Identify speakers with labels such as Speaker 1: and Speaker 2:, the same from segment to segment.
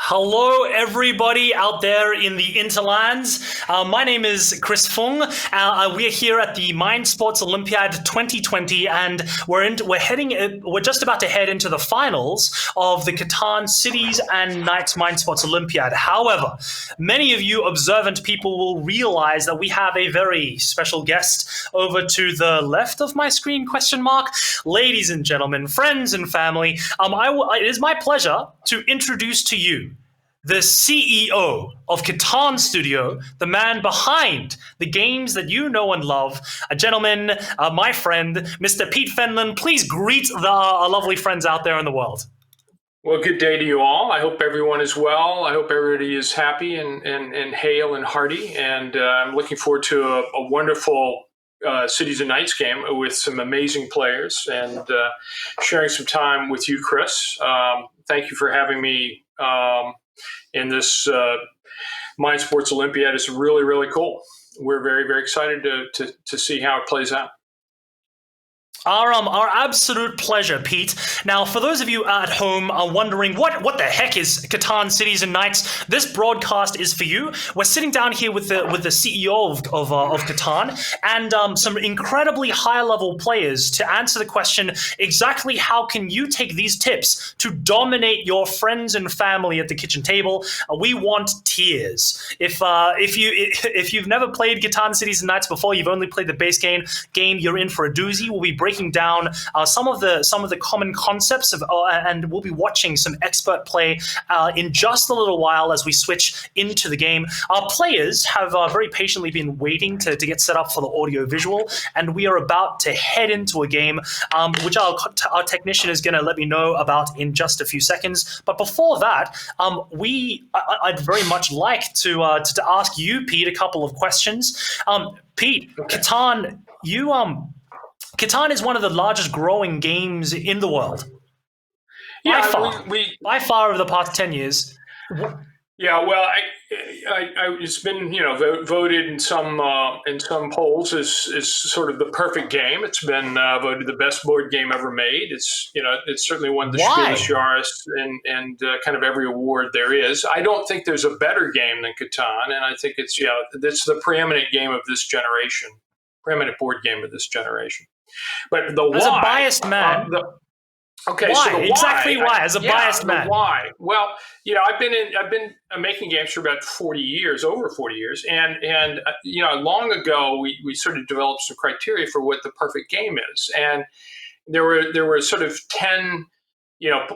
Speaker 1: Hello, everybody out there in the interlands. My name is Chris Fung. We're here at the Mind Sports Olympiad 2020, and we're just about to head into the finals of the CATAN Cities and Knights Mind Sports Olympiad. However, many of you observant people will realize that we have a very special guest over to the left of my screen, ? Ladies and gentlemen, friends and family, it is my pleasure to introduce to you the CEO of CATAN Studio, the man behind the games that you know and love, a gentleman, my friend, Mr. Pete Fenlon. Please greet our lovely friends out there in the world.
Speaker 2: Well, good day to you all. I hope everyone is well. I hope everybody is happy and hale and hearty. And I'm looking forward to a wonderful Cities and Knights game with some amazing players and sharing some time with you, Chris. Thank you for having me in this Mind Sports Olympiad. Is really, really cool. We're very, very excited to see how it plays out.
Speaker 1: Our absolute pleasure, Pete. Now, for those of you at home wondering what the heck is CATAN Cities and Knights, this broadcast is for you. We're sitting down here with the CEO of CATAN and some incredibly high-level players to answer the question, exactly how can you take these tips to dominate your friends and family at the kitchen table? We want tears. If you've never played CATAN Cities and Knights before, you've only played the base game, you're in for a doozy. We'll be breaking down some of the common concepts and we'll be watching some expert play in just a little while as we switch into the game. Our players have very patiently been waiting to get set up for the audio visual, and we are about to head into a game which our technician is going to let me know about in just a few seconds. But before that, I'd very much like to ask you, Pete, a couple of questions. Pete, okay. CATAN is one of the largest growing games in the world.
Speaker 2: Yeah,
Speaker 1: by far over the past 10 years.
Speaker 2: Yeah, well, it's been voted in some polls as sort of the perfect game. It's been voted the best board game ever made. It's certainly won the Finalists and kind of every award there is. I don't think there's a better game than CATAN, and I think it's the preeminent game of this generation, preeminent board game of this generation. But the why,
Speaker 1: as a biased man,
Speaker 2: okay,
Speaker 1: why?
Speaker 2: So the
Speaker 1: exactly
Speaker 2: why,
Speaker 1: why? As a biased man,
Speaker 2: why? Well, I've been making games for about 40 years, over 40 years, and long ago we sort of developed some criteria for what the perfect game is, and there were sort of 10.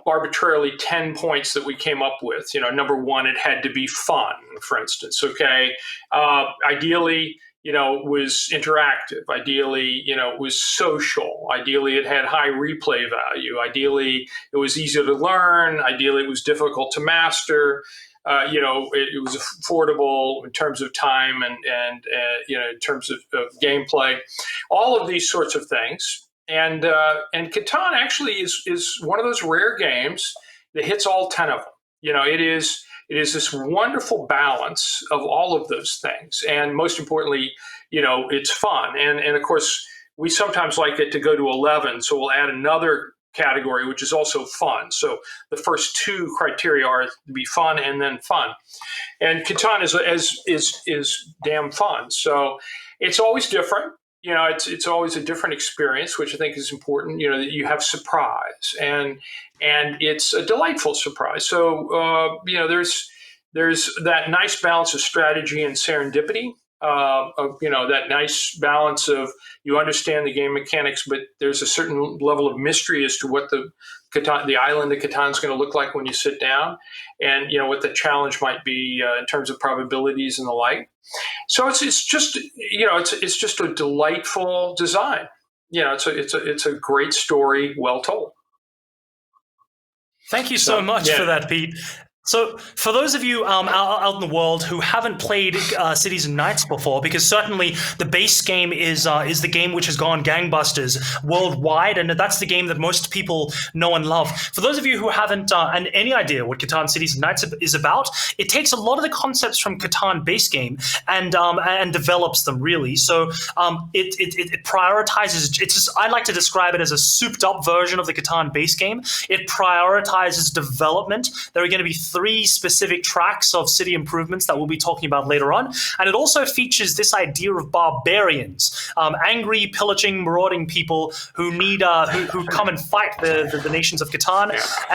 Speaker 2: Arbitrarily 10 points that we came up with. Number one, it had to be fun, for instance. Okay, ideally. It was interactive. Ideally, it was social. Ideally, it had high replay value. Ideally, it was easy to learn. Ideally, it was difficult to master. It was affordable in terms of time and in terms of gameplay. All of these sorts of things. And CATAN actually is one of those rare games that hits all 10 of them. It is this wonderful balance of all of those things. And most importantly, it's fun. And of course, we sometimes like it to go to 11. So we'll add another category, which is also fun. So the first two criteria are to be fun and then fun. And CATAN is damn fun. So it's always different. It's always a different experience, which I think is important, that you have surprise and it's a delightful surprise. So, there's that nice balance of strategy and serendipity, that nice balance of you understand the game mechanics, but there's a certain level of mystery as to what the island of CATAN is going to look like when you sit down and, what the challenge might be in terms of probabilities and the like. So it's just a delightful design. It's a great story, well told.
Speaker 1: Thank you so much for that, Pete. So for those of you out in the world who haven't played Cities and Knights before, because certainly the base game is the game which has gone gangbusters worldwide, and that's the game that most people know and love. For those of you who haven't any idea what CATAN Cities and Knights is about, it takes a lot of the concepts from CATAN base game and develops them really. So it prioritizes. I like to describe it as a souped up version of the CATAN base game. It prioritizes development. There are going to be 3 specific tracks of city improvements that we'll be talking about later on. And it also features this idea of barbarians, angry, pillaging, marauding people who need who come and fight the nations of Catan,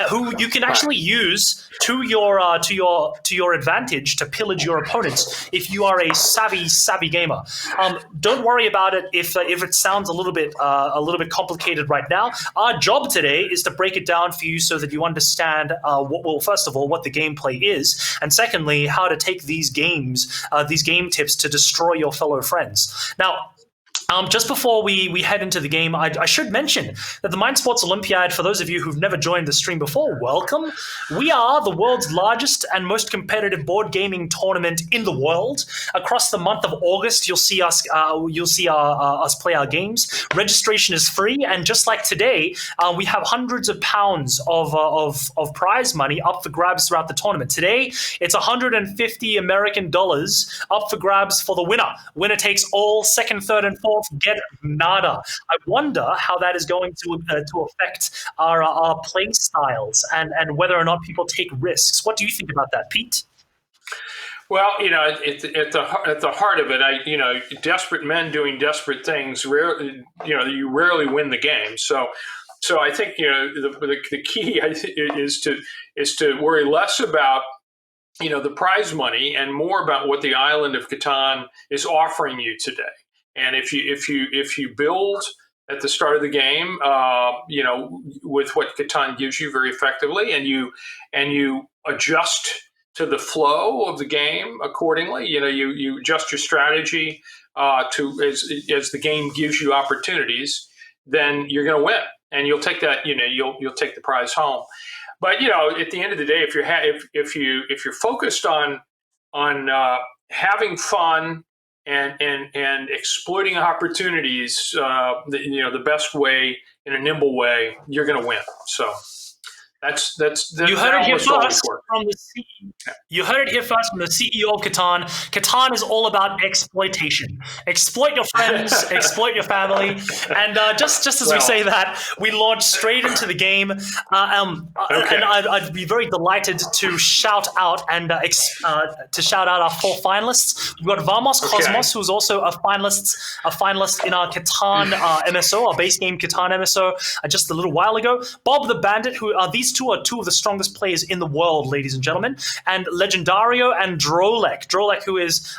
Speaker 1: who you can actually use to your advantage to pillage your opponents if you are a savvy gamer. Don't worry about it if it sounds a little bit complicated right now. Our job today is to break it down for you so that you understand first of all, what the gameplay is, and secondly, how to take these game tips to destroy your fellow friends. Now, just before we head into the game, I should mention that the Mind Sports Olympiad, for those of you who've never joined the stream before, welcome. We are the world's largest and most competitive board gaming tournament in the world. Across the month of August, you'll see us play our games. Registration is free, and just like today, we have hundreds of pounds of prize money up for grabs throughout the tournament. Today, it's 150 American dollars up for grabs for the winner. Winner takes all. Second, third, and fourth get nada. I wonder how that is going to affect our play styles and whether or not people take risks. What do you think about that, Pete?
Speaker 2: Well, at the heart of it, desperate men doing desperate things. You rarely win the game. So I think the key is to worry less about the prize money and more about what the island of Catan is offering you today. And if you build at the start of the game, with what Catan gives you very effectively, and you adjust to the flow of the game accordingly, you adjust your strategy as the game gives you opportunities, then you're going to win, and you'll take that. You'll take the prize home. But at the end of the day, if you're focused on having fun and exploiting opportunities, the best way, in a nimble way, you're going to win. So that's
Speaker 1: you heard it here first from the CEO. You heard it here first from the CEO of Catan. Catan is all about exploitation. Exploit your friends, exploit your family, and just as we say that, we launch straight into the game. Okay. And I'd be very delighted to shout out our 4 finalists. We've got Vamos Cosmos, who's also a finalist in our Catan MSO, our base game Catan MSO, just a little while ago. Bob the Bandit, who these two are two of the strongest players in the world, ladies and gentlemen, and Legendario and Drolek,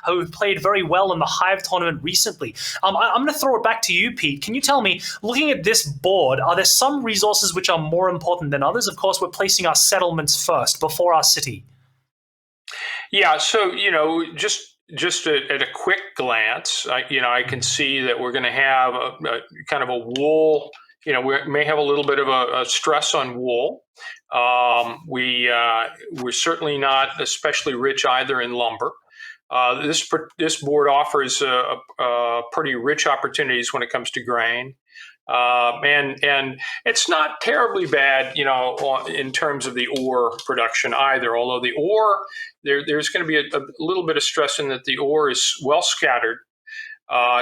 Speaker 1: who played very well in the Hive tournament recently. I'm going to throw it back to you, Pete. Can you tell me, looking at this board, are there some resources which are more important than others? Of course, we're placing our settlements first before our city.
Speaker 2: Yeah, so just at a quick glance, I can see that we're going to have a kind of a wool. We may have a little bit of a stress on wool. We're certainly not especially rich either in lumber. This board offers pretty rich opportunities when it comes to grain, and it's not terribly bad, in terms of the ore production either. Although the ore, there's going to be a little bit of stress in that the ore is well scattered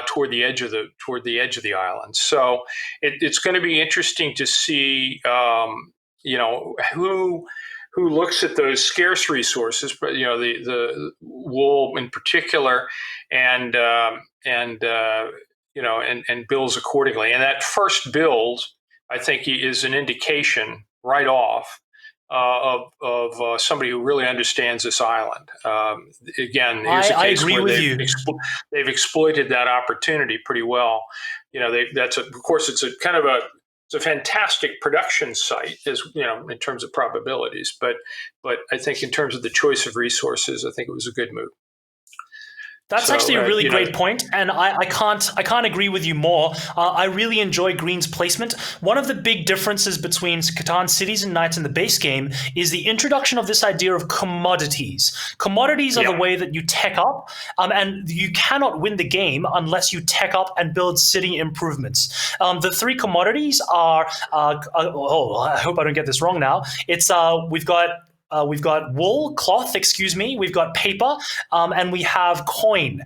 Speaker 2: toward the edge of the island. So it's going to be interesting to see, who looks at those scarce resources, but the wool in particular, and builds accordingly. And that first build, I think, is an indication right off of somebody who really understands this island. Again, here's a case
Speaker 1: I agree with you.
Speaker 2: They've exploited that opportunity pretty well. Of course, it's a fantastic production site, in terms of probabilities. But I think in terms of the choice of resources, I think it was a good move.
Speaker 1: That's actually a really great point, and I can't agree with you more. I really enjoy Green's placement. One of the big differences between Catan Cities and Knights and the base game is the introduction of this idea of commodities. Commodities are the way that you tech up, and you cannot win the game unless you tech up and build city improvements. The 3 commodities are, I hope I don't get this wrong now. It's we've got wool, cloth, we've got paper, and we have coin.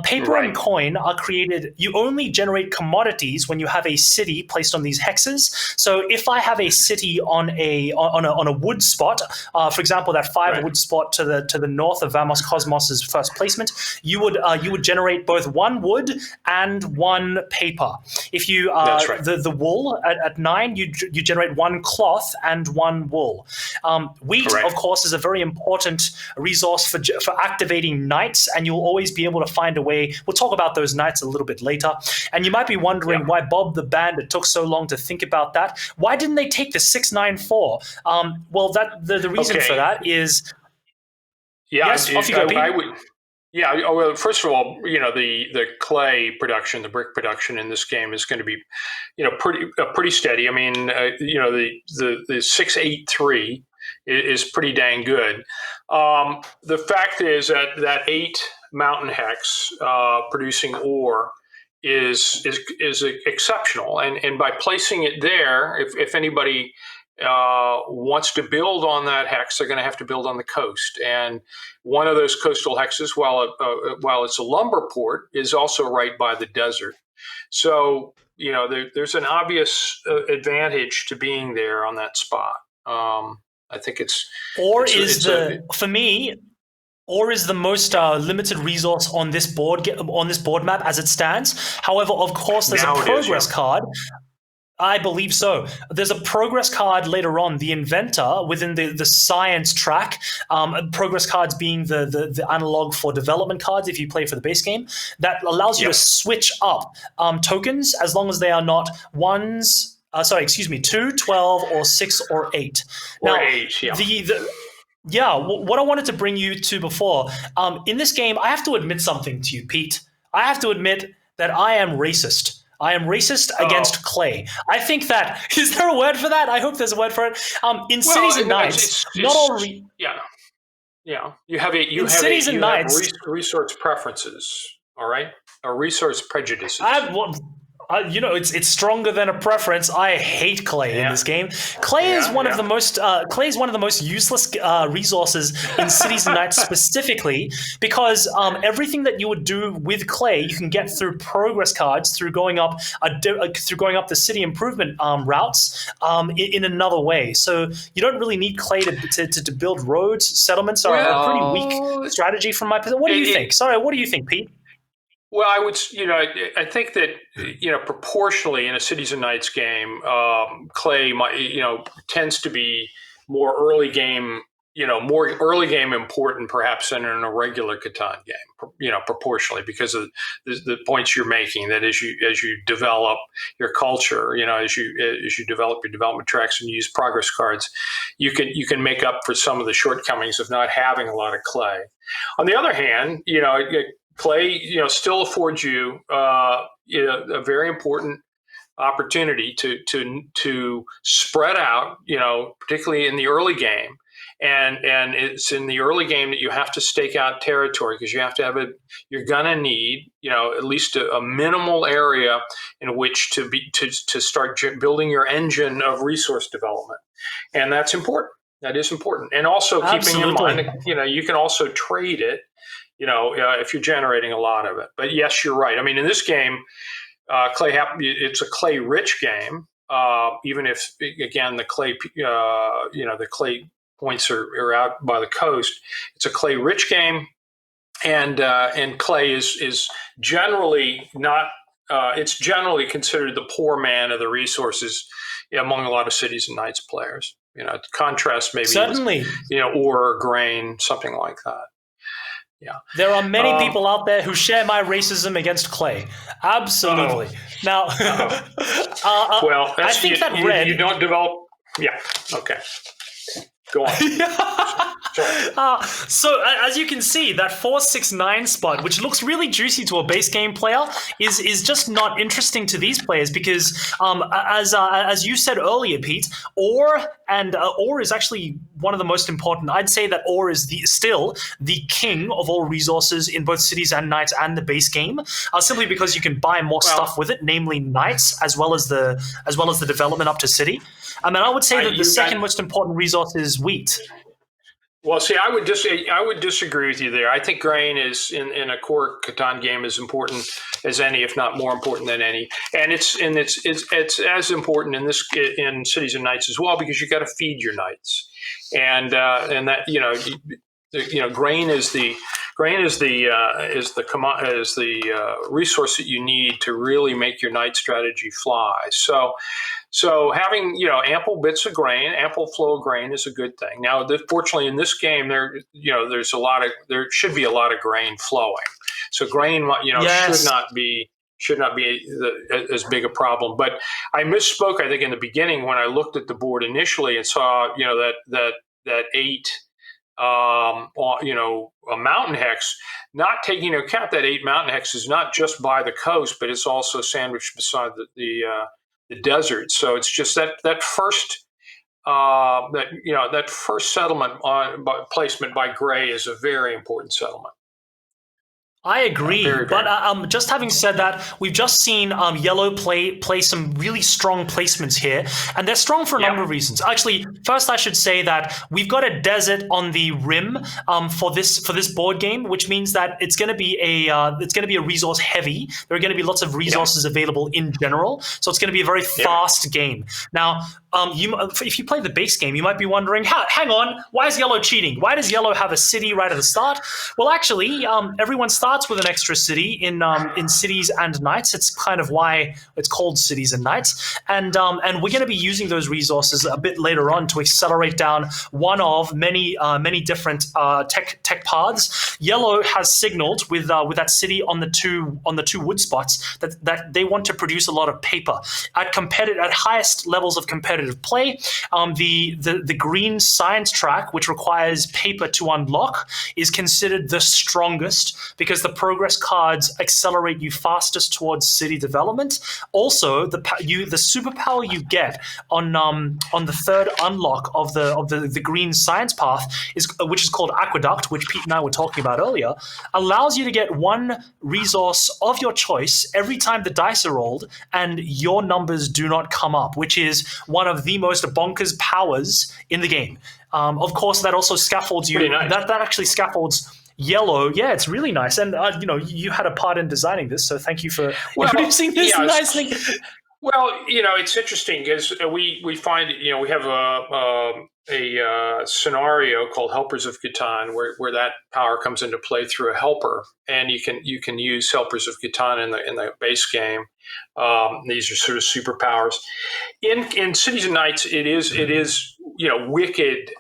Speaker 1: Paper and coin are created, you only generate commodities when you have a city placed on these hexes. So if I have a city on a wood spot, for example, that 5 wood spot to the north of Vamos Cosmos's first placement, you would generate both 1 wood and 1 paper. If you the wool at 9, you generate 1 cloth and 1 wool. Wheat, of course, is a very important resource for activating knights, and you'll always be able to find a way. We'll talk about those knights a little bit later. And you might be wondering why Bob the Bandit took so long to think about that. Why didn't they take the 694? Well, the reason for that is yes. Off you go, Pete.
Speaker 2: Well, first of all, the clay production, the brick production in this game is going to be, pretty steady. I mean, the 683 is pretty dang good. The fact is that 8 mountain hex producing ore is exceptional, and by placing it there, if anybody wants to build on that hex, they're going to have to build on the coast. And one of those coastal hexes, while it's a lumber port, is also right by the desert. So there's an obvious advantage to being there on that spot. I think Ore is the most limited resource on this board map as it stands. However, of course, there's a progress card. I believe so. There's a progress card later on, the inventor within the science track, progress cards being the analog for development cards if you play for the base game, that allows you to switch up tokens as long as they are not 2, 12, or 6 or 8. Now, what I wanted to bring you to before, in this game, I have to admit something to you, Pete. I have to admit that I am racist. I am racist against clay. I think that – is there a word for that? I hope there's a word for it. In Cities and Knights, not all – You have resource preferences, all right? Or resource prejudices.
Speaker 1: It's stronger than a preference. I hate clay in this game. Clay is one of the most useless resources in Cities and Knights specifically, because everything that you would do with clay you can get through progress cards through going up the city improvement routes in another way. So you don't really need clay to build roads. Settlements are a pretty weak strategy from my perspective. What do you think? Sorry, what do you think, Pete?
Speaker 2: Well, I think that, proportionally in a Cities and Knights game, clay, tends to be more early game important perhaps than in a regular Catan game, proportionally, because of the points you're making, that as you develop your culture, as you develop your development tracks and use progress cards, you can make up for some of the shortcomings of not having a lot of clay. On the other hand, clay, still affords you, a very important opportunity to spread out, particularly in the early game. And it's in the early game that you have to stake out territory, because you have to have you're gonna need, at least a minimal area in which to start building your engine of resource development, and that's important. That is important, and also keeping in mind, you can also trade it. If you're generating a lot of it. But yes, you're right. I mean, in this game, it's a clay-rich game. Even if, again, the clay points are out by the coast, it's a clay-rich game, and clay is generally not. It's generally considered the poor man of the resources among a lot of Cities and Knights players. Contrast maybe
Speaker 1: certainly
Speaker 2: ore or grain, something like that. Yeah,
Speaker 1: there are many people out there who share my racism against clay. Absolutely. Now,
Speaker 2: well,
Speaker 1: I think
Speaker 2: you don't develop. Yeah. Okay. Go on.
Speaker 1: So as you can see, that 469 spot, which looks really juicy to a base game player, is just not interesting to these players, because as you said earlier, Pete, ore is actually one of the most important. I'd say that ore is still the king of all resources in both Cities and Knights and the base game, simply because you can buy more stuff with it, namely knights as well as the development up to city. I would say that the second most important resource is wheat.
Speaker 2: Well, see, I would disagree with you there. I think grain is in a core Catan game as important as any, if not more important than any, and it's as important in Cities and Knights as well, because you got to feed your knights, and that grain is the resource that you need to really make your knight strategy fly. So having ample bits of grain, ample flow of grain is a good thing. Now, fortunately, in this game, there should be a lot of grain flowing. So grain,
Speaker 1: Yes.
Speaker 2: should not be as big a problem. But I misspoke, I think, in the beginning when I looked at the board initially and saw that 8 a mountain hex, not taking into account that 8 mountain hex is not just by the coast, but it's also sandwiched beside the desert. So it's just that first settlement placement by Gray is a very important settlement.
Speaker 1: I agree,
Speaker 2: Very, very
Speaker 1: but just having said that, we've just seen Yellow play some really strong placements here, and they're strong for a number of reasons. Actually, first I should say that we've got a desert on the rim for this board game, which means that it's going to be a resource heavy. There are going to be lots of resources available in general, so it's going to be a very fast game. Now, if you play the base game, you might be wondering, hang on, why is Yellow cheating? Why does Yellow have a city right at the start? Well, actually, everyone starts with an extra city in Cities and Knights. It's kind of why it's called Cities and Knights. And we're going to be using those resources a bit later on to accelerate down one of many different tech paths. Yellow has signaled with that city on the two wood spots that they want to produce a lot of paper at highest levels of competitive play. The green science track, which requires paper to unlock, is considered the strongest because the progress cards accelerate you fastest towards city development. Also, the superpower you get on the third unlock of the green science path which is called Aqueduct, which Pete and I were talking about earlier, allows you to get one resource of your choice every time the dice are rolled and your numbers do not come up, which is one of the most bonkers powers in the game. Of course, that also scaffolds you.
Speaker 2: Pretty nice.
Speaker 1: That actually scaffolds Yellow. Yeah, it's really nice. And you had a part in designing this, so thank you for introducing this nice thing.
Speaker 2: Well, it's interesting because we find we have a scenario called Helpers of Catan where that power comes into play through a helper, and you can use Helpers of Catan in the base game. These are sort of superpowers. In Cities and Knights, it is wicked.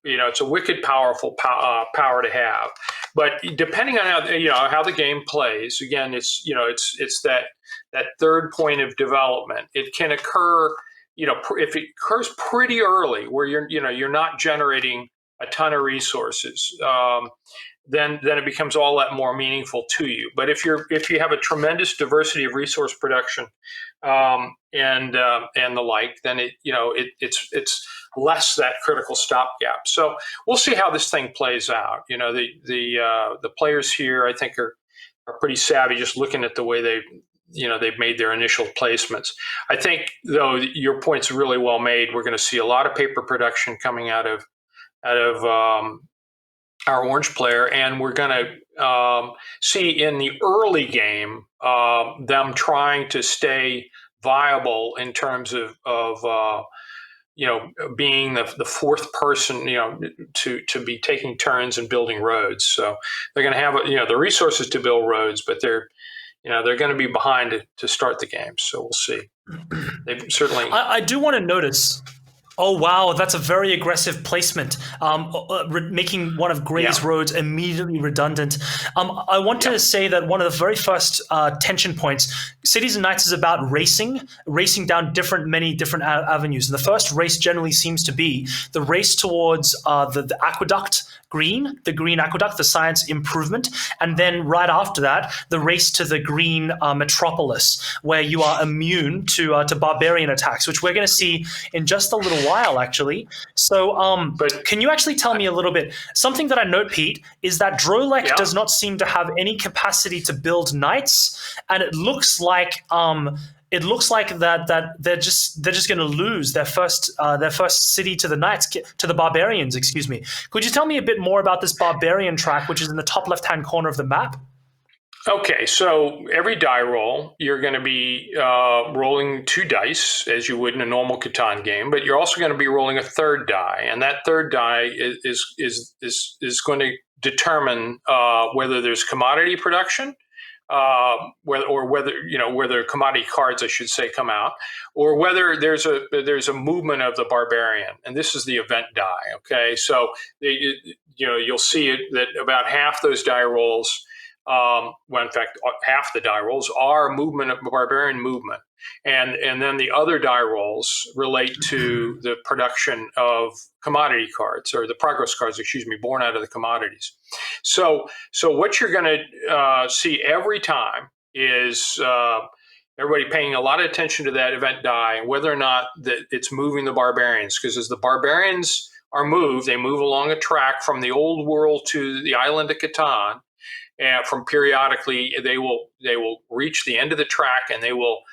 Speaker 2: It's a wicked powerful power to have, but depending on how the game plays, again, it's that third point of development. It can occur, if it occurs pretty early, where you're not generating a ton of resources, then it becomes all that more meaningful to you. But if you have a tremendous diversity of resource production, and the like, then it's less that critical stopgap. So we'll see how this thing plays out. The players here, I think, are pretty savvy just looking at the way they've made their initial placements. I think, though, your point's really well made. We're going to see a lot of paper production coming out of our orange player, and we're going to see in the early game them trying to stay viable in terms of being the fourth person, to be taking turns and building roads. So they're going to have the resources to build roads, but they're going to be behind to start the game. So we'll see. They've certainly.
Speaker 1: I do want to notice. Oh, wow, that's a very aggressive placement, making one of Gray's roads immediately redundant. I want to say that one of the very first tension points, Cities and Knights is about racing down many different avenues. And the first race generally seems to be the race towards the aqueduct, the green aqueduct, the science improvement, and then right after that, the race to the green metropolis, where you are immune to barbarian attacks, which we're going to see in just a little while, actually. So, but can you actually tell me a little bit? Something that I note, Pete, is that Drolek does not seem to have any capacity to build knights, and it looks like it looks like that they're just going to lose their first city to the Knights, to the Barbarians. Excuse me. Could you tell me a bit more about this Barbarian track, which is in the top left-hand corner of the map?
Speaker 2: Okay, so every die roll, you're going to be rolling 2 dice as you would in a normal Catan game, but you're also going to be rolling a third die, and that third die is going to determine whether there's commodity production, whether commodity cards, I should say, come out, or whether there's a movement of the barbarian, and this is the event die. Okay, so you'll see it that about half those die rolls. In fact, half the die rolls are movement of barbarian movement, and then the other die rolls relate to the production of commodity cards, or the progress cards, born out of the commodities. So what you're going to see every time is everybody paying a lot of attention to that event die and whether or not that it's moving the barbarians, because as the barbarians are moved, they move along a track from the old world to the island of Catan. And from periodically, they will reach the end of the track and they will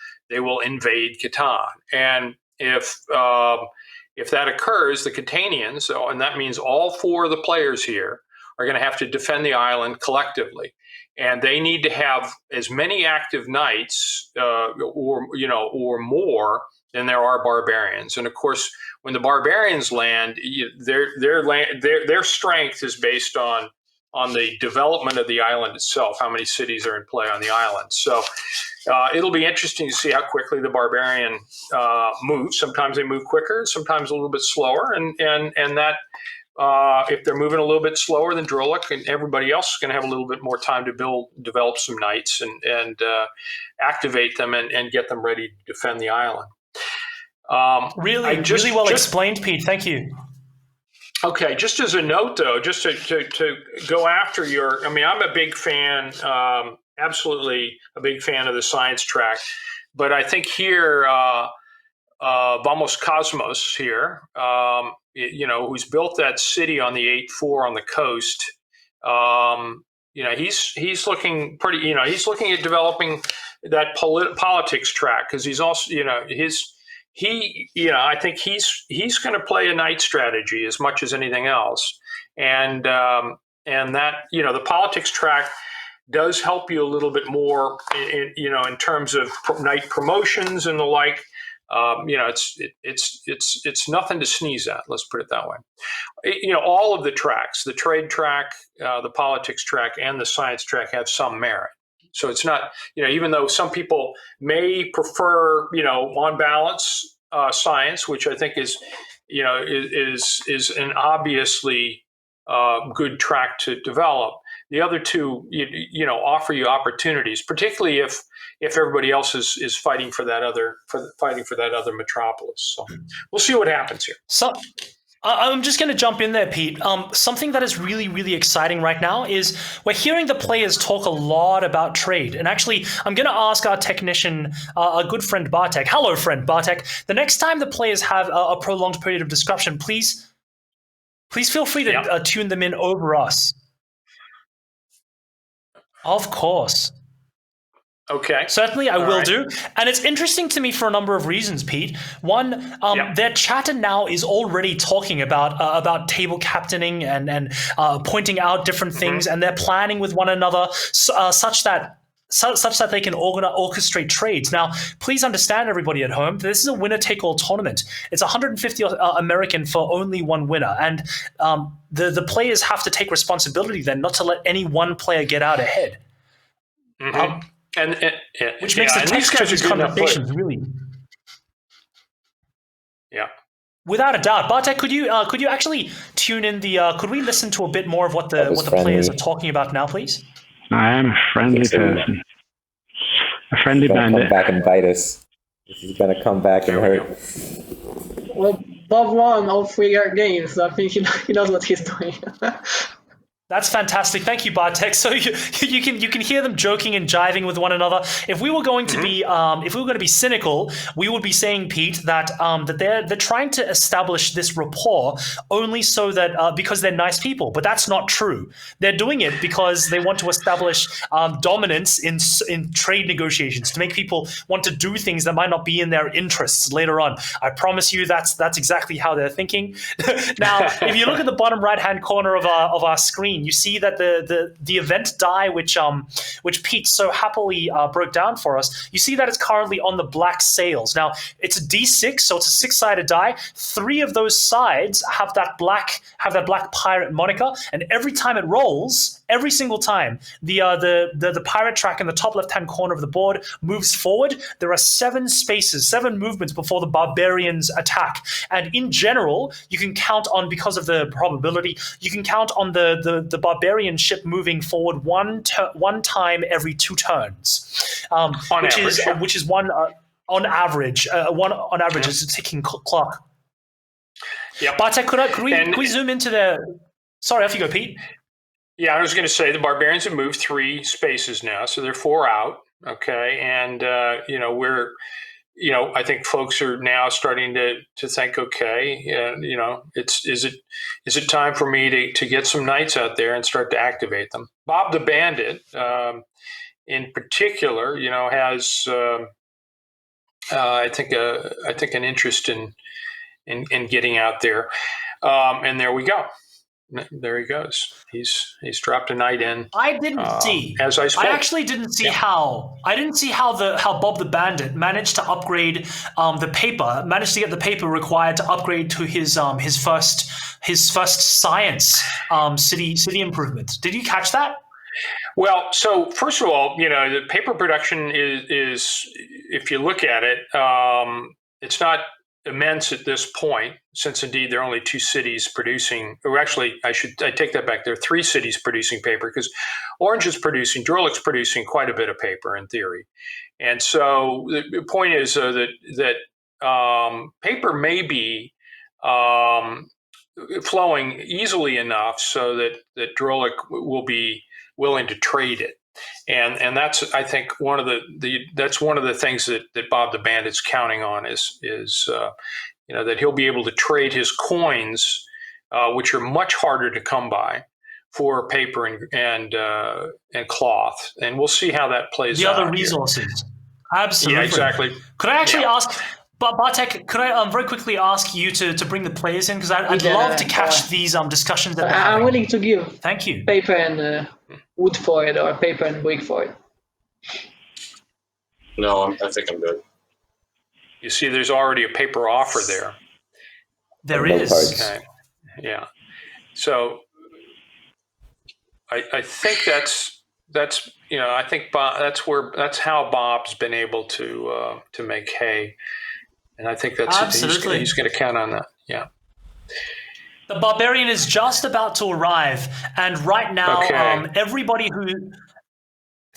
Speaker 2: invade Catan. And if that occurs, the Catanians, and that means all 4 of the players here, are going to have to defend the island collectively, and they need to have as many active knights or more than there are barbarians. And of course, when the barbarians land, their strength is based on the development of the island itself, how many cities are in play on the island. So it'll be interesting to see how quickly the barbarian moves. Sometimes they move quicker, sometimes a little bit slower, and that if they're moving a little bit slower than Drolik and everybody else is going to have a little bit more time to develop some knights and activate them and get them ready to defend the island.
Speaker 1: Really well explained, Pete. Thank you.
Speaker 2: Okay, just as a note, though, just to go after I'm a big fan, absolutely a big fan of the science track, but I think here, Vamos Cosmos here, who's built that city on the 8-4 on the coast, he's looking pretty, he's looking at developing that politics track, because he's also, I think he's going to play a knight strategy as much as anything else, and that the politics track does help you a little bit more in terms of knight promotions and the like. It's nothing to sneeze at. Let's put it that way. All of the tracks, the trade track, the politics track, and the science track have some merit. So it's not, even though some people may prefer, on balance, science, which I think is an obviously good track to develop. The other two, offer you opportunities, particularly if everybody else is fighting for that other metropolis. So we'll see what happens here.
Speaker 1: So I'm just going to jump in there, Pete. Something that is really, really exciting right now is we're hearing the players talk a lot about trade. And actually, I'm going to ask our technician, our good friend Bartek. Hello, friend Bartek. The next time the players have a prolonged period of discussion, please feel free to tune them in over us. Of course.
Speaker 2: Okay.
Speaker 1: Certainly, I will do. And it's interesting to me for a number of reasons, Pete. One, their chatter now is already talking about table captaining and pointing out different things, and they're planning with one another such that they can orchestrate trades. Now, please understand, everybody at home, this is a winner-take-all tournament. It's 150 American for only one winner, and the players have to take responsibility then, not to let any one player get out ahead.
Speaker 2: Mm-hmm.
Speaker 1: Which makes the texture of these conversations really.
Speaker 2: Yeah.
Speaker 1: Without a doubt, Bartek, could you actually tune in could we listen to a bit more of what the players are talking about now, please?
Speaker 3: I am a friendly person. A friendly bandit.
Speaker 4: Come back and bite us. He's gonna come back and hurt.
Speaker 5: Well, Bob won all 3 games, so I think he knows what he's doing.
Speaker 1: That's fantastic. Thank you, Bartek. So you can hear them joking and jiving with one another. If we were going to be cynical, we would be saying, Pete, that they're trying to establish this rapport only so that because they're nice people, but that's not true. They're doing it because they want to establish dominance in trade negotiations, to make people want to do things that might not be in their interests later on. I promise you, that's exactly how they're thinking. Now, if you look at the bottom right-hand corner of our screen, you see that the event die, which Pete so happily broke down for us, you see that it's currently on the black sails. Now, it's a D6, so it's a 6-sided die. 3 of those sides have that black pirate moniker, and every time it rolls, every single time, the pirate track in the top left-hand corner of the board moves forward. There are 7 movements before the barbarians attack. And in general, you can count on, because of the probability, you can count on the barbarian ship moving forward one time every 2 turns, which is one on average. Is a ticking clock.
Speaker 2: Yeah,
Speaker 1: Bartek, could we zoom into the? Sorry, off you go, Pete.
Speaker 2: Yeah, I was going to say the barbarians have moved 3 spaces now, so they're 4 out. Okay, and I think folks are now starting to think, okay, is it time for me to get some knights out there and start to activate them? Bob the Bandit, in particular, has I think an interest in getting out there, and there we go. There he goes. He's dropped a knight in.
Speaker 1: I didn't see.
Speaker 2: As I spoke.
Speaker 1: I actually didn't see how. I didn't see how Bob the Bandit managed to upgrade managed to get the paper required to upgrade to his first science city improvement. Did you catch that?
Speaker 2: Well, so first of all, the paper production is if you look at it, it's not immense at this point, since indeed there are only 2 cities producing, or actually I take that back. There are 3 cities producing paper, because Orange is producing, Drolic's producing quite a bit of paper in theory. And so the point is that paper may be flowing easily enough so that Drolic will be willing to trade it. And that's, I think, one of the things that Bob the Bandit's counting on is that he'll be able to trade his coins, which are much harder to come by, for paper and cloth. And we'll see how that plays out.
Speaker 1: The other resources. Absolutely.
Speaker 2: Yeah, exactly.
Speaker 1: Could I actually ask, Bartek, could I very quickly ask you to bring the players in? Because I'd love to catch these discussions that
Speaker 5: I'm willing to give
Speaker 1: Thank you.
Speaker 5: paper and wood for it, or paper and brick for it.
Speaker 6: No, I think I'm good.
Speaker 2: You see, there's already a paper offer there.
Speaker 1: There
Speaker 4: No
Speaker 1: is.
Speaker 4: cards.
Speaker 2: Okay. Yeah. So I think that's I think that's how Bob's been able to make hay, and I think that's
Speaker 1: Absolutely.
Speaker 2: he's going to count on that. Yeah.
Speaker 1: The barbarian is just about to arrive, and right now, everybody who.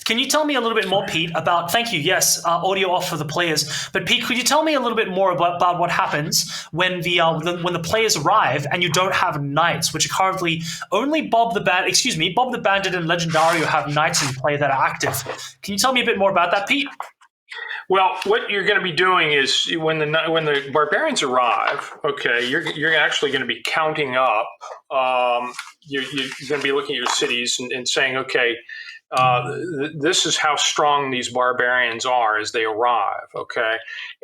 Speaker 1: Can you tell me a little bit more, Pete, about, thank you, yes, audio off for the players, but Pete, could you tell me a little bit more about what happens when when the players arrive and you don't have knights, which are currently only Bob the Bandit and Legendario have knights in play that are active. Can you tell me a bit more about that, Pete?
Speaker 2: Well, what you're going to be doing is when the barbarians arrive, okay, you're actually going to be counting up. You're going to be looking at your cities and saying, okay, this is how strong these barbarians are as they arrive, okay?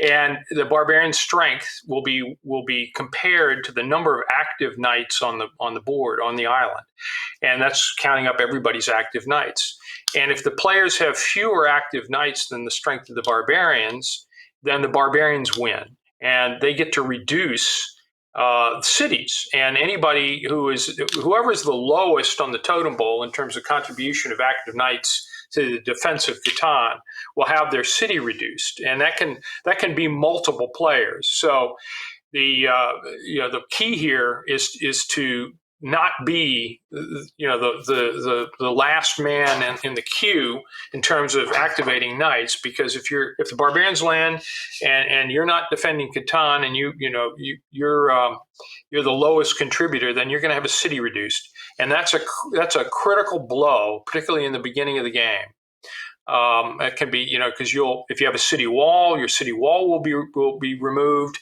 Speaker 2: And the barbarian strength will be compared to the number of active knights on the board, on the island. And that's counting up everybody's active knights. And if the players have fewer active knights than the strength of the barbarians, then the barbarians win. And they get to reduce cities, and whoever is the lowest on the totem pole in terms of contribution of active knights to the defense of Catan will have their city reduced, and that can be multiple players. So the key here is to not be the last man in the queue in terms of activating knights, because if the barbarians land and you're not defending Catan and you're the lowest contributor, then you're going to have a city reduced, and that's a critical blow, particularly in the beginning of the game. It can be, because if you have a city wall, your city wall will be removed,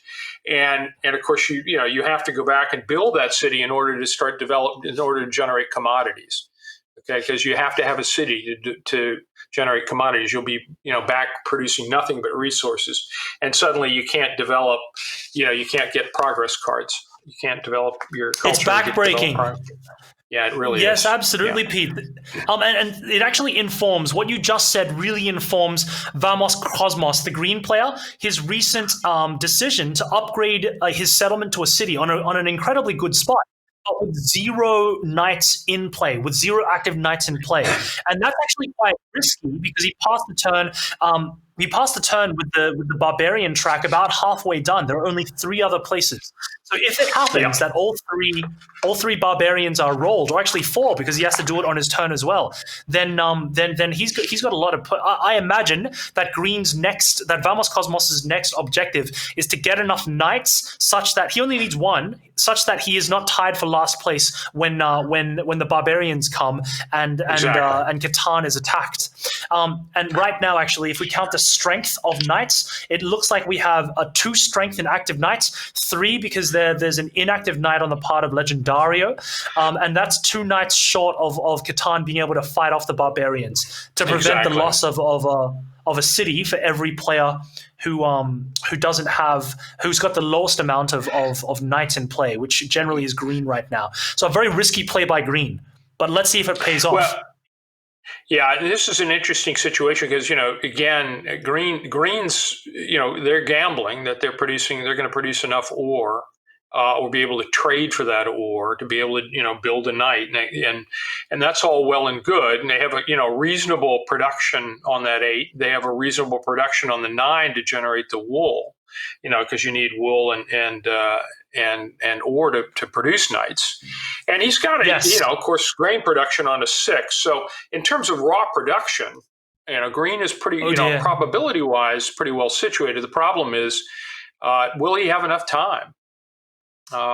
Speaker 2: and of course you have to go back and build that city in order to generate commodities. Okay, because you have to have a city to generate commodities. You'll be back producing nothing but resources, and suddenly you can't develop. You can't get progress cards. You can't develop your culture.
Speaker 1: It's backbreaking.
Speaker 2: Yeah, it really is.
Speaker 1: Yes, absolutely,
Speaker 2: Yeah.
Speaker 1: Pete. And it actually informs what you just said. Really informs Vamos Cosmos, the green player, his recent decision to upgrade his settlement to a city on an incredibly good spot, but with 0 knights in play, with 0 active knights in play, and that's actually quite risky because he passed the turn. He passed the turn with the barbarian track about halfway done. There are only 3 other places. So if it happens that all three barbarians are rolled, or actually 4 because he has to do it on his turn as well, then he's got a lot of. I imagine that that Vamos Cosmos's next objective is to get enough knights such that he only needs 1, such that he is not tied for last place when the barbarians come and CATAN is attacked. And right now, actually, if we count the strength of knights, it looks like we have 2 strength in active knights, 3 because there's an inactive knight on the part of Legendario, and that's 2 knights short of CATAN being able to fight off the barbarians to prevent the loss of a city for every player who's got the lowest amount of knights in play, which generally is green right now. So a very risky play by green, but let's see if it pays off.
Speaker 2: Well, yeah, this is an interesting situation because, again, greens, they're gambling that they're going to produce enough ore or be able to trade for that ore to be able to, build a knight. And that's all well and good. And they have a, reasonable production on that 8. They have a reasonable production on the 9 to generate the wool, because you need wool and ore to produce knights. And he's got of course, grain production on a 6. So in terms of raw production, green is pretty, probability wise, pretty well situated. The problem is, will he have enough time?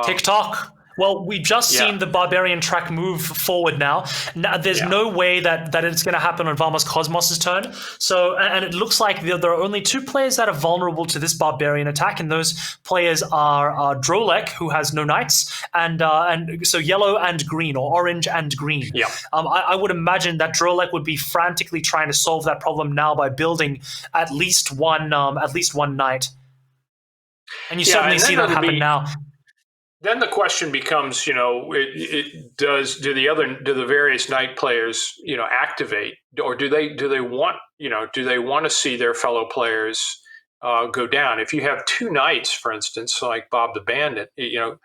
Speaker 1: TikTok. Well, we've just seen the barbarian track move forward now. There's no way that it's going to happen on Vamos Cosmos' turn. So, and it looks like there are only 2 players that are vulnerable to this barbarian attack, and those players are Drolek, who has no knights, and so yellow and green, or orange and green.
Speaker 2: Yeah.
Speaker 1: I would imagine that Drolek would be frantically trying to solve that problem now by building at least one knight. And you certainly see that happen now.
Speaker 2: Then the question becomes, do the various knight players, activate, or do they want to see their fellow players go down? If you have 2 knights, for instance, like Bob the Bandit, you're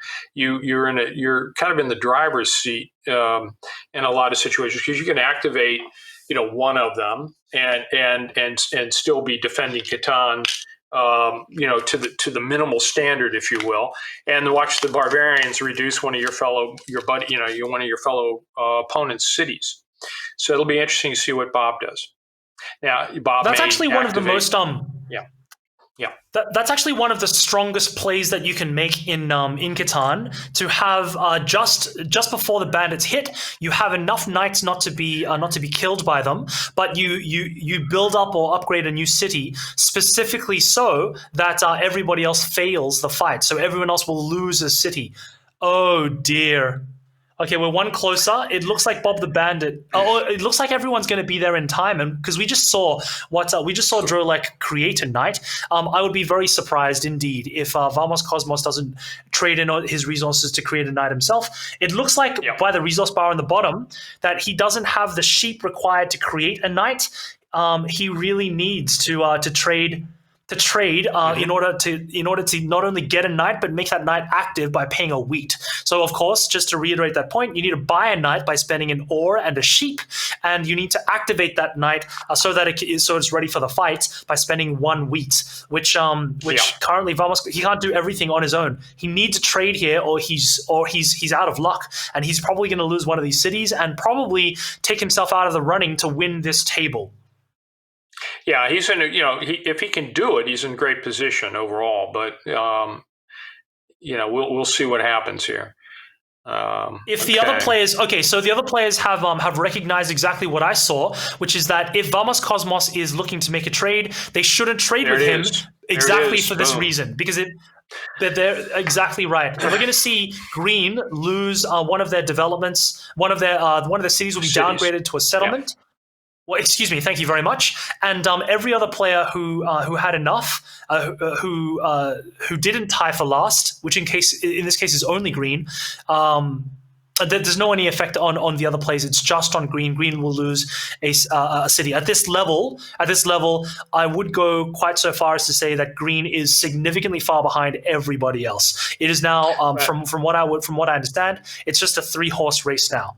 Speaker 2: kind of in the driver's seat in a lot of situations because you can activate, one of them and still be defending Catan. To the minimal standard, if you will, and watch the barbarians reduce one of your fellow opponent's cities. So it'll be interesting to see what Bob does. Now, Bob.
Speaker 1: That's actually one of the most
Speaker 2: Yeah.
Speaker 1: That's actually one of the strongest plays that you can make in Catan, to have just before the bandits hit, you have enough knights not to be killed by them, but you build up or upgrade a new city specifically so that everybody else fails the fight, so everyone else will lose a city. Oh dear. Okay, we're one closer. It looks like Bob the Bandit. It looks like everyone's going to be there in time, and because we just saw Drolek create a knight. I would be very surprised indeed if Vamos Cosmos doesn't trade in his resources to create a knight himself. It looks like by the resource bar on the bottom that he doesn't have the sheep required to create a knight. He really needs to trade. In order to not only get a knight but make that knight active by paying a wheat. So of course, just to reiterate that point, you need to buy a knight by spending an ore and a sheep, and you need to activate that knight so it's ready for the fight by spending 1 wheat, which currently Vamos, he can't do everything on his own. He needs to trade here, or he's out of luck, and he's probably going to lose one of these cities and probably take himself out of the running to win this table.
Speaker 2: Yeah, he's in. If he can do it, he's in great position overall. But we'll see what happens here.
Speaker 1: If the other players, so the other players have recognized exactly what I saw, which is that if Vamos Cosmos is looking to make a trade, they shouldn't trade with him exactly for this reason, because they're exactly right. We're going to see Green lose one of their developments. One of their cities will be downgraded to a settlement. Yeah. Well, excuse me. Thank you very much. And every other player who had enough, who didn't tie for last, which in this case is only Green. There's no any effect on the other players. It's just on Green. Green will lose a city. At this level, I would go quite so far as to say that Green is significantly far behind everybody else. It is now, from what I understand, it's just a 3-horse race now.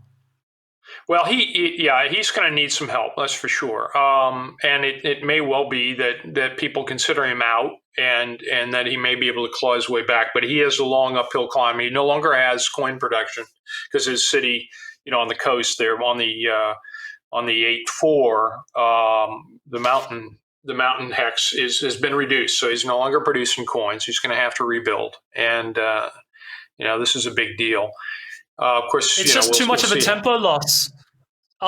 Speaker 2: Well, he's going to need some help, that's for sure. And it may well be that people consider him out, and that he may be able to claw his way back. But he has a long uphill climb. He no longer has coin production because his city, on the coast there, on the 8-4, the mountain hex has been reduced, so he's no longer producing coins. He's going to have to rebuild, and this is a big deal. Of course,
Speaker 1: it's just too much of a tempo loss.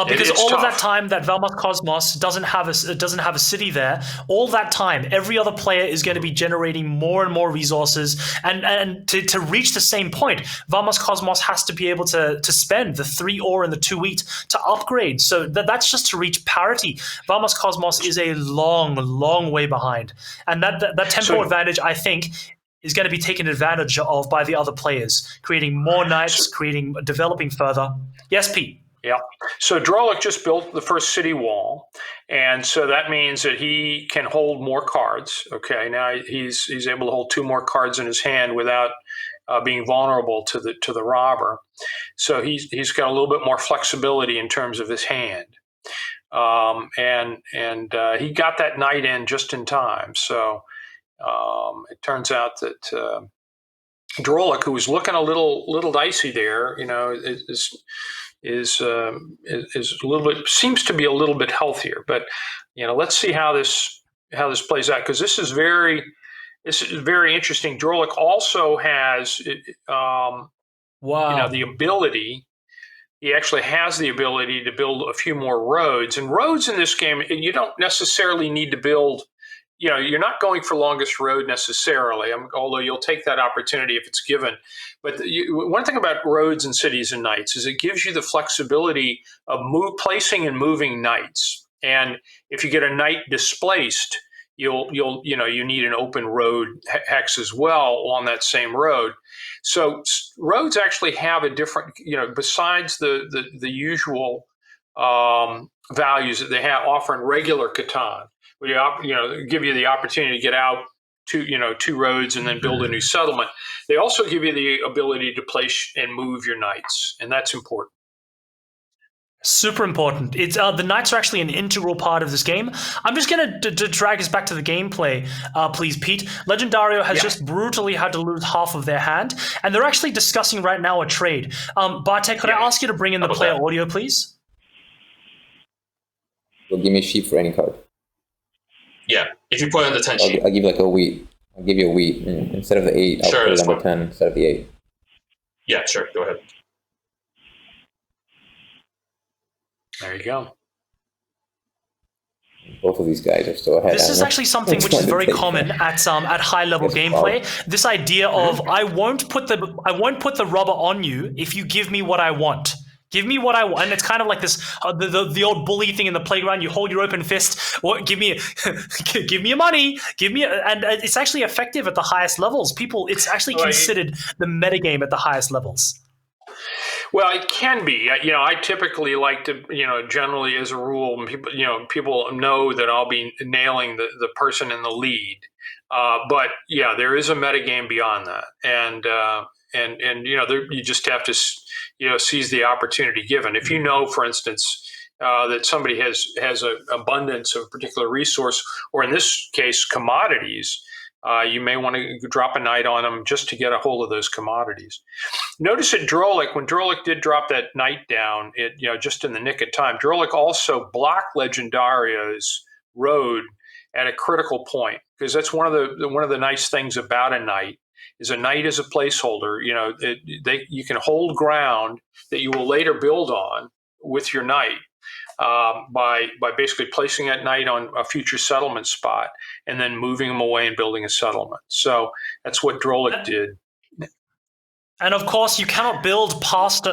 Speaker 1: Because all of that time that Vamos Cosmos doesn't have a city there, all that time, every other player is going to be generating more and more resources, and to reach the same point, Vamos Cosmos has to be able to spend the 3 ore and the 2 wheat to upgrade. So that's just to reach parity. Vamos Cosmos is a long way behind, and that tempo advantage, I think, is going to be taken advantage of by the other players, creating more knights, developing further. Yes, Pete.
Speaker 2: Yeah. So Drolik just built the first city wall, and so that means that he can hold more cards. Okay, now he's able to hold 2 more cards in his hand without being vulnerable to the robber. So he's got a little bit more flexibility in terms of his hand, and he got that knight in just in time. So it turns out that Drolik, who was looking a little dicey there, is a little bit, seems to be a little bit healthier. But let's see how this plays out, because this is very interesting. Drolik also has the ability. He actually has the ability to build a few more roads, and roads in this game, you don't necessarily need to build. You're not going for longest road necessarily, although you'll take that opportunity if it's given. But one thing about roads and cities and knights is it gives you the flexibility of placing and moving knights. And if you get a knight displaced, you need an open road hex as well on that same road. So roads actually have a different, besides the usual values that they offer in regular CATAN. Give you the opportunity to get out to 2 roads and then build a new settlement. They also give you the ability to place and move your knights, and that's important.
Speaker 1: Super important. It's the knights are actually an integral part of this game. I'm just going to drag us back to the gameplay, please, Pete. Legendario has just brutally had to lose half of their hand, and they're actually discussing right now a trade. Bartek, could I ask you to bring in the player audio, please?
Speaker 4: Well, give me a sheep for any card.
Speaker 6: Yeah, if you put in the 10 sheet.
Speaker 4: I'll give you a wheat. I'll give you a wheat. Instead of the 8, I'll put it on the 10 instead of the 8.
Speaker 6: Yeah, sure. Go ahead.
Speaker 2: There you go.
Speaker 4: Both of these guys are still ahead.
Speaker 1: This is actually something which is very common at high level gameplay. This idea of I won't put the rubber on you if you give me what I want. Give me what I want. And it's kind of like this, the old bully thing in the playground. You hold your open fist. Give me your money. And it's actually effective at the highest levels. It's actually considered the metagame at the highest levels.
Speaker 2: Well, it can be. I typically like to, generally as a rule, people know that I'll be nailing the person in the lead. But yeah, there is a metagame beyond that, and you just have to seize the opportunity given. If for instance, that somebody has an abundance of a particular resource, or in this case, commodities, you may want to drop a knight on them just to get a hold of those commodities. Notice at Drolik, when Drolik did drop that knight down, just in the nick of time, Drolik also blocked Legendario's road at a critical point, because that's one of the nice things about a knight, is a knight as a placeholder. You can hold ground that you will later build on with your knight by basically placing that knight on a future settlement spot and then moving him away and building a settlement. So that's what Drolik did.
Speaker 1: And of course, you cannot build past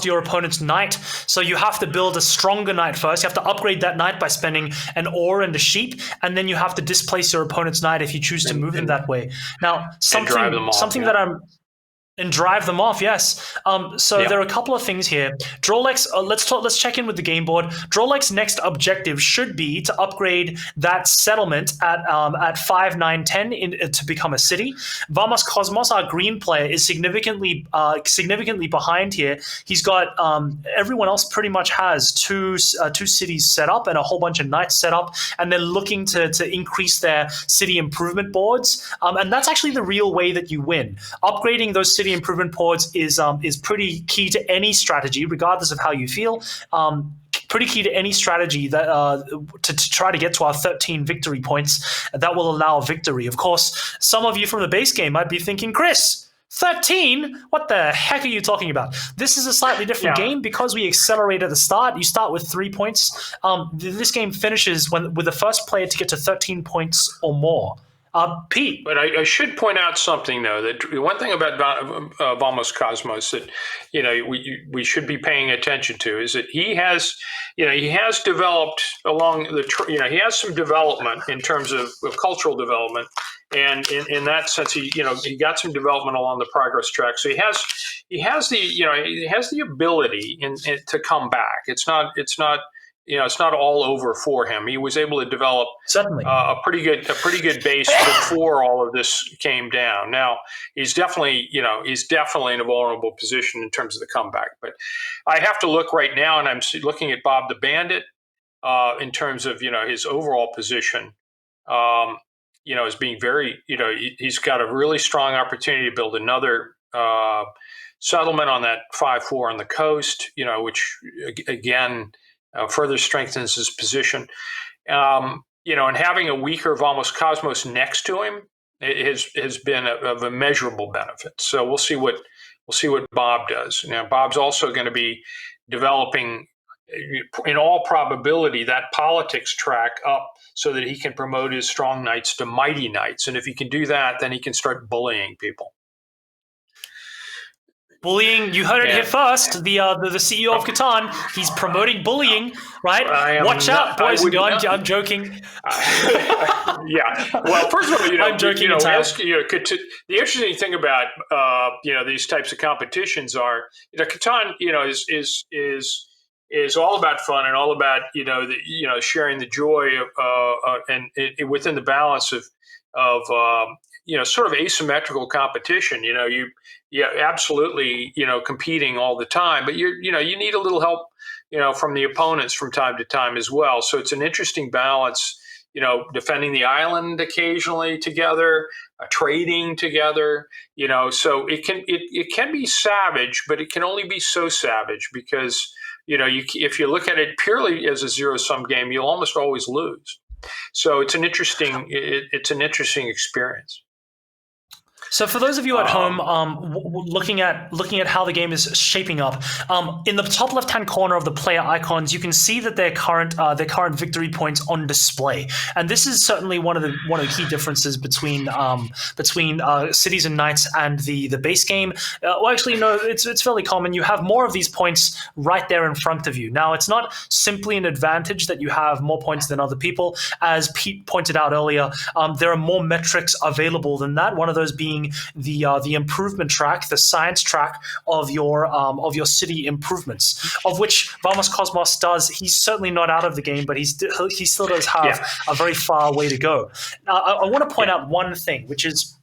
Speaker 1: your opponent's knight, so you have to build a stronger knight first. You have to upgrade that knight by spending an ore and a sheep, and then you have to displace your opponent's knight if you choose to move him that way. Now, and drive them off, yes. There are a couple of things here. Drolik's, let's check in with the game board. Drolik's next objective should be to upgrade that settlement at 5, 9, 10 to become a city. Vamos Cosmos, our green player, is significantly behind here. He's got everyone else pretty much has two cities set up and a whole bunch of knights set up, and they're looking to increase their city improvement boards. And that's actually the real way that you win. Upgrading those city improvement boards is pretty key to any strategy, regardless of how you feel. Pretty key to any strategy that to try to get to our 13 victory points that will allow victory. Of course, some of you from the base game might be thinking, Chris, 13? What the heck are you talking about? This is a slightly different game because we accelerate at the start. You start with 3 points. This game finishes with the first player to get to 13 points or more. Pete.
Speaker 2: But I should point out something, though, that one thing about Vamos Cosmos that we should be paying attention to is that he has developed along the he has some development in terms of cultural development, and in that sense he got some development along the progress track. So he has the ability to come back. It's not all over for him. He was able to develop a pretty good base before all of this came down. Now he's definitely in a vulnerable position in terms of the comeback. But I have to look right now, and I'm looking at Bob the Bandit in terms of his overall position. As being very he's got a really strong opportunity to build another settlement on that 5-4 on the coast. Which again. Further strengthens his position, and having a weaker Vamos Cosmos next to him has been of immeasurable benefit. So we'll see what Bob does. Now, Bob's also going to be developing, in all probability, that politics track up so that he can promote his strong knights to mighty knights, and if he can do that, then he can start bullying people.
Speaker 1: Bullying, you heard it here first. The CEO of CATAN, he's promoting bullying, right? Watch out, boys. I'm joking.
Speaker 2: Well, first of all,
Speaker 1: I'm joking.
Speaker 2: The interesting thing about these types of competitions are CATAN is all about fun and all about sharing the joy of and within the balance of sort of asymmetrical competition. Absolutely, competing all the time, but you need a little help, from the opponents from time to time as well. So it's an interesting balance, defending the island occasionally together, trading together, so it can be savage, but it can only be so savage because, if you look at it purely as a zero-sum game, you'll almost always lose. So it's an interesting experience.
Speaker 1: So for those of you at home, looking at how the game is shaping up, in the top left-hand corner of the player icons, you can see that their current victory points on display, and this is certainly one of the key differences between Cities and Knights and the base game. It's fairly common. You have more of these points right there in front of you. Now, it's not simply an advantage that you have more points than other people. As Pete pointed out earlier, there are more metrics available than that. One of those being the improvement track, the science track of your city improvements, of which Vamos Cosmos does. He's certainly not out of the game, but he still does have a very far way to go. Now, I want to point out one thing, which is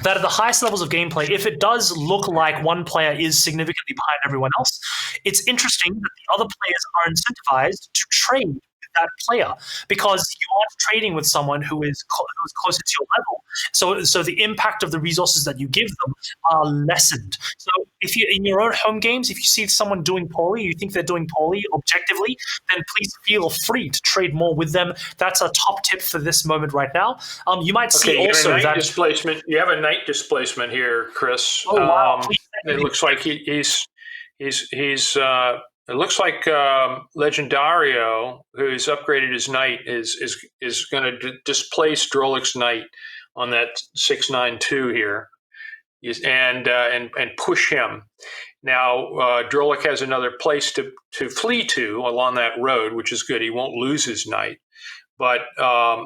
Speaker 1: that at the highest levels of gameplay, if it does look like one player is significantly behind everyone else, it's interesting that the other players are incentivized to trade with that player because you aren't trading with someone who's closer to your level. So the impact of the resources that you give them are lessened. So if you in your own home games, if you see someone doing poorly, you think they're doing poorly objectively, then please feel free to trade more with them. That's a top tip for this moment right now. You might see also that
Speaker 2: displacement. You have a knight displacement here, Chris.
Speaker 1: Oh wow!
Speaker 2: It looks like he's it looks like Legendario, who's upgraded his knight, is going to displace Drolik's knight on that 692 here, and push him. Now Drolik has another place to flee to along that road, which is good. He won't lose his knight. But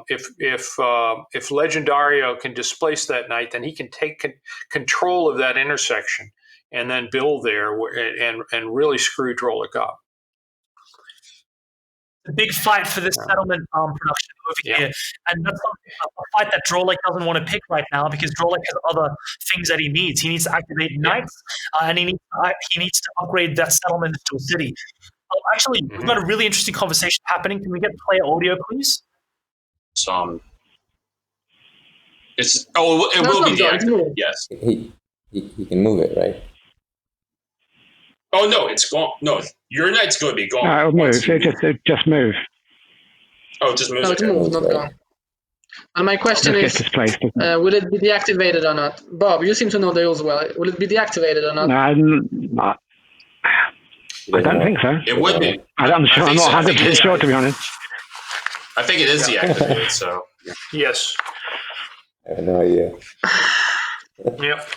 Speaker 2: if Legendario can displace that knight, then he can take control of that intersection and then build there and really screw Drolik up.
Speaker 1: The big fight for this settlement production over here, and that's a fight that Drolik doesn't want to pick right now because Drolik has other things that he needs. He needs to activate knights, and he needs to upgrade that settlement to a city. Actually, we've got a really interesting conversation happening. Can we get player audio, please?
Speaker 6: It will be deactivated. Yes.
Speaker 4: He can move it, right?
Speaker 6: Oh no, it's gone. No, your knight's going to be gone.
Speaker 3: No, it'll move. It just move.
Speaker 6: Oh, it just moves.
Speaker 5: No, it's moved, not gone. And my question is, will it be deactivated or not? Bob, you seem to know the rules well. Will it be deactivated or not?
Speaker 3: No, I don't think so.
Speaker 6: It would be.
Speaker 3: I'm not 100% sure, to be honest.
Speaker 6: I think it is deactivated, so.
Speaker 2: Yes.
Speaker 4: I have no idea.
Speaker 2: Yep.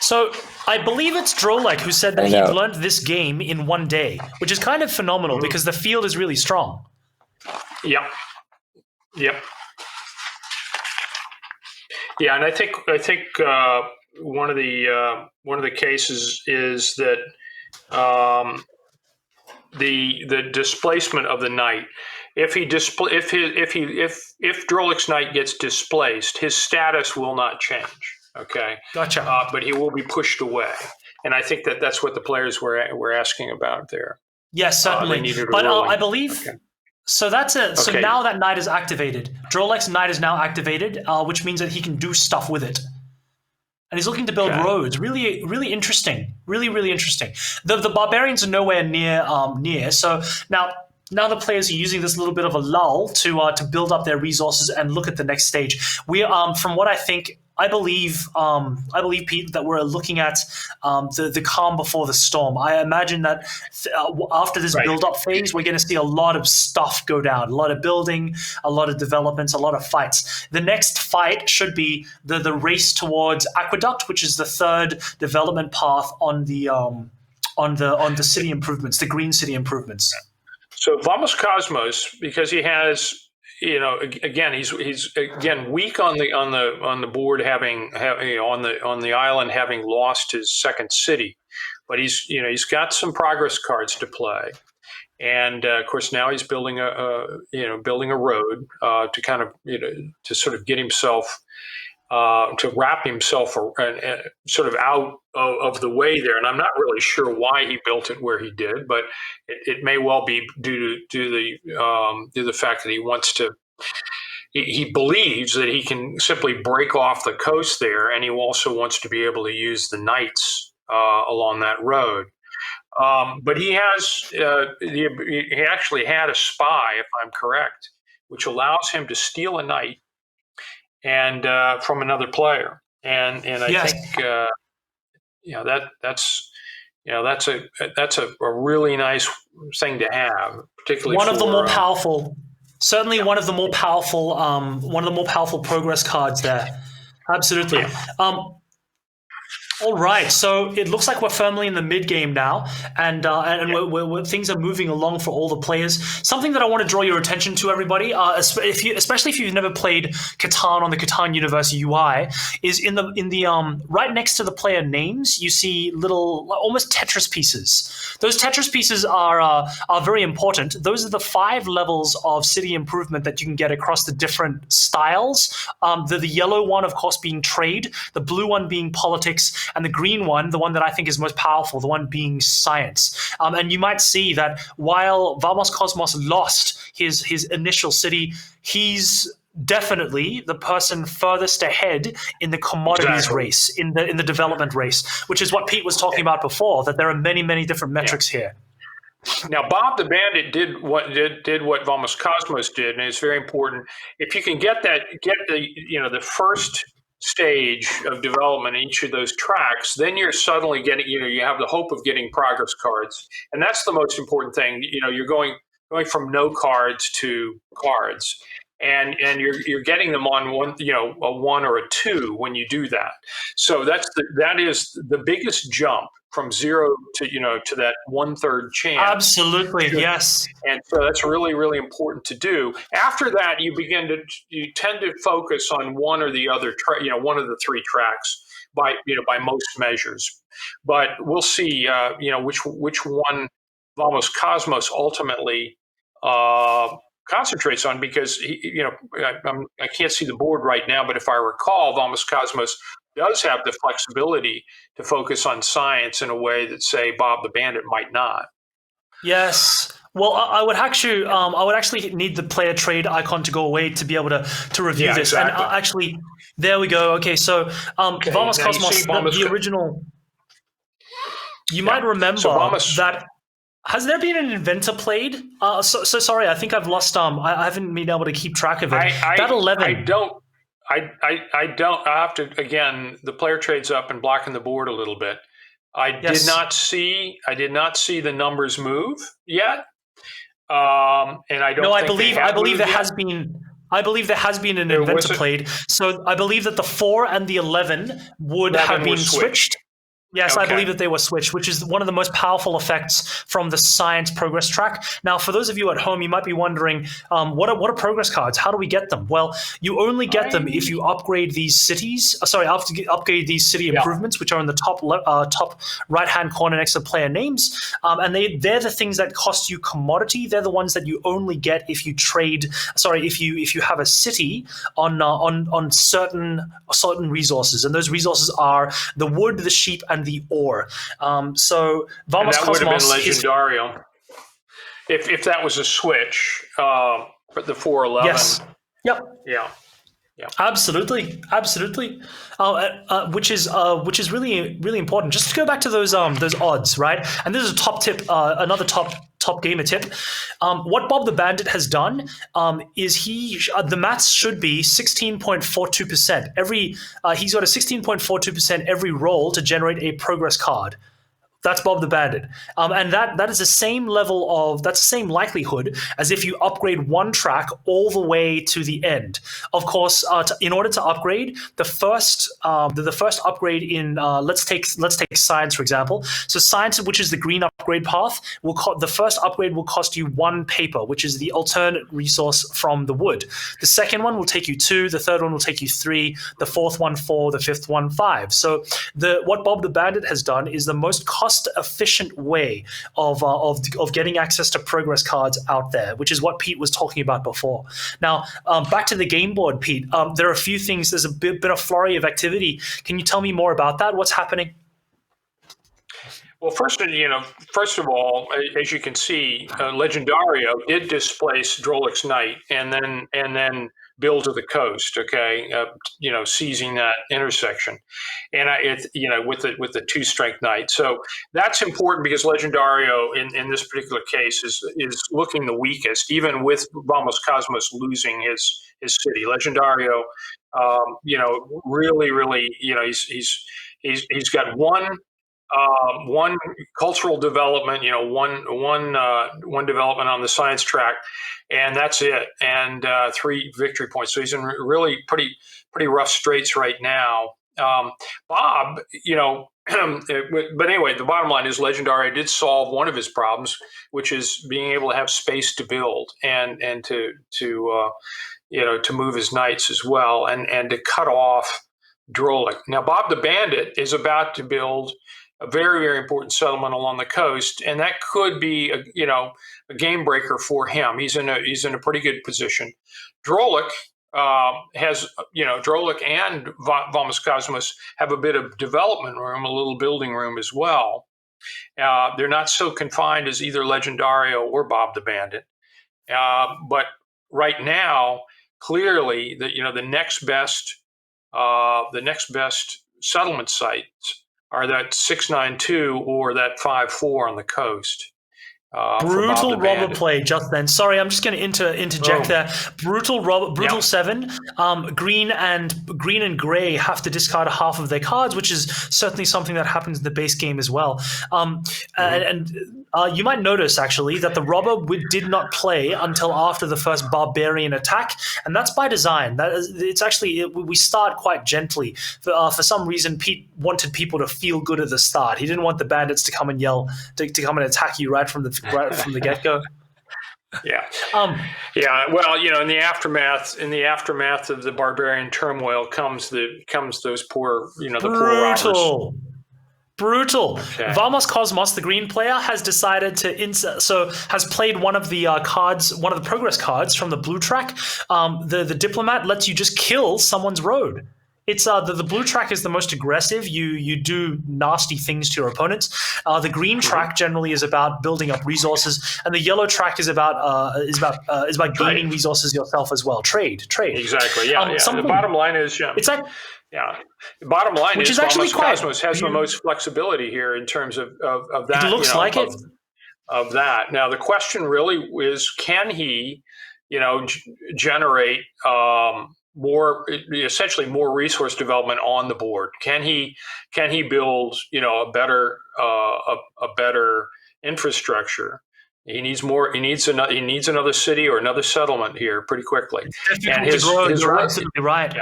Speaker 1: So I believe it's Drolik who said that he learned this game in one day, which is kind of phenomenal because the field is really strong.
Speaker 2: Yep. Yeah, and I think one of the cases is that the displacement of the knight. If Drolik's knight gets displaced, his status will not change. Okay,
Speaker 1: gotcha.
Speaker 2: But he will be pushed away, and I think that's what the players were asking about there.
Speaker 1: Yes, certainly. But I believe so. That's it. So now that knight is activated. Drolik's knight is now activated, which means that he can do stuff with it. And he's looking to build roads. Really, really interesting. Really, really interesting. The barbarians are nowhere near. So now the players are using this little bit of a lull to build up their resources and look at the next stage. We from what I believe, Pete, that we're looking at the calm before the storm. I imagine that after this build-up phase, we're going to see a lot of stuff go down, a lot of building, a lot of developments, a lot of fights. The next fight should be the race towards Aqueduct, which is the third development path on the city improvements, the green city improvements.
Speaker 2: So Vamos Cosmos, because he has. Again, he's weak on the board, having on the island having lost his second city, but he's got some progress cards to play, and of course now he's building a road to kind of to sort of get himself to wrap himself sort of out of the way there. And I'm not really sure why he built it where he did, but it may well be due to the fact that he wants to. He believes that he can simply break off the coast there, and he also wants to be able to use the knights along that road. But he actually had a spy, if I'm correct, which allows him to steal a knight and from another player, and I think that's a really nice thing to have, particularly
Speaker 1: one of the more powerful. Certainly, one of the more powerful progress cards there. Absolutely. All right, so it looks like we're firmly in the mid game now, and things are moving along for all the players. Something that I want to draw your attention to, everybody, especially if you've never played CATAN on the CATAN Universe UI, is in the right next to the player names, you see little almost Tetris pieces. Those Tetris pieces are very important. Those are the 5 levels of city improvement that you can get across the different styles. The yellow one, of course, being trade, the blue one being politics, and the green one, the one that I think is most powerful, the one being science. And you might see that while Vamos Cosmos lost his initial city, he's definitely the person furthest ahead in the commodities race, in the development race, which is what Pete was talking about before, that there are many, many different metrics here.
Speaker 2: Now, Bob the Bandit did what Vamos Cosmos did, and it's very important. If you can get the first stage of development in each of those tracks, then you're suddenly getting, you have the hope of getting progress cards, and that's the most important thing. You're going from no cards to cards, and you're getting them on one, a 1 or a 2 when you do that. So that is the biggest jump from 0 to to that 1/3 chance.
Speaker 1: Absolutely, yes.
Speaker 2: And so that's really, really important to do. After that, you tend to focus on one or the other, one of the 3 tracks by most measures. But we'll see, which one Vamos Cosmos ultimately concentrates on, because I can't see the board right now, but if I recall, Vamos Cosmos does have the flexibility to focus on science in a way that, say, Bob the Bandit might not.
Speaker 1: Yes. Well, I would actually need the player trade icon to go away to be able to review this.
Speaker 2: Exactly.
Speaker 1: And actually, there we go. Okay, so Vamos Cosmos, the original. You might remember that. Has there been an inventor played? So sorry, I think I've lost. I haven't been able to keep track of it. That 11.
Speaker 2: I don't. I have to, again, the player trade's up and blocking the board a little bit. I did not see the numbers move yet. And I don't.
Speaker 1: No, I believe there has been. I believe there has been an inventor played. So I believe that the 4 and the 11 would have been switched. Yes, okay. I believe that they were switched, which is one of the most powerful effects from the science progress track. Now, for those of you at home, you might be wondering, what are progress cards? How do we get them? Well, you only get them if you upgrade these cities. Upgrade these city improvements, which are in the top right-hand corner next to player names, and they're the things that cost you commodity. They're the ones that you only get if you trade. If you have a city on certain resources, and those resources are the wood, the sheep, and the ore. So Vamos
Speaker 2: Cosmos would have been Legendario. If that was a switch for the 411. Yes.
Speaker 1: Yep.
Speaker 2: Yeah.
Speaker 1: Absolutely. Which is really, really important. Just to go back to those odds, right? And this is a top tip, another top gamer tip. What Bob the Bandit has done is the maths should be 16.42%. He's got a 16.42% every roll to generate a progress card. That's Bob the Bandit. And that is the same that's the same likelihood as if you upgrade one track all the way to the end. Of course, in order to upgrade, the first upgrade in let's take science, for example. So science, which is the green upgrade path, the first upgrade will cost you 1 paper, which is the alternate resource from the wood. The second one will take you 2, the third one will take you 3, the fourth one 4, the fifth one 5. So what Bob the Bandit has done is the most cost-efficient way of getting access to progress cards out there, which is what Pete was talking about before. Now, back to the game board, Pete. There are a few things. There's been a flurry of activity. Can you tell me more about that? What's happening?
Speaker 2: Well, first of all, as you can see, Legendario did displace Drolik's Knight, and then Bill to the Coast. Okay, seizing that intersection, and with the 2 strength Knight. So that's important because Legendario in this particular case is looking the weakest, even with Vamos Cosmos losing his city. Legendario, really, he's got one cultural development, one development on the science track, and that's it, and 3 victory points. So he's in really pretty rough straits right now. Bob, but anyway, the bottom line is Legendario did solve one of his problems, which is being able to have space to build and to move his knights as well, and to cut off Drolik. Now, Bob the Bandit is about to build a very, very important settlement along the coast, and that could be a game breaker for him. He's in a pretty good position. Drolik Drolik and Vamos Cosmos have a bit of development room, a little building room as well. They're not so confined as either Legendario or Bob the Bandit, but right now clearly the next best settlement sites are that 692 or that 54 on the coast.
Speaker 1: Brutal robber play just then. Sorry, I'm just going to interject there. Brutal 7. Green and gray have to discard half of their cards, which is certainly something that happens in the base game as well. And you might notice actually that the robber did not play until after the first barbarian attack, and that's by design. It's actually we start quite gently. For some reason, Pete wanted people to feel good at the start. He didn't want the bandits to come and yell to come and attack you right from the get-go.
Speaker 2: Yeah. Well, in the aftermath of the barbarian turmoil comes those poor, the poor robbers.
Speaker 1: Brutal. Okay. Vamos Cosmos, the green player, has decided to has played one of the progress cards from the blue track. The diplomat lets you just kill someone's road. It's the blue track is the most aggressive. You do nasty things to your opponents. The green track generally is about building up resources, and the yellow track is about gaining resources yourself as well. Trade.
Speaker 2: Exactly. Yeah. The bottom line is it's like. Yeah. The bottom line
Speaker 1: which is actually
Speaker 2: Cosmos has the most flexibility here in terms of that.
Speaker 1: It looks like it.
Speaker 2: Of that. Now the question really is, can he, generate essentially more resource development on the board? Can he build a better infrastructure? He needs more. He needs another city or another settlement here pretty quickly.
Speaker 1: And you're absolutely right.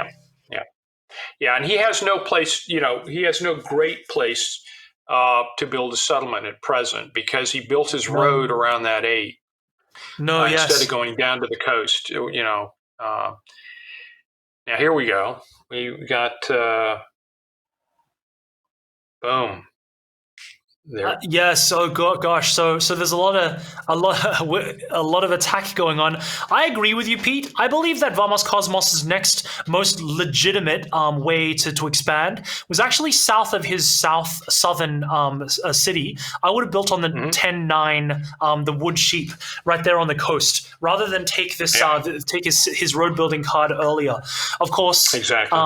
Speaker 2: Yeah, and he has no place. He has no great place to build a settlement at present because he built his road around that 8. Instead of going down to the coast. Now here we go. We got boom. There.
Speaker 1: Yes. Oh gosh. So there's a lot of attack going on. I agree with you, Pete. I believe that Vamos Cosmos' next most legitimate way to expand was actually south of his southern city. I would have built on the 10-9, the wood sheep right there on the coast, rather than take his road building card earlier. Of course.
Speaker 2: Exactly.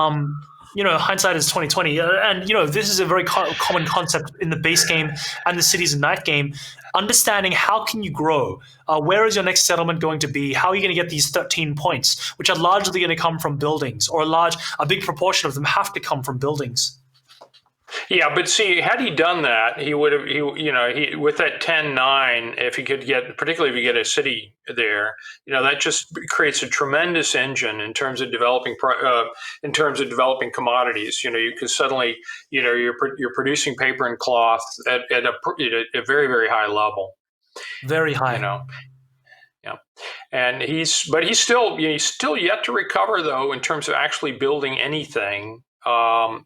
Speaker 1: Hindsight is 2020, and this is a very common concept in the base game and the Cities and Night game. Understanding how can you grow, where is your next settlement going to be, how are you going to get these 13 points, which are largely going to come from buildings, or a big proportion of them have to come from buildings.
Speaker 2: Yeah, but see, had he done that, he would have, with that 10-9, if he could get, particularly if you get a city there, that just creates a tremendous engine in terms of developing commodities. You could suddenly, you're producing paper and cloth at a very, very high level.
Speaker 1: Very high.
Speaker 2: Yeah, and he's still yet to recover though in terms of actually building anything.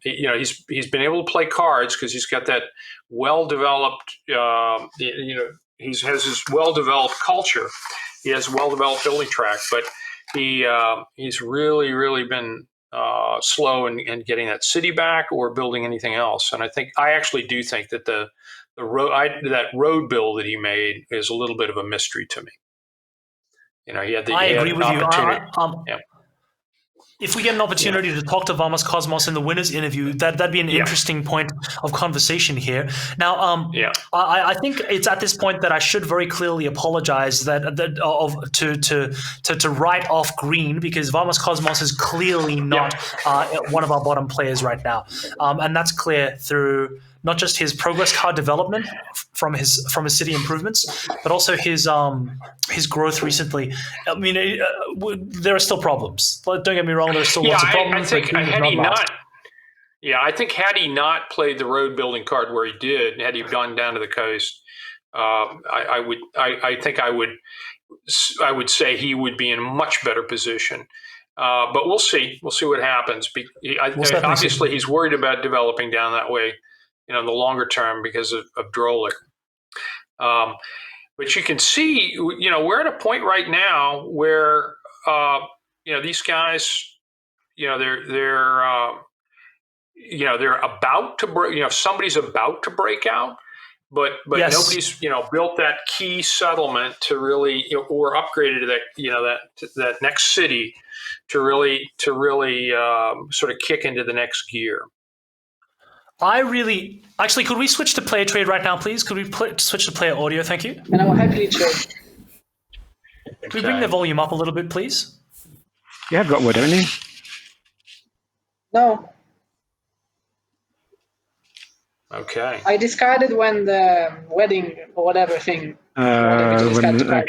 Speaker 2: He's been able to play cards because he's got that well-developed, he has his well-developed culture. He has a well-developed building track, but he's really, really been slow in getting that city back or building anything else. And I actually do think that that road build that he made is a little bit of a mystery to me.
Speaker 1: I agree with you. If we get an opportunity to talk to Vamos Cosmos in the winners interview, that'd be an interesting point of conversation here. Now, I think it's at this point that I should very clearly apologize to write off green, because Vamos Cosmos is clearly not one of our bottom players right now, and that's clear through not just his progress card development from his city improvements, but also his growth recently. I mean, there are still problems. Don't get me wrong, there are still lots of problems.
Speaker 2: I think had he not played the road building card where he did, had he gone down to the coast, I would say he would be in a much better position. But we'll see. We'll see what happens. Obviously, he's worried about developing down that way, in the longer term because of Drolik. But you can see, we're at a point right now where, these guys, they're about to break, somebody's about to break out, but
Speaker 1: yes.
Speaker 2: Nobody's, built that key settlement to really, or upgraded to that, that next city to really sort of kick into the next gear.
Speaker 1: Actually, could we switch to player trade right now, please? Could we switch to player audio? Thank you.
Speaker 5: And I will happily trade.
Speaker 1: Could we bring the volume up a little bit, please?
Speaker 3: You have got wood, haven't you?
Speaker 5: No.
Speaker 2: Okay.
Speaker 5: I discarded when the wedding or whatever thing. Saboteur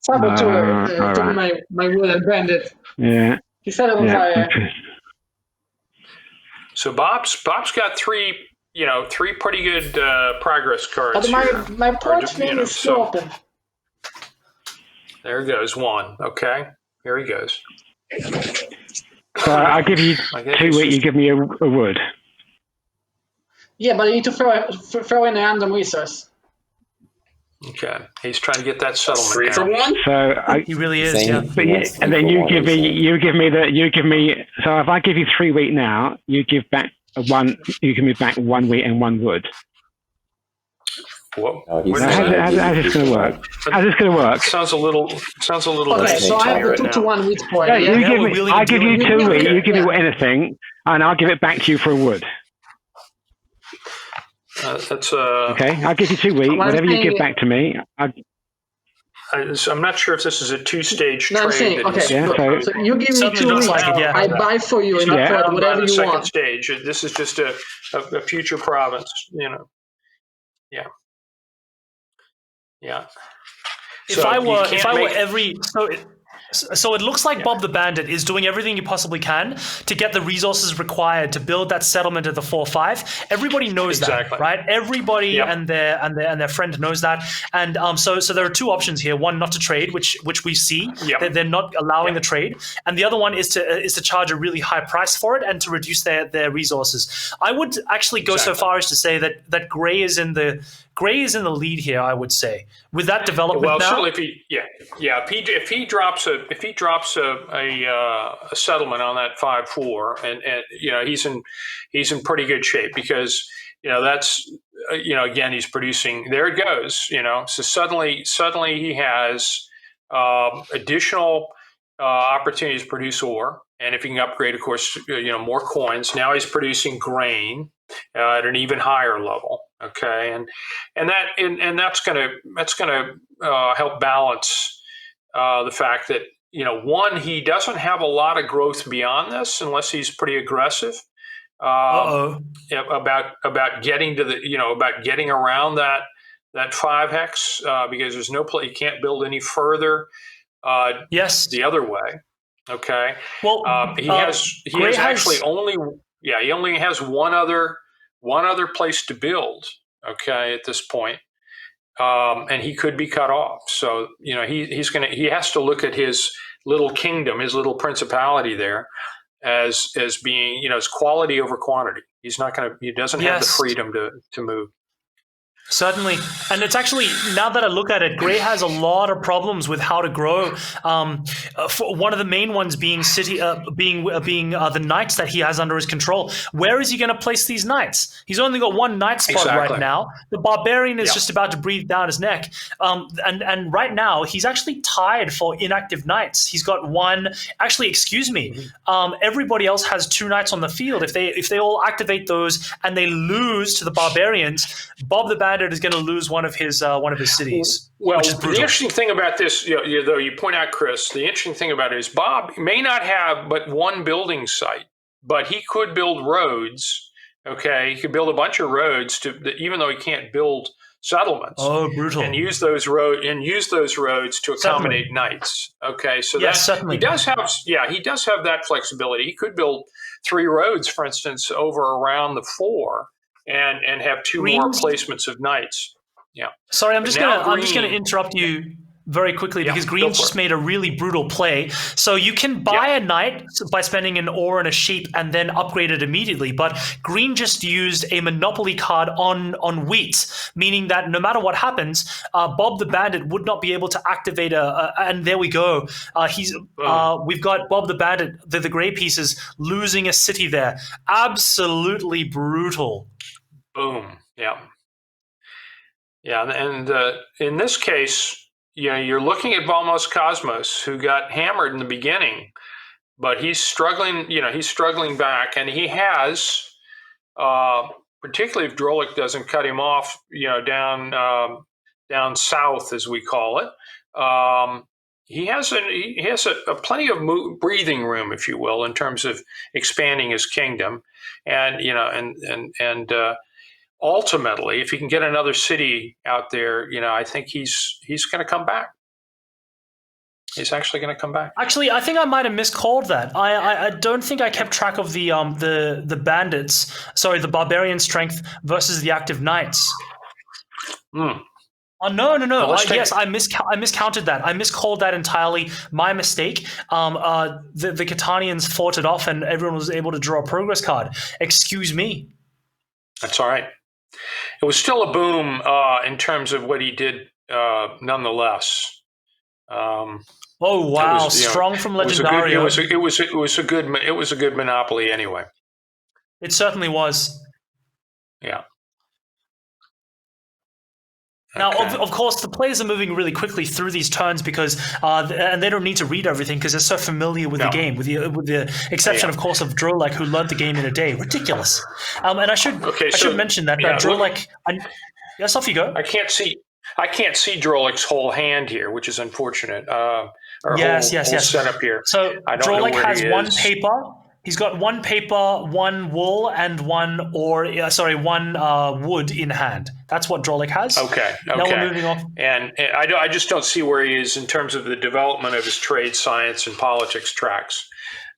Speaker 5: took my wood and burned it.
Speaker 3: Yeah.
Speaker 5: He set it on fire.
Speaker 3: Okay.
Speaker 2: So Bob's got three pretty good progress cards.
Speaker 5: But my porch thing is still open.
Speaker 2: There goes one. Okay, here he goes.
Speaker 3: So I'll give you 2 wheat. You give me a wood.
Speaker 5: Yeah, but I need to throw in a random resource.
Speaker 2: Okay, he's trying to get that settlement.
Speaker 6: 3 for 1.
Speaker 3: So
Speaker 1: He really is. Yeah.
Speaker 3: but and then you give me. So if I give you 3 wheat now, you give back 1. You give me back 1 wheat and 1 wood.
Speaker 2: Whoa.
Speaker 3: How's this going to work? How's this going to work?
Speaker 2: Sounds a little.
Speaker 5: Okay, so I have the 2-to-1 wheat point.
Speaker 3: Yeah,
Speaker 5: Yeah?
Speaker 3: I give you 2 wheat. You give me anything, and I'll give it back to you for a wood.
Speaker 2: That's
Speaker 3: Okay, I'll give you 2 wheat. Whatever you give back to me.
Speaker 2: I'm not sure if this is a 2-stage trade.
Speaker 5: No, I'm saying, okay,
Speaker 3: Yeah,
Speaker 5: so you give me 2 wheat.
Speaker 1: like it, yeah.
Speaker 5: I buy for you and
Speaker 3: Yeah.
Speaker 5: for whatever you
Speaker 2: second
Speaker 5: want.
Speaker 2: stage. This is just a future province. Yeah.
Speaker 1: If I were every so it looks like Bob the Bandit is doing everything he possibly can to get the resources required to build that settlement at the 4-5. Everybody knows that, right? Everybody and their friend knows that. And so there are 2 options here. One, not to trade, which we see that they're not allowing the trade, and the other one is to charge a really high price for it and to reduce their resources. I would actually go so far as to say that Gray is in the lead here. I would say with that development now.
Speaker 2: Certainly if he drops a settlement on that 5-4, and he's in pretty good shape, because that's again, he's producing. There it goes. So suddenly he has additional opportunities to produce ore, and if he can upgrade, of course, more coins. Now he's producing grain at an even higher level. Okay, and that's gonna help balance the fact that one, he doesn't have a lot of growth beyond this unless he's pretty aggressive about getting to about getting around that 5 hex because there's no place, you can't build any further. The other way. Okay.
Speaker 1: Well,
Speaker 2: he only has one other place to build. Okay, at this point. And he could be cut off. So, he has to look at his little kingdom, his little principality there as being, it's quality over quantity. He doesn't have the freedom to move.
Speaker 1: Certainly. And it's actually, now that I look at it, Gray has a lot of problems with how to grow. One of the main ones being the knights that he has under his control. Where is he going to place these knights? He's only got 1 knight spot right now. The barbarian is just about to breathe down his neck. And right now, he's actually tied for inactive knights. He's got 1. Actually, excuse me. Everybody else has 2 knights on the field. If they all activate those and they lose to the barbarians, Bob the Bandit is going to lose one of his cities.
Speaker 2: Well, the interesting thing about this, though you point out, Chris, the interesting thing about it is Bob may not have but 1 building site, but he could build roads. Okay, he could build a bunch of roads even though he can't build settlements.
Speaker 1: Oh, brutal!
Speaker 2: And use those roads to accommodate knights. Okay, so he does have that flexibility. He could build 3 roads, for instance, over around the 4. And have 2 more placements of knights. Yeah.
Speaker 1: Sorry, I'm just gonna interrupt you very quickly because Green's just made a really brutal play. So you can buy a knight by spending an ore and a sheep and then upgrade it immediately. But Green just used a monopoly card on wheat, meaning that no matter what happens, Bob the Bandit would not be able to activate and there we go. We've got Bob the Bandit, the Gray pieces, losing a city there. Absolutely brutal.
Speaker 2: Boom. Yeah. And in this case, you're looking at Valmos Cosmos, who got hammered in the beginning, but he's struggling. He's struggling back, and he has, particularly if Drolik doesn't cut him off, down south as we call it. He has a plenty of breathing room, if you will, in terms of expanding his kingdom, and ultimately, if he can get another city out there, I think he's going to come back. He's actually going to come back.
Speaker 1: Actually, I think I might have miscalled that. I don't think I kept track of the bandits. Sorry, the barbarian strength versus the active knights.
Speaker 2: Hmm.
Speaker 1: Oh, no. Yes, I miscounted that. I miscalled that entirely. My mistake. The Catanians fought it off, and everyone was able to draw a progress card. Excuse me.
Speaker 2: That's all right. It was still a boom in terms of what he did, nonetheless.
Speaker 1: Oh wow! Strong from Legendario.
Speaker 2: It was a good monopoly anyway.
Speaker 1: It certainly was.
Speaker 2: Yeah.
Speaker 1: Now, of course, the players are moving really quickly through these turns because, and they don't need to read everything because they're so familiar with the game, with the exception, of course, of Drolik, who learned the game in a day. Ridiculous. And I should mention that Drolik. Yes, off you go.
Speaker 2: I can't see Drolik's whole hand here, which is unfortunate.
Speaker 1: Yes.
Speaker 2: Setup here.
Speaker 1: So Drolik has one paper. He's got one paper, one wool, and one wood in hand. That's what Drolik has.
Speaker 2: Okay.
Speaker 1: Now we're moving on.
Speaker 2: And I just don't see where he is in terms of the development of his trade, science, and politics tracks.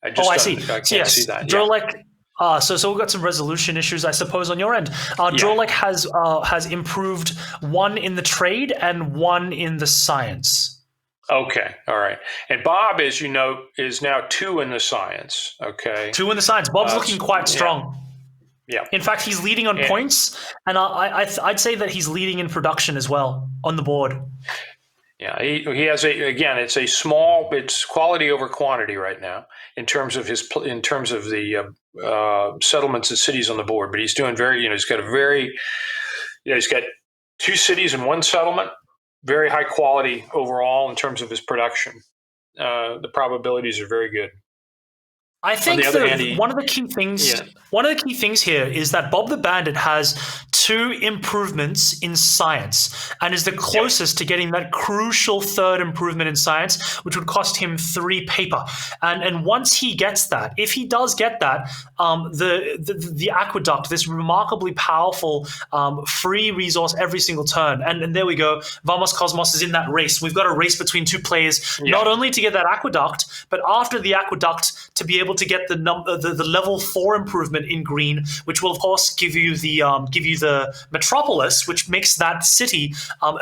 Speaker 2: I see. I can't see that.
Speaker 1: Drolik. So we've got some resolution issues, I suppose, on your end. Drolik has improved one in the trade and one in the science.
Speaker 2: Okay, all right. And Bob, as you know, is now 2 in the science. Okay,
Speaker 1: 2 in the science. Bob's looking quite strong.
Speaker 2: Yeah.
Speaker 1: In fact, he's leading on points, and I'd say that he's leading in production as well on the board.
Speaker 2: Yeah, he has it's it's quality over quantity right now in terms of the settlements and cities on the board. But he's doing he's got 2 cities and 1 settlement. Very high quality overall in terms of his production. The probabilities are very good.
Speaker 1: I think one of the key things here is that Bob the Bandit has 2 improvements in science and is the closest to getting that crucial 3rd improvement in science, which would cost him 3 paper. And once he gets that, if he does get that, the aqueduct, this remarkably powerful free resource every single turn, and there we go. Vamos Cosmos is in that race. We've got a race between 2 players, not only to get that aqueduct, but after the aqueduct to be able to get the level 4 improvement in green, which will of course give you the metropolis, which makes that city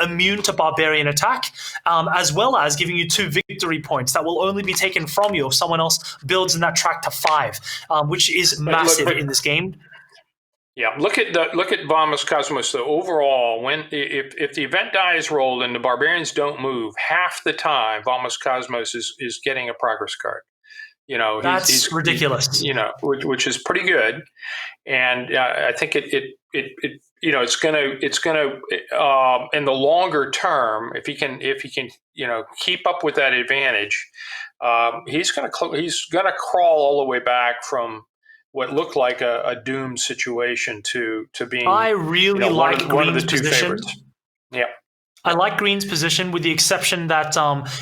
Speaker 1: immune to barbarian attack, as well as giving you 2 victory points that will only be taken from you if someone else builds in that track to 5, which is massive in this game.
Speaker 2: Yeah, look at Vamos Cosmos though. Overall, if the event die is rolled and the barbarians don't move, half the time Vamos Cosmos is getting a progress card.
Speaker 1: That's ridiculous.
Speaker 2: Which is pretty good, and I think it's gonna in the longer term, if he can keep up with that advantage, he's gonna crawl all the way back from what looked like a doomed situation to being.
Speaker 1: I really like
Speaker 2: one of the
Speaker 1: Green's
Speaker 2: 2
Speaker 1: position.
Speaker 2: favorites. Yeah.
Speaker 1: I like Green's position, with the exception that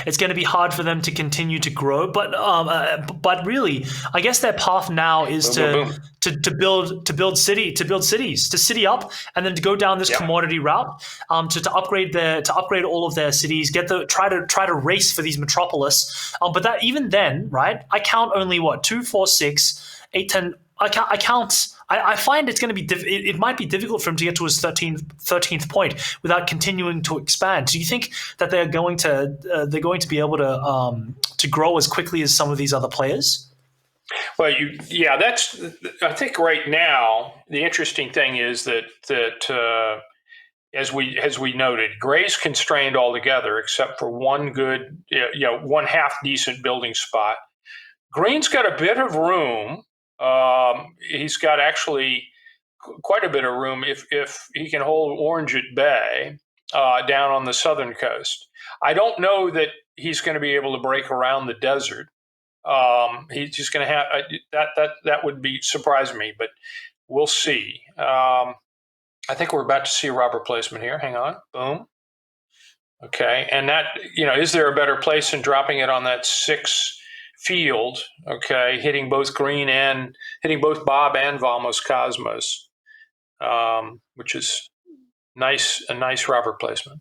Speaker 1: it's going to be hard for them to continue to grow. But really, I guess their path now is to build cities, to city up, and then to go down this commodity route, to upgrade all of their cities, try to race for these metropolis. But that even then, right? I count only 2, 4, 6, 8, 10. I find it's going to be it might be difficult for him to get to his 13th point without continuing to expand. Do you think that they're going to be able to grow as quickly as some of these other players?
Speaker 2: Well, I think right now the interesting thing is that as we noted, Gray's constrained altogether except for one good, one half decent building spot. Green's got a bit of room. He's got actually quite a bit of room if he can hold Orange at bay down on the southern coast. I don't know that he's going to be able to break around the desert He's just going to have that would be surprising me, but we'll see. I think we're about to see a robber placement here. Hang on. Boom. Okay. And that, is there a better place than dropping it on that 6 field? Okay. Hitting both Bob and Vamos Cosmos, which is a nice robber placement.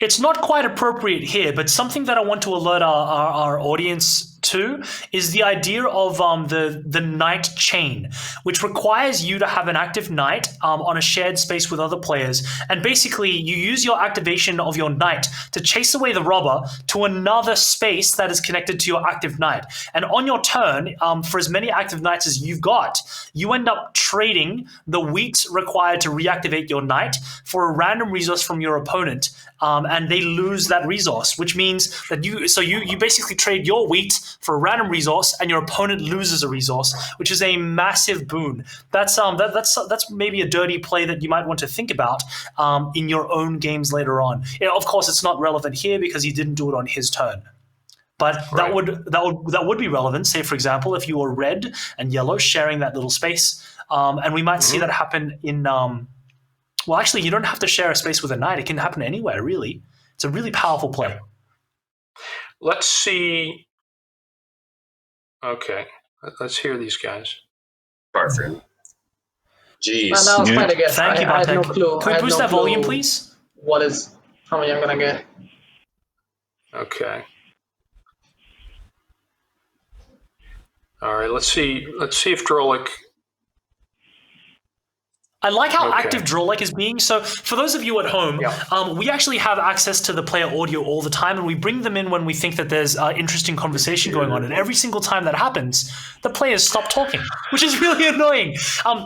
Speaker 1: It's not quite appropriate here, but something that I want to alert our audience to is the idea of the knight chain, which requires you to have an active knight on a shared space with other players. And basically, you use your activation of your knight to chase away the robber to another space that is connected to your active knight. And on your turn, for as many active knights as you've got, you end up trading the wheat required to reactivate your knight for a random resource from your opponent. And they lose that resource, which means that you basically trade your wheat for a random resource, and your opponent loses a resource, which is a massive boon. That's maybe a dirty play that you might want to think about in your own games later on. Of course, it's not relevant here because he didn't do it on his turn. But that would be relevant. Say, for example, if you were red and yellow sharing that little space, and we might see that happen in. Well, actually, you don't have to share a space with a knight. It can happen anywhere, really. It's a really powerful play.
Speaker 2: Let's see. Okay, let's hear these guys.
Speaker 6: Perfect. Jeez.
Speaker 5: And I was trying to guess.
Speaker 1: Thank you,
Speaker 5: I had no
Speaker 1: Bartek.
Speaker 5: clue.
Speaker 1: Can we boost that volume, please?
Speaker 5: How many I'm going to get?
Speaker 2: Okay. All right, let's see if Drolik.
Speaker 1: I like how active Drolik is being. So for those of you at home, we actually have access to the player audio all the time, and we bring them in when we think that there's interesting conversation going on. And every single time that happens, the players stop talking, which is really annoying.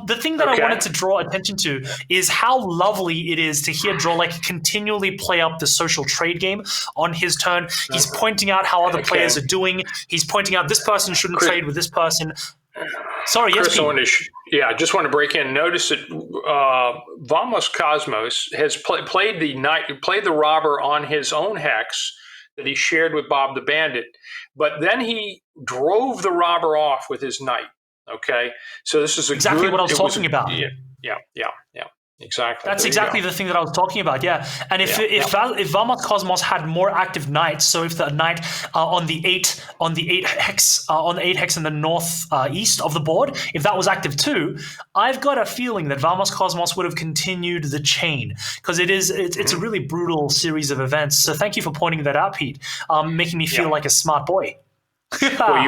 Speaker 1: The thing that I wanted to draw attention to is how lovely it is to hear Drolik continually play up the social trade game on his turn. He's pointing out how other players are doing. He's pointing out this person shouldn't trade with this person. Sorry, yes,
Speaker 2: Chris, I just want to break in. Notice that Vamos Cosmos has played the robber on his own hex that he shared with Bob the Bandit, but then he drove the robber off with his knight. Okay, so this is
Speaker 1: exactly what I was talking about.
Speaker 2: Yeah. Exactly.
Speaker 1: That's exactly the thing that I was talking about. Yeah, and if Vamos Cosmos had more active knights, so if the knight on the eight hex in the north east of the board, if that was active too, I've got a feeling that Vamos Cosmos would have continued the chain because it's a really brutal series of events. So thank you for pointing that out, Pete. Making me feel like a smart boy.
Speaker 2: Well,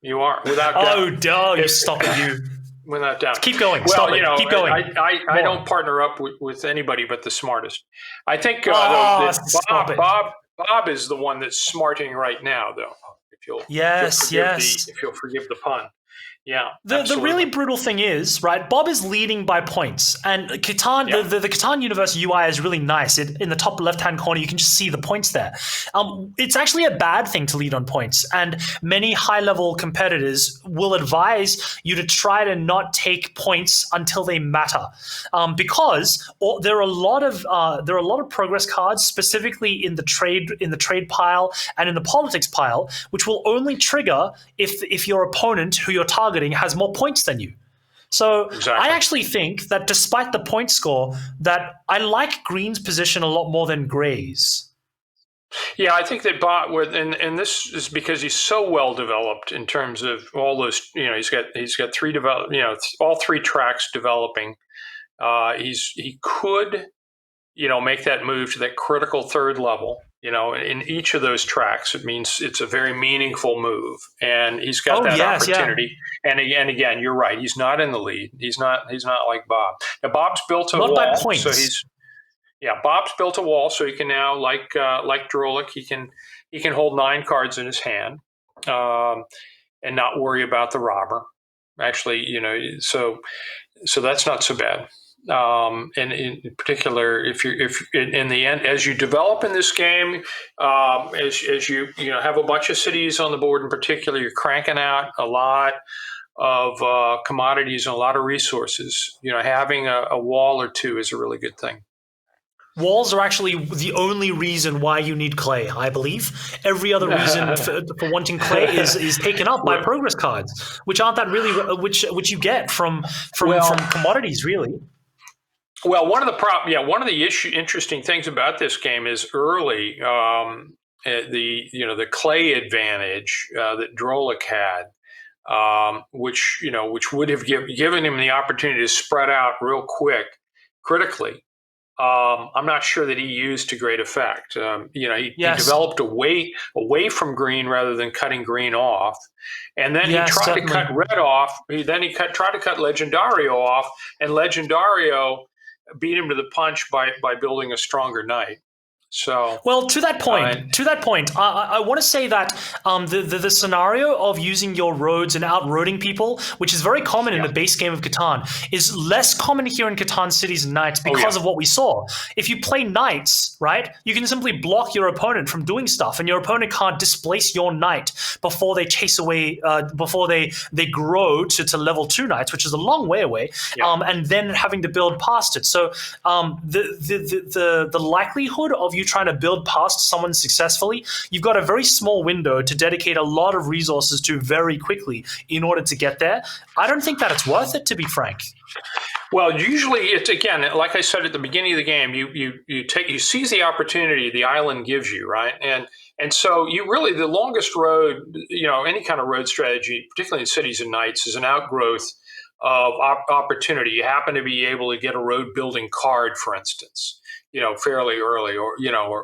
Speaker 2: you are without doubt.
Speaker 1: Oh, you stop it, you.
Speaker 2: Without doubt.
Speaker 1: Keep going. Stop it. Keep going.
Speaker 2: I don't partner up with anybody but the smartest. I think Bob is the one that's smarting right now, though. If you'll forgive the pun. Yeah.
Speaker 1: The really brutal thing is, right, Bob is leading by points. And Catan, the Catan Universe UI is really nice. In the top left-hand corner, you can just see the points there. It's actually a bad thing to lead on points. And many high-level competitors will advise you to try to not take points until they matter. Because there are a lot of progress cards, specifically in the trade pile and in the politics pile, which will only trigger if your opponent, who you're targeting, has more points than you. So I actually think that despite the point score, that I like Green's position a lot more than Gray's.
Speaker 2: Yeah, I think that Bob, and this is because he's so well developed in terms of all those. He's got three all 3 tracks developing. He could, make that move to that critical 3rd level. In each of those tracks, it means it's a very meaningful move, and he's got that opportunity. Yeah. And again, you're right. He's not in the lead. He's not like Bob. Now, Bob's built a wall,
Speaker 1: by points.
Speaker 2: So Bob's built a wall, so he can now, like Drolik, he can hold 9 cards in his hand, and not worry about the robber. Actually, so that's not so bad. And in particular, if in the end, as you develop in this game, as you have a bunch of cities on the board in particular, you're cranking out a lot of commodities and a lot of resources. Having a wall or two is a really good thing.
Speaker 1: Walls are actually the only reason why you need clay, I believe. Every other reason for wanting clay is taken up by progress cards, which aren't that really which you get from commodities, really.
Speaker 2: Well, one of the interesting things about this game is early the clay advantage that Drolik had, which would have given him the opportunity to spread out real quick, critically. I'm not sure that he used to great effect. He developed away from green rather than cutting green off, and then he tried to cut red off. Then he tried to cut Legendario off, and Legendario beat him to the punch by building a stronger knight. So,
Speaker 1: well, to that point, I want to say that the scenario of using your roads and outroading people, which is very common in the base game of Catan, is less common here in Catan Cities and Knights because of what we saw. If you play Knights, right, you can simply block your opponent from doing stuff, and your opponent can't displace your knight before they chase away, before they grow to level 2 Knights, which is a long way away, and then having to build past it. So the likelihood of you trying to build past someone successfully, you've got a very small window to dedicate a lot of resources to very quickly in order to get there. I don't think that it's worth it, to be frank.
Speaker 2: Well, usually it's, again, like I said at the beginning of the game, you seize the opportunity the island gives you, right? And so you really, the longest road, any kind of road strategy, particularly in Cities and Knights, is an outgrowth of opportunity. You happen to be able to get a road building card, for instance, fairly early, or you have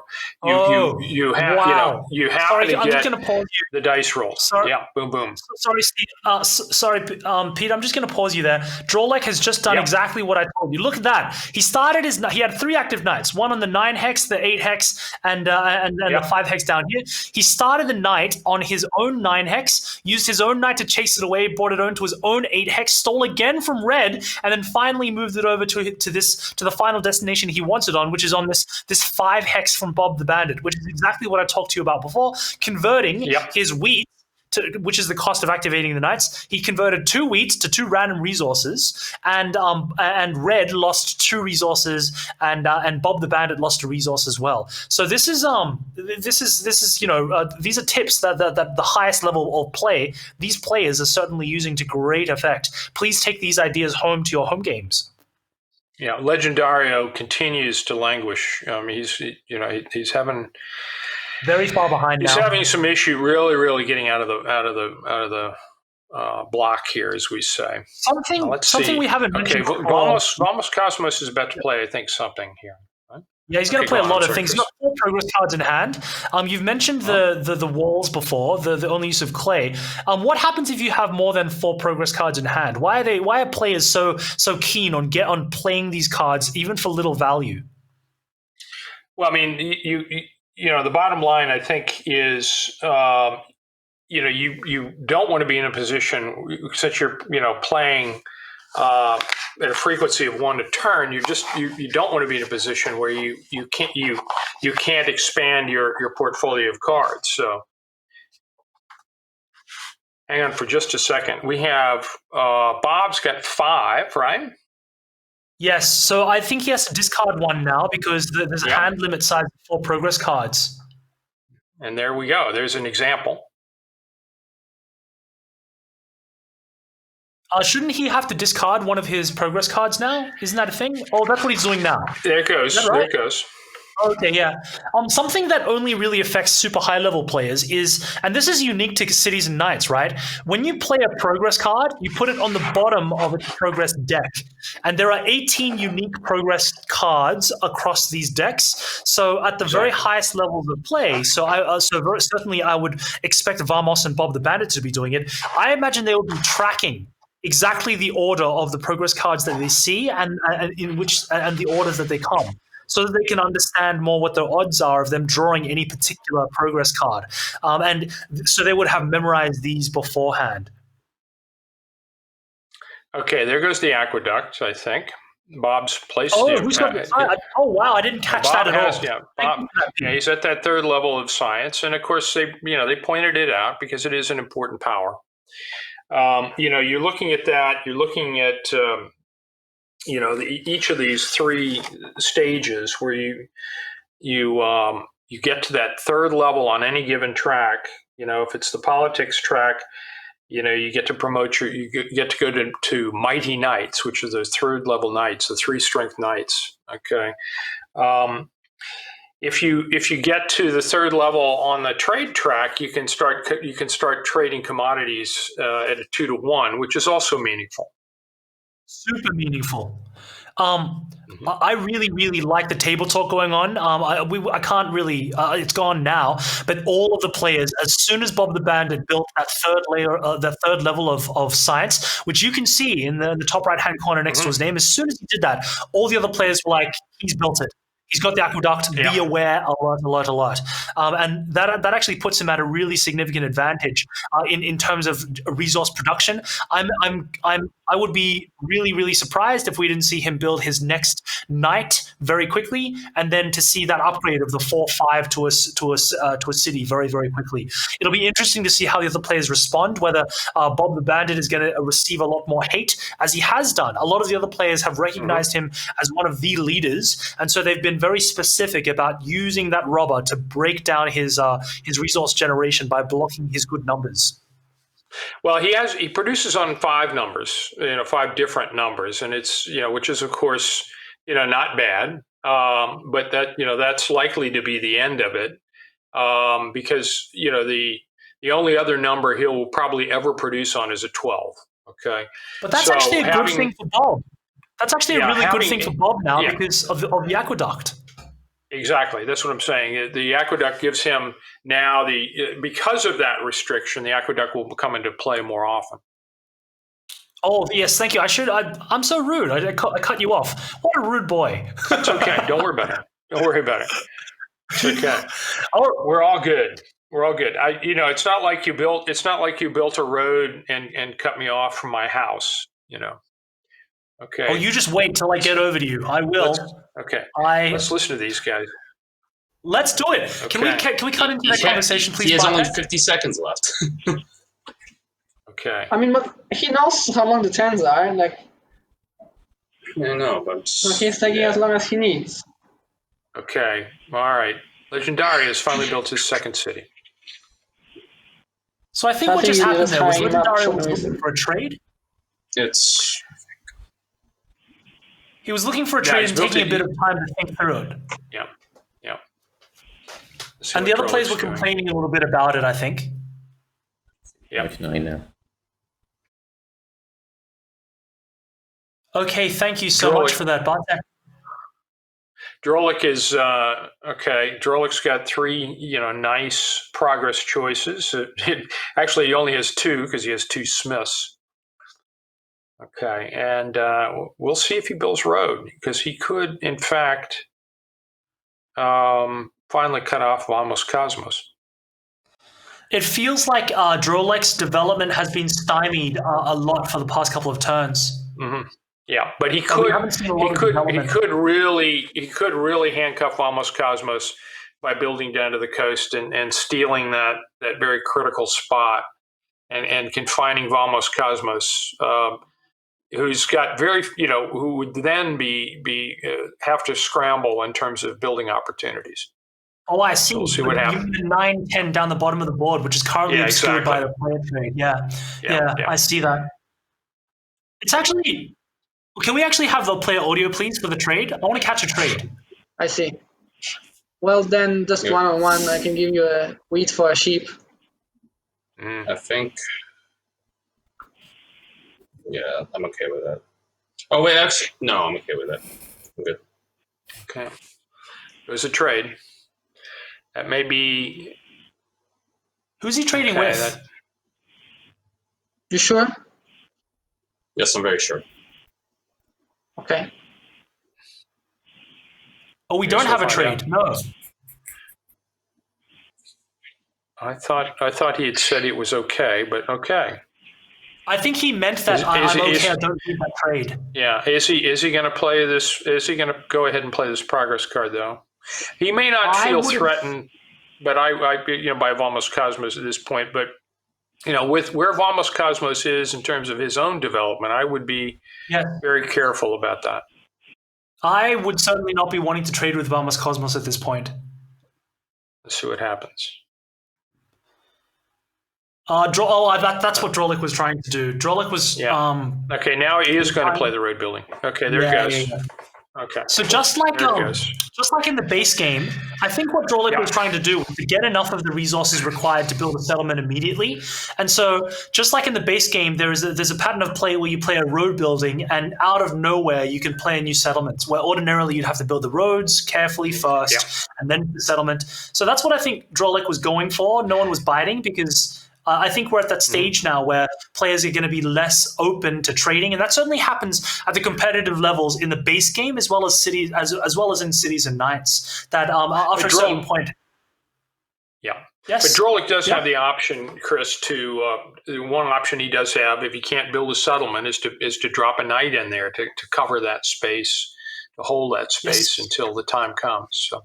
Speaker 1: Sorry,
Speaker 2: to
Speaker 1: I'm
Speaker 2: get
Speaker 1: just going to pause you.
Speaker 2: the dice rolls.
Speaker 1: Sorry.
Speaker 2: Yeah, boom, boom.
Speaker 1: Sorry, Steve. Pete, I'm just going to pause you there. Drolek has just done exactly what I told you. Look at that. He had 3 active knights, one on the 9 hex, the 8 hex, and the 5 hex down here. He started the knight on his own 9 hex, used his own knight to chase it away, brought it on to his own 8 hex, stole again from red, and then finally moved it over to the final destination he wants it on, which is on this 5 hex from Bob the Bandit, which is exactly what I talked to you about before, converting his wheat, which is the cost of activating the knights. He converted 2 wheats to 2 random resources, and red lost 2 resources, and Bob the Bandit lost a resource as well. So this is these are tips that the highest level of play these players are certainly using to great effect. Please take these ideas home to your home games.
Speaker 2: Yeah, Legendario continues to languish. He's having
Speaker 1: very far behind.
Speaker 2: He's having some issue, really getting out of the block here, as we say.
Speaker 1: Something we haven't mentioned.
Speaker 2: Okay, Vamos Cosmos is about to play, I think, something here. Right?
Speaker 1: Yeah, he's going to play a lot of things. He's got 4 progress cards in hand. You've mentioned the walls before, the only use of clay. What happens if you have more than 4 progress cards in hand? Why are players so keen on playing these cards, even for little value?
Speaker 2: Well, I mean, the bottom line, I think, is you don't want to be in a position, since you're playing at a frequency of 1 a turn. You don't want to be in a position where you can't expand your portfolio of cards. So hang on for just a second. We have Bob's got 5, right?
Speaker 1: Yes. So I think he has to discard 1 now because there's a hand limit size of 4 progress cards.
Speaker 2: And there we go. There's an example.
Speaker 1: Shouldn't he have to discard 1 of his progress cards now? Isn't that a thing? Oh, that's what he's doing now.
Speaker 2: There it goes. Right? There it goes.
Speaker 1: Okay, yeah. Something that only really affects super high-level players is, and this is unique to Cities and Knights, right? When you play a progress card, you put it on the bottom of its progress deck. And there are 18 unique progress cards across these decks. So at the very highest levels of play, certainly I would expect Vamos and Bob the Bandit to be doing it. I imagine they will be tracking exactly the order of the progress cards that they see and the orders that they come, so that they can understand more what the odds are of them drawing any particular progress card. And so they would have memorized these beforehand.
Speaker 2: Okay, there goes the aqueduct, I think. Bob's placed
Speaker 1: who's got oh, wow, I didn't catch that at all.
Speaker 2: Yeah, Bob, he's at that 3rd level of science. And of course, they pointed it out because it is an important power. You're looking at that. You're looking at each of these three stages where you get to that third level on any given track. If it's the politics track, you get to you get to go to mighty knights, which are those third level knights, the 3 strength knights. Okay. If you get to the third level on the trade track, you can start trading commodities at a 2-to-1, which is also meaningful.
Speaker 1: Super meaningful. I really, really like the table talk going on. I can't really, it's gone now, but all of the players, as soon as Bob the Bandit built that third level of science, which you can see in the top right-hand corner next to his name, as soon as he did that, all the other players were like, he's built it. He's got the aqueduct. Be aware, alert. And that actually puts him at a really significant advantage in terms of resource production. I would be really, really surprised if we didn't see him build his next knight very quickly, and then to see that upgrade of the 4-5 to a city very, very quickly. It'll be interesting to see how the other players respond. Whether Bob the Bandit is going to receive a lot more hate, as he has done. A lot of the other players have recognized him as one of the leaders, and so they've been very specific about using that robber to break down his resource generation by blocking his good numbers.
Speaker 2: Well, he produces on 5 numbers, 5 different numbers, and it's which is of course not bad, but that's likely to be the end of it, because the only other number he'll probably ever produce on is a 12. Okay,
Speaker 1: but that's actually a good thing for Bob. That's actually a really good thing for Bob now because of the aqueduct.
Speaker 2: Exactly. That's what I'm saying. The aqueduct gives him now because of that restriction, the aqueduct will come into play more often.
Speaker 1: Oh, yes. Thank you. I'm so rude. I cut you off. What a rude boy.
Speaker 2: It's okay. Don't worry about it. Don't worry about it. It's okay. We're all good. We're all good. It's not like you built a road and cut me off from my house, Okay.
Speaker 1: Oh, you just wait till I get over to you. I will.
Speaker 2: Let's listen to these guys.
Speaker 1: Let's do it. Okay. Can we cut into that conversation, please?
Speaker 6: He has only 50 seconds left.
Speaker 2: Okay.
Speaker 5: I mean, but he knows how long the turns are. Like,
Speaker 6: I know, but
Speaker 5: so he's taking as long as he needs.
Speaker 2: Okay. All right. Legendary has finally built his second city.
Speaker 1: So I think what just happened there was Legendary was looking for a trade. He was looking for a trade and taking a bit of time to think through it.
Speaker 2: Yeah.
Speaker 1: And the other players were complaining a little bit about it, I think.
Speaker 2: Yeah.
Speaker 4: Now.
Speaker 1: Okay, thank you so much for that, Bazant.
Speaker 2: Drolik is okay. Drolik's got 3, nice progress choices. Actually, he only has 2 because he has 2 smiths. Okay, and we'll see if he builds road, because he could, in fact, finally cut off Vamos Cosmos.
Speaker 1: It feels like Drolik's development has been stymied a lot for the past couple of turns.
Speaker 2: Mm-hmm. Yeah, but he could really handcuff Vamos Cosmos by building down to the coast and stealing that very critical spot and confining Vamos Cosmos. Who's got who would then be have to scramble in terms of building opportunities.
Speaker 1: Oh, I see.
Speaker 2: So we'll see what happens.
Speaker 1: 9-10 down the bottom of the board, which is currently obscured by the player trade. Yeah, I see that. It's actually. Can we actually have the player audio, please, for the trade? I want to catch a trade.
Speaker 5: I see. Well, then, just one-on-one, I can give you a wheat for a sheep.
Speaker 6: I think. Yeah, I'm okay with that. Oh, wait, actually, no, I'm okay with that. I'm good.
Speaker 2: Okay. There's a trade. That may be...
Speaker 1: Who's he trading with?
Speaker 5: You sure?
Speaker 6: Yes, I'm very sure.
Speaker 5: Okay.
Speaker 1: Oh, we don't have a trade. No.
Speaker 2: I thought he had said it was okay, but okay.
Speaker 1: I think he meant that I'm okay. I don't need that trade.
Speaker 2: Yeah. Is he going to play this? Is he going to go ahead and play this progress card though? He may not feel threatened, but I by Vamos Cosmos at this point. But with where Vamos Cosmos is in terms of his own development, I would be very careful about that.
Speaker 1: I would certainly not be wanting to trade with Vamos Cosmos at this point.
Speaker 2: Let's see what happens.
Speaker 1: That's what Drolik was trying to do. Drolik was
Speaker 2: okay, now he is going to play the road building. Okay, there it goes.
Speaker 1: Yeah.
Speaker 2: Okay.
Speaker 1: So just like in the base game, I think what Drolik was trying to do was to get enough of the resources required to build a settlement immediately. And so just like in the base game, there's a pattern of play where you play a road building, and out of nowhere you can play a new settlement, where ordinarily you'd have to build the roads carefully first and then the settlement. So that's what I think Drolik was going for. No one was biting, because I think we're at that stage now where players are going to be less open to trading, and that certainly happens at the competitive levels in the base game as well as cities, as well as in cities and knights. That after a certain point,
Speaker 2: But Drolik does have the option, Chris. One option he does have, if he can't build a settlement, is to drop a knight in there to cover that space, to hold that space until the time comes. So,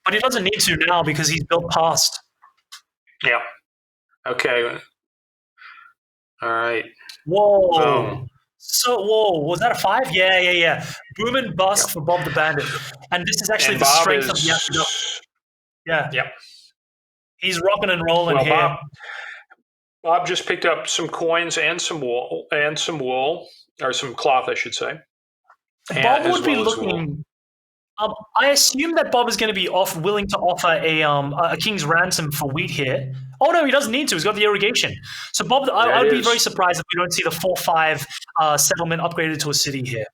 Speaker 1: but he doesn't need to now because he's built past.
Speaker 2: Yeah. Okay. All right.
Speaker 1: Whoa.
Speaker 2: Boom.
Speaker 1: Was that a 5? Yeah. Boom and bust for Bob the Bandit. And this is actually the strength of the active. Yeah.
Speaker 2: Yep.
Speaker 1: He's rocking and rolling here.
Speaker 2: Bob just picked up some coins and some wool, or some cloth, I should say.
Speaker 1: Bob would be looking. I assume that Bob is going to be willing to offer a king's ransom for wheat here. Oh no, he doesn't need to. He's got the irrigation. So Bob, I would be very surprised if we don't see the 4-5 settlement upgraded to a city here.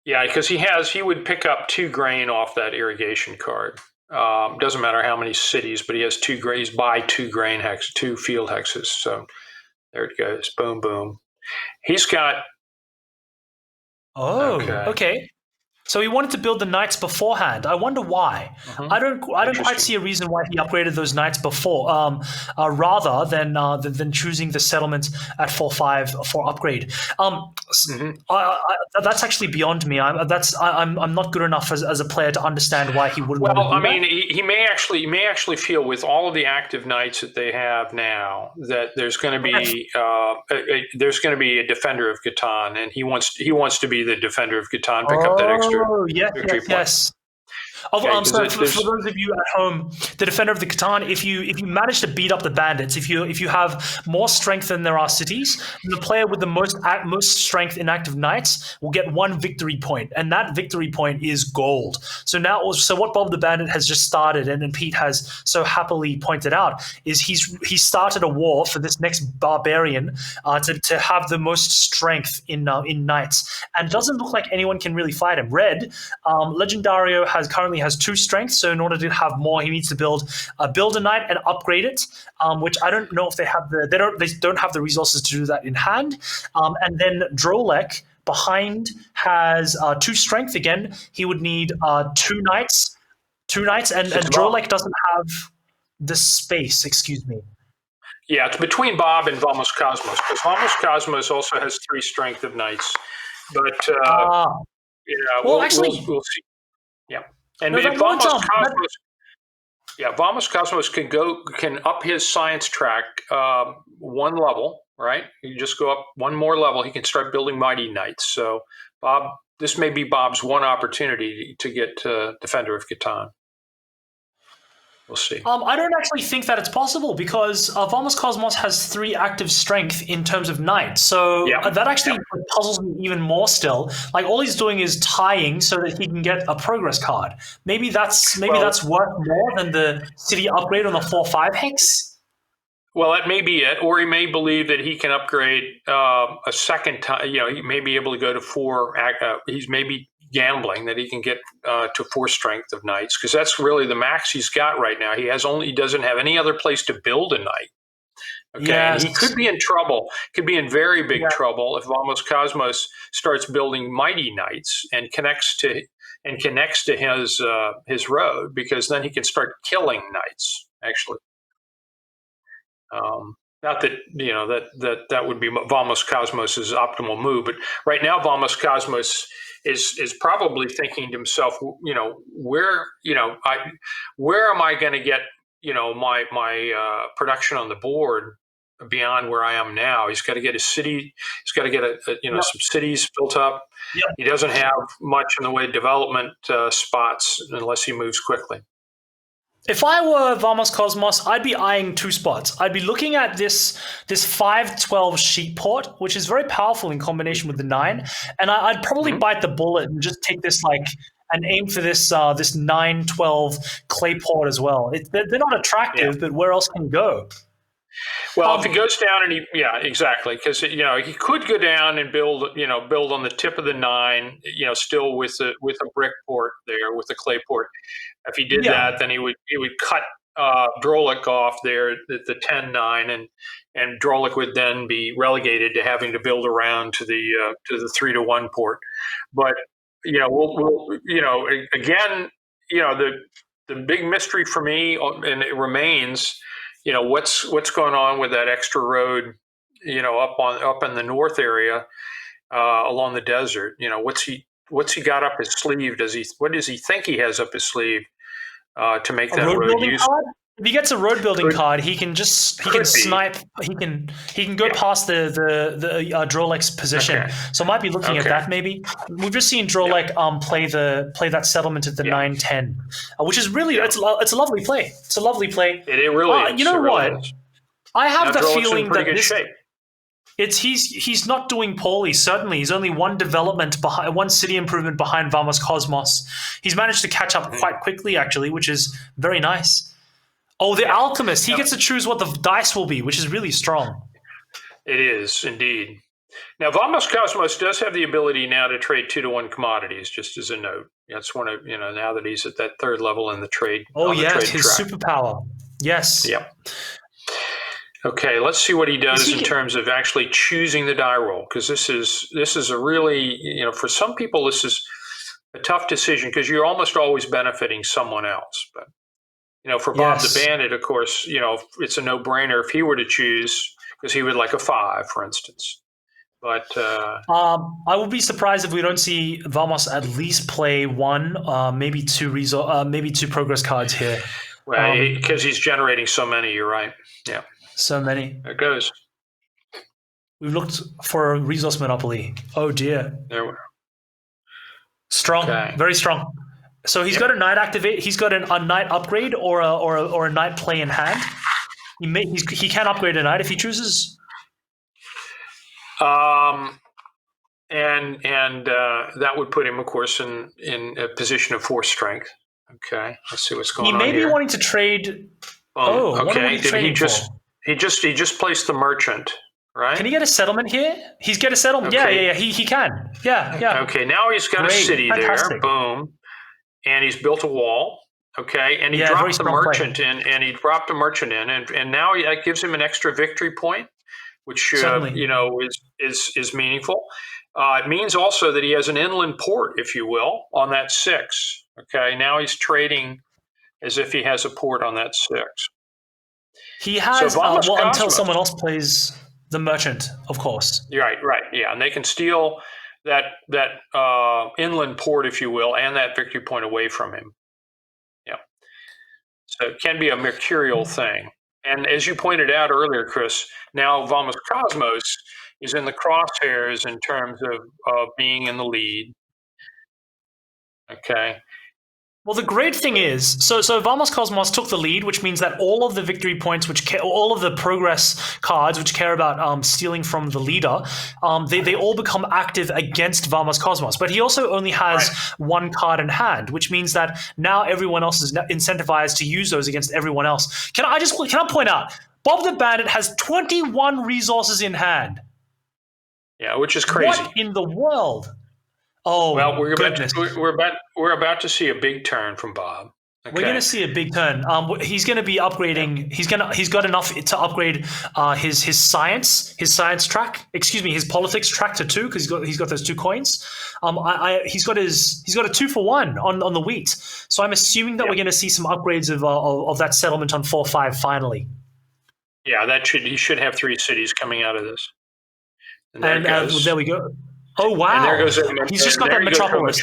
Speaker 2: Yeah, because he would pick up 2 grain off that irrigation card. Doesn't matter how many cities, but he has 2 grain. He's by 2 grain hex, 2 field hexes. So there it goes. Boom, boom. He's got.
Speaker 1: Oh, okay. So he wanted to build the knights beforehand. I wonder why. I don't quite see a reason why he upgraded those knights before, rather than choosing the settlement at 4-5 for upgrade. That's actually beyond me. I'm not good enough as a player to understand why he wouldn't.
Speaker 2: Well, I mean, he may actually feel with all of the active knights that they have now that there's going to be a defender of Catan, and he wants to be the defender of Catan, pick up that extra.
Speaker 1: Oh, yes. For those of you at home, the defender of the Catan, if you manage to beat up the bandits, if you have more strength than there are cities, the player with the most strength in active knights will get 1 victory point, and that victory point is gold. So what Bob the Bandit has just started, and Pete has so happily pointed out, is he started a war for this next barbarian to have the most strength in knights, and it doesn't look like anyone can really fight him. Red, Legendario currently has 2 strength, so in order to have more, he needs to build a knight and upgrade it, which I don't know if they have they don't have the resources to do that in hand. And then Drolik behind has 2 strength again. He would need 2 knights, and Drolik doesn't have the space. Excuse me.
Speaker 2: Yeah, it's between Bob and Vamos Cosmos, because Vamos Cosmos also has 3 strength of knights, but we'll see. Yeah. And Vamos Cosmos can up his science track 1 level, right? You just go up 1 more level, he can start building mighty knights. So Bob, this may be Bob's one opportunity to get Defender of Catan. We'll see.
Speaker 1: I don't actually think that it's possible, because Vamos Cosmos has 3 active strength in terms of knights. So that actually puzzles me even more still. Like, all he's doing is tying so that he can get a progress card. Maybe that's worth more than the city upgrade on the 4-5 hex.
Speaker 2: Well, that may be it, or he may believe that he can upgrade a second time. He may be able to go to 4. He's maybe gambling that he can get to 4 strength of knights, because that's really the max he's got right now. He doesn't have any other place to build a knight. Okay, yes. And he could be in trouble. Could be in very big trouble if Vamos Cosmos starts building mighty knights and connects to his road, because then he can start killing knights. Actually, not that that would be Vamos Cosmos's optimal move, but right now Vamos Cosmos is probably thinking to himself, where am I going to get my production on the board beyond where I am now. He's got to get his city. He's got to get some cities built up.
Speaker 1: Yep.
Speaker 2: He doesn't have much in the way of development spots unless he moves quickly.
Speaker 1: If I were Vamos Cosmos, I'd be eyeing 2 spots. I'd be looking at this 512 sheet port, which is very powerful in combination with the 9, and I'd probably bite the bullet and just take this and aim for this 912 clay port as well. They're not attractive, but where else can he go?
Speaker 2: Well, if he goes down exactly, because he could go down and build on the tip of the 9, still with a brick port there, with a clay port. If he did that, then he would cut Drolik off there at the 10-9, and Drolik would then be relegated to having to build around to the 3-1 port. But again, the big mystery for me, and it remains. What's going on with that extra road, up in the north area, along the desert? What's he got up his sleeve? What does he think he has up his sleeve to make that road useful?
Speaker 1: If he gets a road building card, he can snipe. He can go past the Drolik's position. Okay. So I might be looking at that maybe. We've just seen Drolik play that settlement at the 9-10, which is really it's a lovely play. It's a lovely play.
Speaker 2: It really is.
Speaker 1: You know what?
Speaker 2: Is.
Speaker 1: I have the
Speaker 2: Drolik's
Speaker 1: feeling
Speaker 2: in pretty
Speaker 1: that
Speaker 2: good shape.
Speaker 1: He's not doing poorly. Certainly, he's only one city improvement behind Vamos Cosmos. He's managed to catch up quite quickly, actually, which is very nice. Oh, the Alchemist. He gets to choose what the dice will be, which is really strong.
Speaker 2: It is, indeed. Now, Vamos Cosmos does have the ability now to trade 2-to-1 commodities, just as a note. That's one of, now that he's at that 3rd level in the trade.
Speaker 1: Oh, yes, his superpower. Yes.
Speaker 2: Yep. Okay, let's see what he does in terms of actually choosing the die roll, because this is a really, for some people, this is a tough decision because you're almost always benefiting someone else. But for Bob the Bandit, of course, it's a no-brainer if he were to choose, because he would like a 5, for instance. But
Speaker 1: I would be surprised if we don't see Vamos at least play 1, maybe 2 progress cards here.
Speaker 2: Well, because he's generating so many. You're right. Yeah.
Speaker 1: So many.
Speaker 2: There it goes.
Speaker 1: We've looked for a resource monopoly. Oh dear.
Speaker 2: There we are.
Speaker 1: Strong. Okay. Very strong. So he's got a knight activate. He's got a knight upgrade or a knight play in hand. He can upgrade a knight if he chooses.
Speaker 2: And that would put him, of course, in a position of 4 strength. Okay, let's see what's going on.
Speaker 1: He may
Speaker 2: be
Speaker 1: wanting to trade.
Speaker 2: Okay. Did he just placed the merchant, right?
Speaker 1: Can he get a settlement here? He's get a settlement. Okay. Yeah. He can. Yeah.
Speaker 2: Okay, now he's got a city there. Boom. And he's built a wall, okay, and he dropped the merchant in, and now that gives him an extra victory point, which is meaningful. It means also that he has an inland port, if you will, on that 6. Okay, now he's trading as if he has a port on that 6.
Speaker 1: He has until someone else plays the merchant, of course.
Speaker 2: Right, yeah, and they can steal that inland port, if you will, and that victory point away from him. Yeah. So it can be a mercurial thing. And as you pointed out earlier, Chris, now Vamos Cosmos is in the crosshairs in terms of being in the lead. Okay.
Speaker 1: Well, the great thing is, so Vamos Cosmos took the lead, which means that all of the victory points, all of the progress cards, which care about stealing from the leader, they all become active against Vamos Cosmos. But he also only has 1 card in hand, which means that now everyone else is incentivized to use those against everyone else. Can I point out, Bob the Bandit has 21 resources in hand.
Speaker 2: Yeah, which is crazy.
Speaker 1: What in the world? Oh, well,
Speaker 2: we're about to see a big turn from Bob. Okay.
Speaker 1: We're going to see a big turn. He's going to be upgrading. He's got enough to upgrade his science track. Excuse me, his politics track to 2 because he's got those 2 coins. He's got a 2-for-1 on the wheat. So I'm assuming that we're going to see some upgrades of that settlement on 4-5 finally.
Speaker 2: Yeah, he should have 3 cities coming out of this. And
Speaker 1: there we go. Oh wow!
Speaker 2: And there goes
Speaker 1: he's just got that metropolis.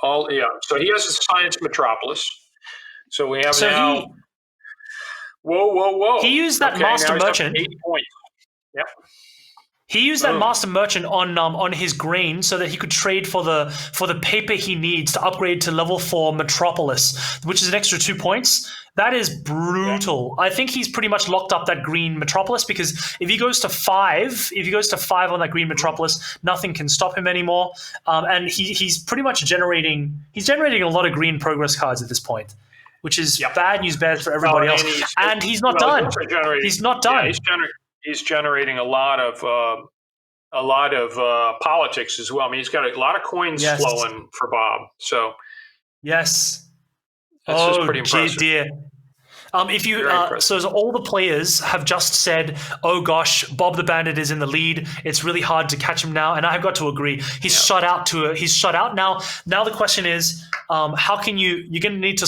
Speaker 2: So he has the science metropolis. So we have Whoa.
Speaker 1: He used that Master
Speaker 2: now
Speaker 1: Merchant.
Speaker 2: He's up 8 points. Yep.
Speaker 1: He used that Master Merchant on his grain so that he could trade for the paper he needs to upgrade to level 4 Metropolis, which is an extra 2 points. That is brutal. Yeah. I think he's pretty much locked up that green Metropolis, because if he goes to 5 on that green Metropolis, nothing can stop him anymore. And he's pretty much generating a lot of green progress cards at this point, which is bad news bears for everybody else. And he's not done. He's not done.
Speaker 2: Yeah, he's generating a lot of politics as well. I mean, he's got a lot of coins flowing for Bob. So
Speaker 1: yes,
Speaker 2: that's just pretty impressive.
Speaker 1: Dear. So all the players have just said, "Oh gosh, Bob the Bandit is in the lead. It's really hard to catch him now." And I've got to agree. He's shut out now. Now the question is, how can you're going to need to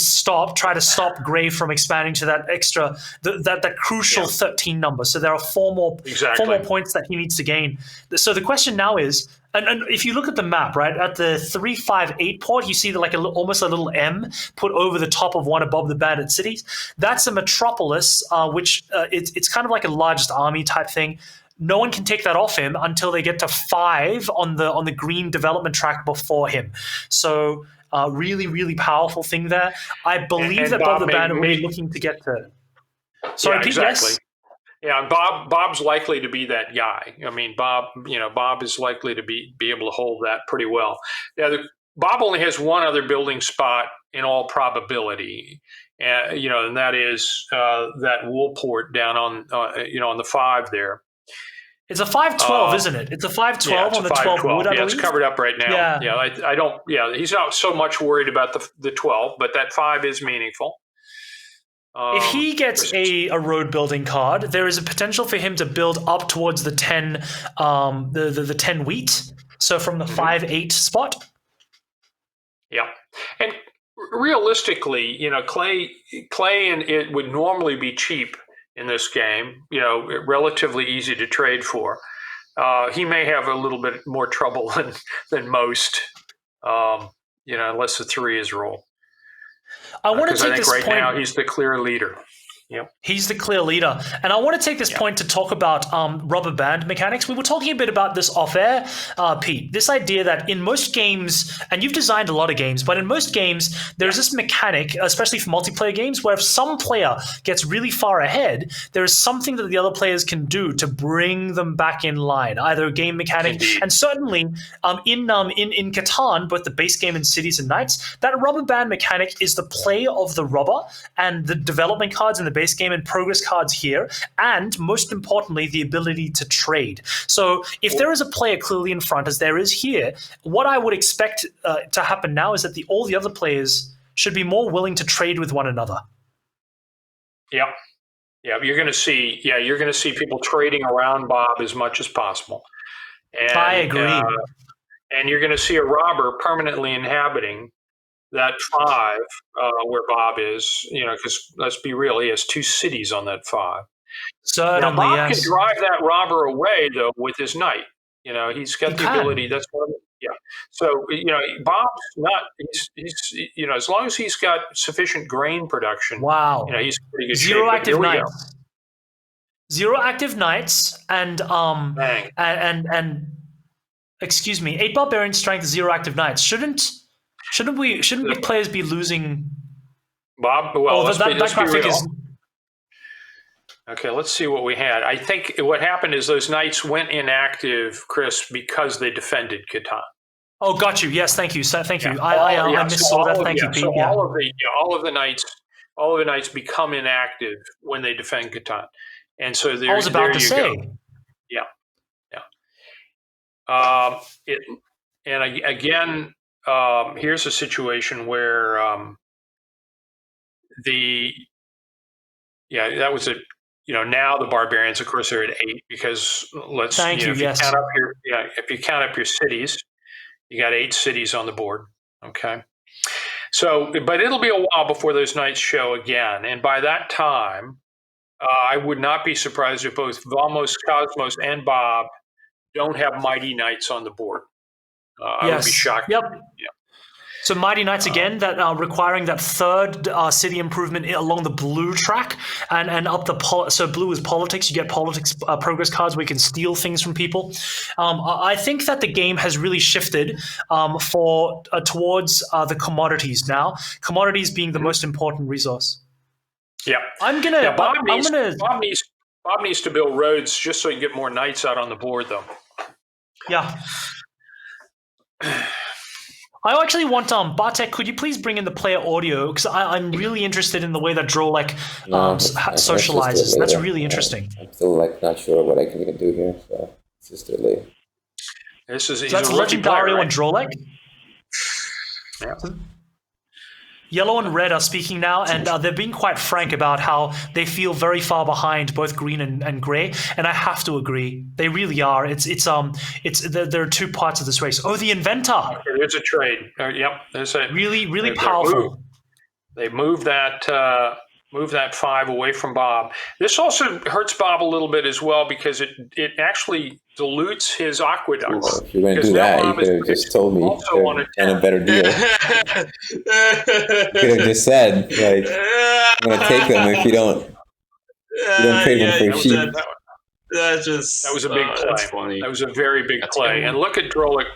Speaker 1: try to stop Gray from expanding to that extra, that crucial 13 number. So there are four more points that he needs to gain. So the question now is, and if you look at the map, right, at the 358 port, you see almost a little M put over the top of one of Bob the Bandit cities. That's a metropolis, which it's kind of like a largest army type thing. No one can take that off him until they get to 5 on the green development track before him. So really, really powerful thing there. I believe that Bob the Bandit will be looking to get to. Sorry, Pete,
Speaker 2: exactly.
Speaker 1: Yes?
Speaker 2: Yeah, Bob's likely to be that guy. I mean, Bob is likely to be able to hold that pretty well. Yeah, Bob only has one other building spot in all probability, and that is that Woolport down on the 5 there.
Speaker 1: It's a 512, isn't it? It's a 512 on the 12 wood, I believe.
Speaker 2: It's covered up right now. Yeah, I don't. Yeah, he's not so much worried about the 12, but that 5 is meaningful.
Speaker 1: If he gets a road building card, there is a potential for him to build up towards the 10 the 10 wheat. So from the 5-8 spot.
Speaker 2: Yeah, and realistically, Clay and it would normally be cheap in this game. Relatively easy to trade for. He may have a little bit more trouble than most. Unless the 3 is rolled.
Speaker 1: I want to take this
Speaker 2: point.
Speaker 1: Right
Speaker 2: now, he's the clear leader. Yep.
Speaker 1: He's the clear leader. And I want to take this point to talk about rubber band mechanics. We were talking a bit about this off air, Pete. This idea that in most games, and you've designed a lot of games, but in most games, there's this mechanic, especially for multiplayer games, where if some player gets really far ahead, there is something that the other players can do to bring them back in line, either a game mechanic.
Speaker 2: Indeed.
Speaker 1: And certainly in CATAN, both the base game and Cities and Knights, that rubber band mechanic is the play of the rubber and the development cards in the base game and progress cards here, and most importantly, the ability to trade. So if there is a player clearly in front, as there is here, what I would expect to happen now is that all the other players should be more willing to trade with one another.
Speaker 2: Yeah. You're going to see people trading around Bob as much as possible. And,
Speaker 1: I agree.
Speaker 2: And you're going to see a robber permanently inhabiting that 5 where Bob is, because let's be real, he has 2 cities on that 5.
Speaker 1: Certainly,
Speaker 2: now, Bob
Speaker 1: yes.
Speaker 2: can drive that robber away, though, with his knight. He's got the ability. That's what. Yeah. So Bob's not. He's as long as he's got sufficient grain production.
Speaker 1: Wow.
Speaker 2: He's in pretty good
Speaker 1: Zero
Speaker 2: shape.
Speaker 1: active knights. 0 active knights and excuse me, 8 barbarian strength, 0 active knights. Shouldn't players be losing?
Speaker 2: Bob, well, let's be real.
Speaker 1: Is...
Speaker 2: Okay, let's see what we had. I think what happened is those knights went inactive, Chris, because they defended CATAN.
Speaker 1: Oh, got you. Yes, thank you. Thank you. I missaw that. Thank you, Pete.
Speaker 2: So all of the knights become inactive when they defend CATAN, and so there.
Speaker 1: I was about to say.
Speaker 2: Go. Again. Here's a situation where that was now the barbarians, of course, are at 8 because if you count up your cities, you got 8 cities on the board. Okay, so but it'll be a while before those knights show again, and by that time, I would not be surprised if both Vamos, Cosmos, and Bob don't have mighty knights on the board. I would be shocked.
Speaker 1: Yep.
Speaker 2: Yeah.
Speaker 1: So Mighty Knights again, that requiring that third city improvement along the blue track and up the so blue is politics. You get politics progress cards where you can steal things from people. I think that the game has really shifted towards the commodities now. Commodities being the most important resource.
Speaker 2: Yeah, Bob needs to build roads just so you get more knights out on the board, though.
Speaker 1: Yeah. I actually want Bartek, could you please bring in the player audio? Because I'm really interested in the way that Drolek socializes. That's really interesting.
Speaker 4: I'm still not sure what I can even do here, so it's just delayed.
Speaker 1: So that's Legendario and Drolek?
Speaker 2: Yeah.
Speaker 1: Yellow and red are speaking now, and they're being quite frank about how they feel very far behind both green and gray, and I have to agree. They really are. There are two parts of this race. Oh, the Inventor.
Speaker 2: Okay, there's a trade. Yep, there's a
Speaker 1: really powerful.
Speaker 2: They move that 5 away from Bob. This also hurts Bob a little bit as well because it actually dilutes his aqueducts.
Speaker 4: Well, if you're going to do that, you could have just told me and a better deal. You could have just said, I'm going to take them if you don't trade them for sheep.
Speaker 6: That
Speaker 2: was a big play.
Speaker 6: That's funny.
Speaker 2: That was a very big play. And look at Drolek.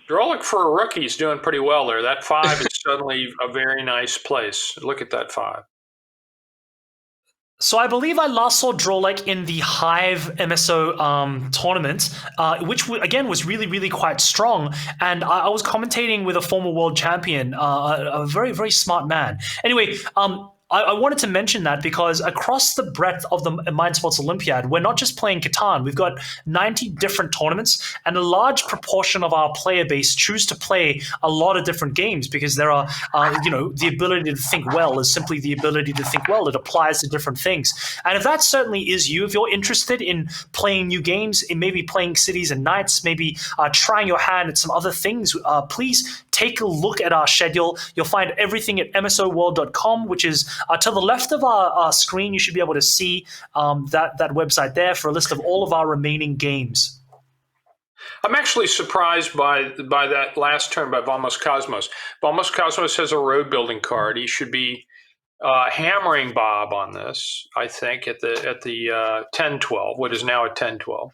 Speaker 2: Drolek for a rookie is doing pretty well there. That 5 is suddenly a very nice place. Look at that 5.
Speaker 1: So I believe I last saw Drolek in the Hive MSO tournament, which again was really, really quite strong. And I was commentating with a former world champion, a very, very smart man. Anyway, I wanted to mention that because across the breadth of the Mind Sports Olympiad, we're not just playing Catan. We've got 90 different tournaments, and a large proportion of our player base choose to play a lot of different games because there are, the ability to think well is simply the ability to think well. It applies to different things. And if that certainly is you, if you're interested in playing new games, in maybe playing Cities and Knights, maybe trying your hand at some other things, please take a look at our schedule. You'll find everything at msoworld.com, which is to the left of our screen. You should be able to see that website there for a list of all of our remaining games.
Speaker 2: I'm actually surprised by that last turn by Vamos Cosmos. Vamos Cosmos has a road building card. He should be hammering Bob on this, I think, at the 10-12, what is now a 10-12,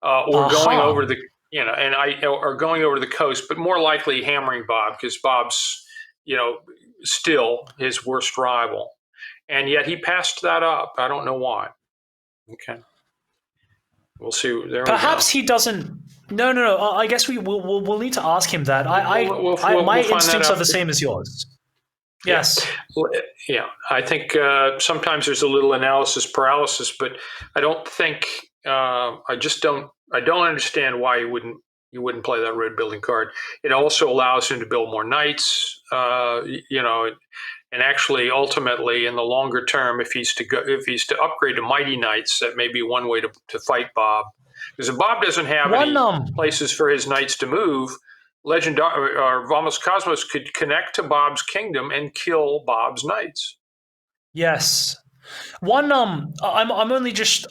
Speaker 2: or going over the or going over the coast, but more likely hammering Bob because Bob's still his worst rival, and yet he passed that up. I don't know why. Okay, we'll see.
Speaker 1: Perhaps he doesn't. No. I guess we'll need to ask him that. My instincts are the same as yours. Yes.
Speaker 2: Yeah. I think sometimes there's a little analysis paralysis, but I don't think. I don't understand why you wouldn't play that road building card. It also allows him to build more knights, and actually ultimately in the longer term, if he's to upgrade to mighty knights, that may be one way to fight Bob. Because if Bob doesn't have any places for his knights to move, or Vamos Cosmos could connect to Bob's kingdom and kill Bob's knights.
Speaker 1: Yes. I'm only just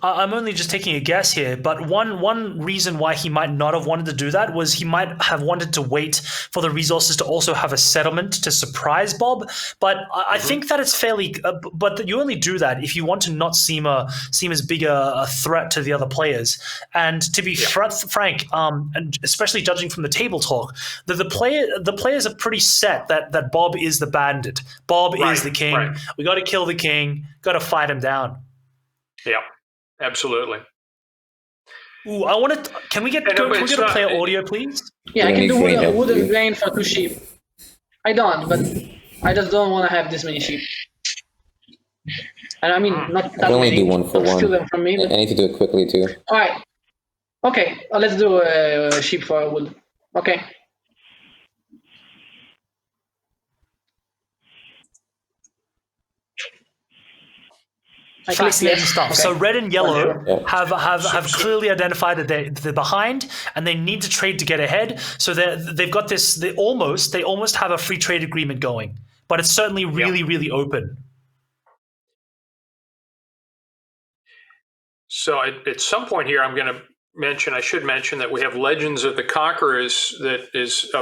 Speaker 1: taking a guess here, but one reason why he might not have wanted to do that was he might have wanted to wait for the resources to also have a settlement to surprise Bob. But I think that it's fairly, but you only do that if you want to not seem as big a threat to the other players. And to be frank, and especially judging from the table talk, the players are pretty set that Bob is the bandit. Bob is the king. Right. We got to kill the king. Got to fight him down.
Speaker 2: Yeah, absolutely.
Speaker 1: Ooh, can we get a player audio, please?
Speaker 5: Yeah, I can do wooden grain for 2 sheep. I don't, but I just don't want to have this many sheep. And I mean, not that
Speaker 4: I can only
Speaker 5: many.
Speaker 4: do 1 for 1.
Speaker 5: Steal them from me,
Speaker 4: I need to do it quickly too.
Speaker 5: All right. Okay, let's do a sheep for wood. Okay.
Speaker 1: Fascinating stuff. Okay. So red and yellow have clearly identified that they're behind and they need to trade to get ahead. So they've got this. They almost have a free trade agreement going, but it's certainly really open.
Speaker 2: So at some point here, I should mention that we have Legends of the Conquerors that is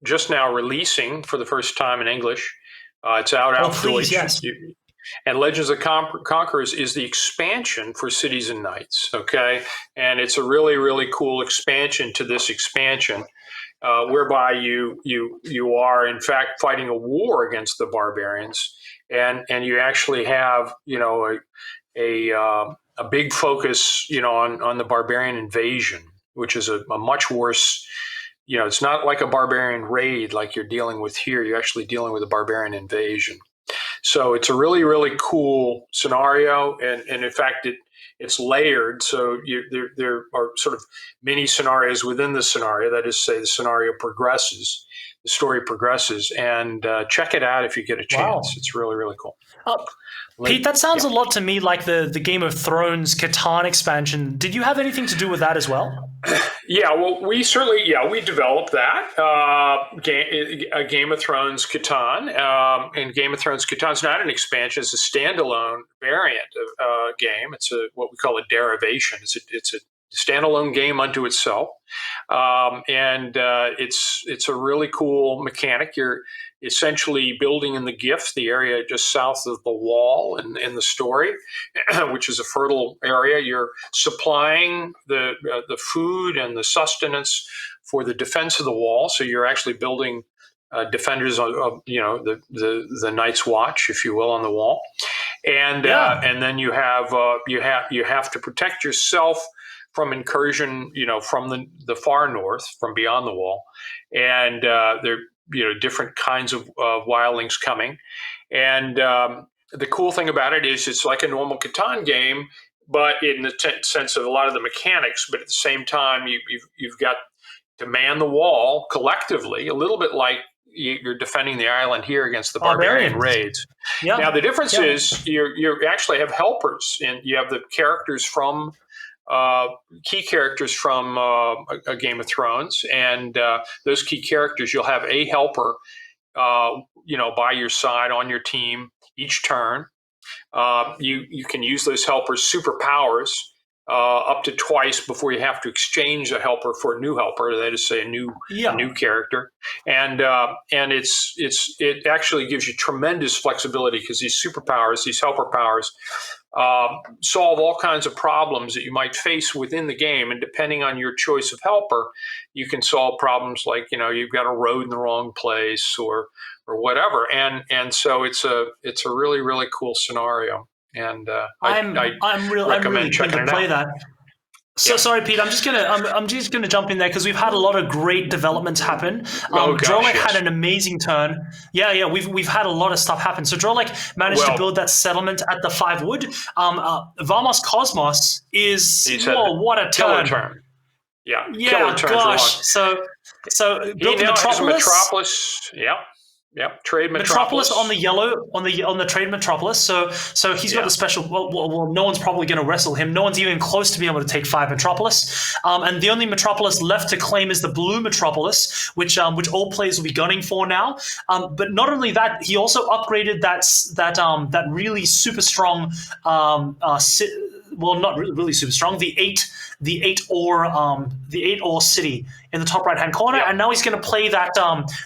Speaker 2: just now releasing for the first time in English. It's out
Speaker 1: please, yes.
Speaker 2: And Legends of Conquerors is the expansion for Cities and Knights, okay? And it's a really, really cool expansion to this expansion, whereby you are, in fact, fighting a war against the barbarians. And you actually have, a big focus, on the barbarian invasion, which is a much worse, it's not like a barbarian raid like you're dealing with here. You're actually dealing with a barbarian invasion. So it's a really, really cool scenario, and in fact, it's layered. So there are sort of mini scenarios within the scenario. That is to say, the scenario progresses, the story progresses, and check it out if you get a chance. Wow. It's really, really cool.
Speaker 1: Pete, that sounds a lot to me like the Game of Thrones Catan expansion. Did you have anything to do with that as well?
Speaker 2: Yeah, well, we developed that, a Game of Thrones Catan. And Game of Thrones Catan is not an expansion; it's a standalone variant of game. It's what we call a derivation. It's a standalone game unto itself, and it's a really cool mechanic. You're essentially building in the Gift, the area just south of the Wall in the story, which is a fertile area. You're supplying the food and the sustenance for the defense of the Wall. So you're actually building defenders of the Night's Watch, if you will, on the Wall, and then you have to protect yourself from incursion, from the far north, from beyond the Wall, and there. Different kinds of wildlings coming. And the cool thing about it is it's like a normal Catan game, but in the sense of a lot of the mechanics, but at the same time, you've got to man the wall collectively, a little bit like you're defending the island here against the barbarian raids. Yeah. Now, the difference is you actually have helpers, and you have the characters from key characters from a Game of Thrones, and those key characters, you'll have a helper, by your side on your team each turn. You can use those helpers' superpowers up to twice before you have to exchange a helper for a new helper. That is to say, a new character, and it actually gives you tremendous flexibility because these superpowers, these helper powers, solve all kinds of problems that you might face within the game, and depending on your choice of helper, you can solve problems like you've got a road in the wrong place or whatever, and so it's a really, really cool scenario, and I'm really keen to play that. So sorry, Pete. I'm just gonna jump in there because we've had a lot of great developments happen. Drolek had an amazing turn. Yeah. We've had a lot of stuff happen. So Drolek managed to build that settlement at the 5 wood. Vamos Cosmos is what a turn. Yeah.
Speaker 1: Yeah. Gosh. So built the Metropolis.
Speaker 2: Yep, trade
Speaker 1: Metropolis on the yellow on the trade Metropolis. So he's got the special. Well, no one's probably going to wrestle him. No one's even close to being able to take 5 Metropolis. And the only Metropolis left to claim is the blue Metropolis, which all players will be gunning for now. But not only that, he also upgraded that really super strong. Not really super strong. The eight ore city in the top right hand corner, and now he's going to play that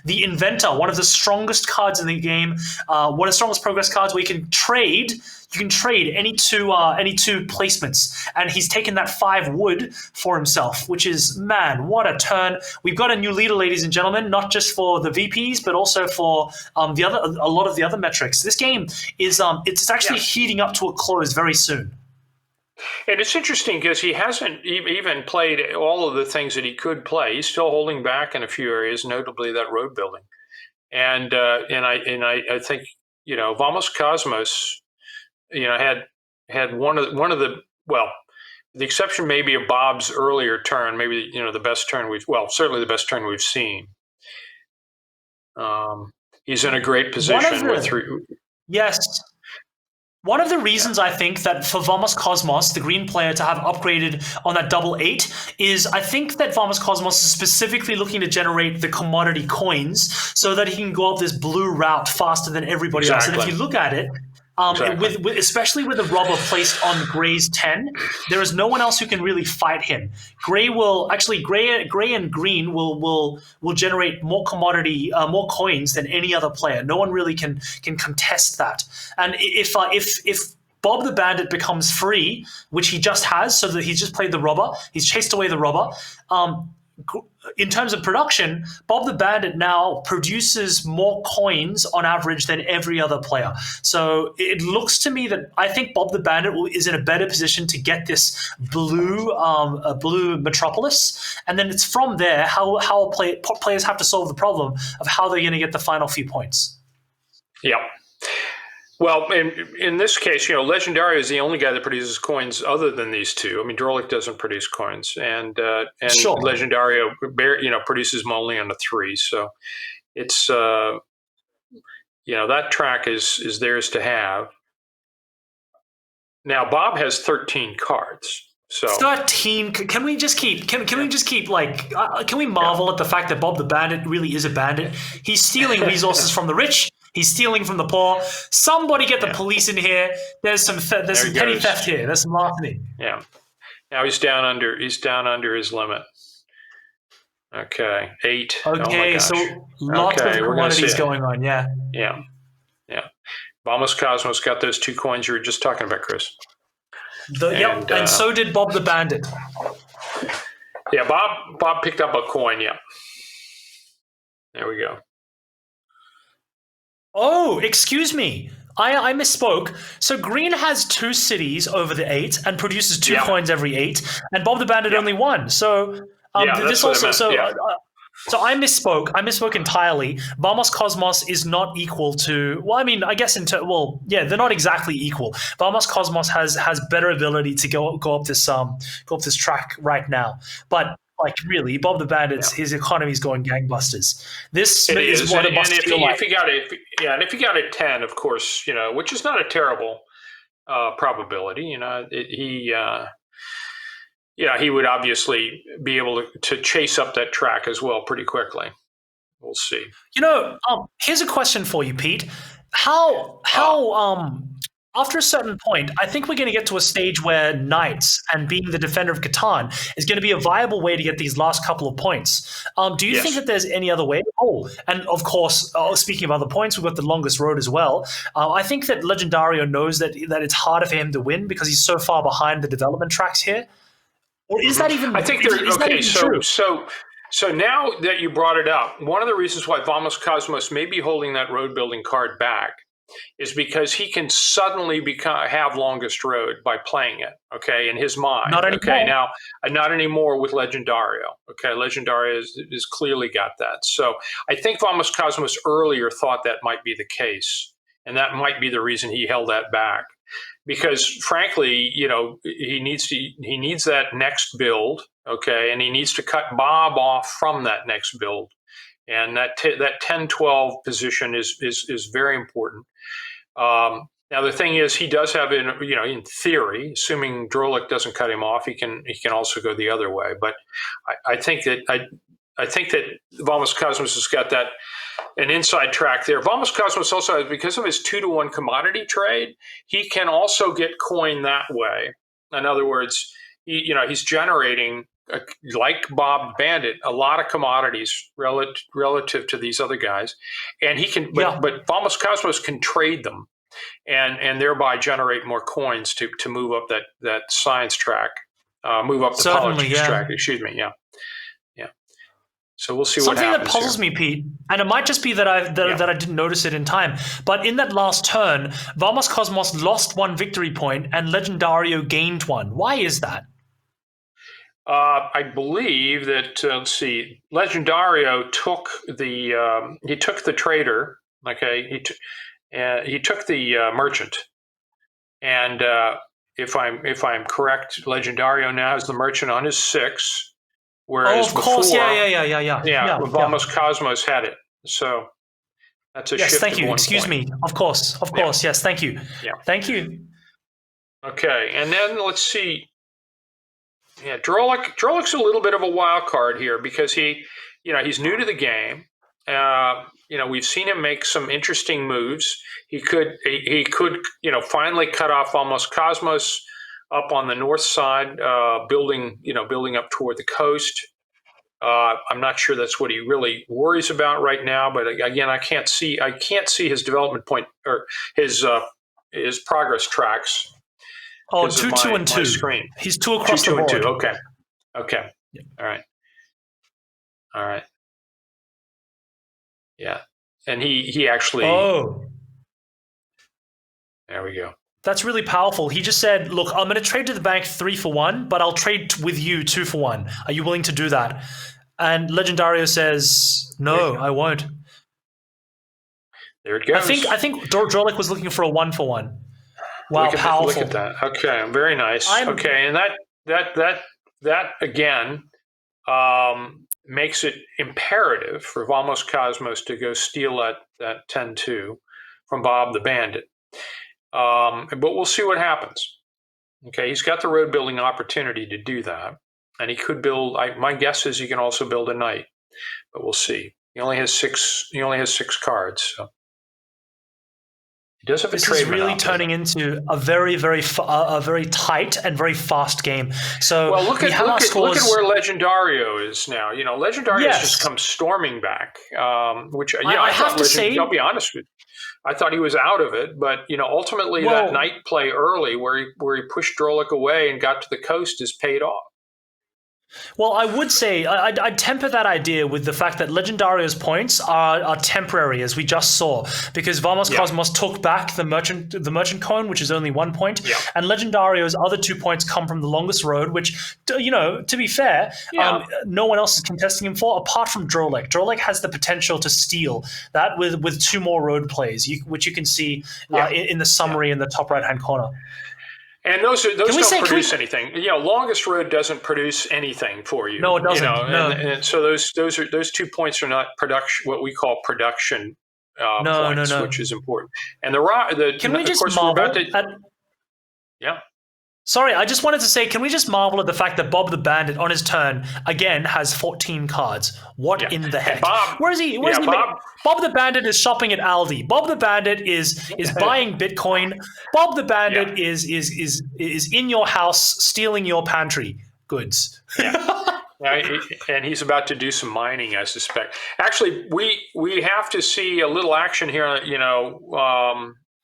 Speaker 1: the Inventor, one of the strongest cards in the game, one of the strongest progress cards where you can trade. You can trade any two placements, and he's taken that 5 wood for himself, which is, man, what a turn! We've got a new leader, ladies and gentlemen, not just for the VPs, but also for a lot of the other metrics. This game is it's actually heating up to a close very soon.
Speaker 2: And it's interesting because he hasn't even played all of the things that he could play. He's still holding back in a few areas, notably that road building. And I think Vamos Cosmos, had one of the the exception maybe of Bob's earlier turn, maybe the best turn certainly the best turn we've seen. He's in a great position with 3.
Speaker 1: Yes. One of the reasons I think that for Vamos Cosmos, the green player, to have upgraded on that 8 is I think that Vamos Cosmos is specifically looking to generate the commodity coins so that he can go up this blue route faster than everybody else. And if you look at it,
Speaker 2: Exactly.
Speaker 1: Especially with a robber placed on Gray's 10, there is no one else who can really fight him. Gray and Green will generate more more coins than any other player. No one really can contest that. And if Bob the Bandit becomes free, which he just has, so that he's just played the robber, he's chased away the robber. In terms of production, Bob the Bandit now produces more coins on average than every other player. So it looks to me that I think Bob the Bandit is in a better position to get this blue metropolis, and then it's from there how players have to solve the problem of how they're going to get the final few points.
Speaker 2: Yeah. Well, in this case, Legendario is the only guy that produces coins other than these two. I mean, Drolik doesn't produce coins, and
Speaker 1: Sure.
Speaker 2: Legendario, produces them only on a 3. So it's that track is theirs to have. Now Bob has 13 cards. So
Speaker 1: 13. Can we just keep? Can we just keep like? Can we marvel at the fact that Bob the Bandit really is a bandit? He's stealing resources from the rich. He's stealing from the poor. Somebody get the police in here. There's some petty theft here. There's some larceny.
Speaker 2: Yeah. Now he's down under his limit. Okay, 8.
Speaker 1: Okay, so lots of commodities going on. Yeah.
Speaker 2: Yeah. Vamos Cosmos got those 2 coins you were just talking about, Chris.
Speaker 1: And so did Bob the Bandit.
Speaker 2: Yeah, Bob picked up a coin. Yeah. There we go.
Speaker 1: Oh, excuse me. I misspoke. So Green has 2 cities over the 8 and produces 2 coins every 8, and Bob the Bandit only 1. So this also so I misspoke. I misspoke entirely. Vamos Cosmos is not equal to. Well, I mean, I guess they're not exactly equal. Vamos Cosmos has better ability to go up this track right now, but. Like really, Bob the Bandit's his economy's going gangbusters. This is what it must feel like.
Speaker 2: And if you got a 10, of course, which is not a terrible probability. He would obviously be able to chase up that track as well pretty quickly. We'll see.
Speaker 1: Here's a question for you, Pete. How after a certain point, I think we're going to get to a stage where Knights and being the defender of Catan is going to be a viable way to get these last couple of points. Do you think that there's any other way? Oh, and of course, speaking of other points, we've got the longest road as well. I think that Legendario knows that it's harder for him to win because he's so far behind the development tracks here. Or is that even?
Speaker 2: I think true? So now that you brought it up, one of the reasons why Vamos Cosmos may be holding that road building card back is because he can suddenly have longest road by playing it, in his mind.
Speaker 1: Not anymore.
Speaker 2: Not anymore with Legendario. Legendario has clearly got that. So I think Vamos Cosmos earlier thought that might be the case, and that might be the reason he held that back. Because frankly, he needs that next build, and he needs to cut Bob off from that next build. And that 10-12 position is very important. Now the thing is, he does have in theory, assuming Drolik doesn't cut him off, he can also go the other way. But I think that Vamos Cosmos has got an inside track there. Vamos Cosmos also has, because of his 2-to-1 commodity trade, he can also get coin that way. In other words, he's generating, like Bob Bandit, a lot of commodities relative to these other guys, and he can. But Vamos Cosmos can trade them, and thereby generate more coins to move up that science track, move up the politics track. Excuse me. Yeah. So we'll see what happens.
Speaker 1: Something that puzzles me, Pete, and it might just be that I didn't notice it in time, but in that last turn, Vamos Cosmos lost 1 victory point and Legendario gained 1. Why is that?
Speaker 2: I believe that Legendario took the trader. He took the merchant, and if I'm correct, Legendario now has the merchant on his 6. Whereas
Speaker 1: of course,
Speaker 2: before, Vamos Cosmos had it. So that's a shift.
Speaker 1: Yes, thank you. Excuse
Speaker 2: point.
Speaker 1: me. Of course. Yes, thank you.
Speaker 2: Yeah.
Speaker 1: Thank you.
Speaker 2: Okay, and then let's see. Yeah, Drolik's a little bit of a wild card here because he's new to the game. we've seen him make some interesting moves. He could finally cut off almost Cosmos up on the north side, building up toward the coast. I'm not sure that's what he really worries about right now, but again, I can't see his development point or his progress tracks.
Speaker 1: Oh, 2, 2, and 2.
Speaker 2: Screen.
Speaker 1: He's 2 across the board.
Speaker 2: 2 and 2. Okay. Yeah. All right. Yeah, and he actually.
Speaker 1: Oh.
Speaker 2: There we go.
Speaker 1: That's really powerful. He just said, look, I'm going to trade to the bank 3 for 1, but I'll trade with you 2 for 1. Are you willing to do that? And Legendario says, no, I won't.
Speaker 2: There it goes.
Speaker 1: I think Drolik was looking for a 1 for 1. Wow, powerful.
Speaker 2: Look at that. Okay, very nice. Okay, and that again makes it imperative for Vamos Cosmos to go steal that 10-2 from Bob the Bandit. But we'll see what happens. Okay, he's got the road building opportunity to do that, and he could build. My guess is he can also build a knight, but we'll see. He only has 6 cards. So. He does have a trade.
Speaker 1: This is really turning into a very, very, very tight and very fast game. So
Speaker 2: well, look at where Legendario is now. Legendario has just come storming back. Which I have to say, I'll be honest with you. I thought he was out of it, but ultimately that knight play early where he pushed Drolik away and got to the coast is paid off.
Speaker 1: Well, I would say I'd temper that idea with the fact that Legendario's points are temporary, as we just saw, because Vamos Cosmos took back the merchant cone, which is only 1 point, and Legendario's other 2 points come from the longest road, which, to be fair, no one else is contesting him for, apart from Drolik. Drolik has the potential to steal that with 2 more road plays, which you can see in the summary in the top right-hand corner.
Speaker 2: And those don't produce anything. Longest road doesn't produce anything for you.
Speaker 1: No, it doesn't.
Speaker 2: And so those 2 points are not production. What we call production points, which is important. And
Speaker 1: can we just marvel
Speaker 2: Yeah.
Speaker 1: Sorry, I just wanted to say, can we just marvel at the fact that Bob the Bandit on his turn again has 14 cards? What in the heck? Where is he? Bob the Bandit is shopping at Aldi. Bob the Bandit is buying Bitcoin. Bob the Bandit is in your house stealing your pantry goods.
Speaker 2: And he's about to do some mining, I suspect. Actually, we have to see a little action here, on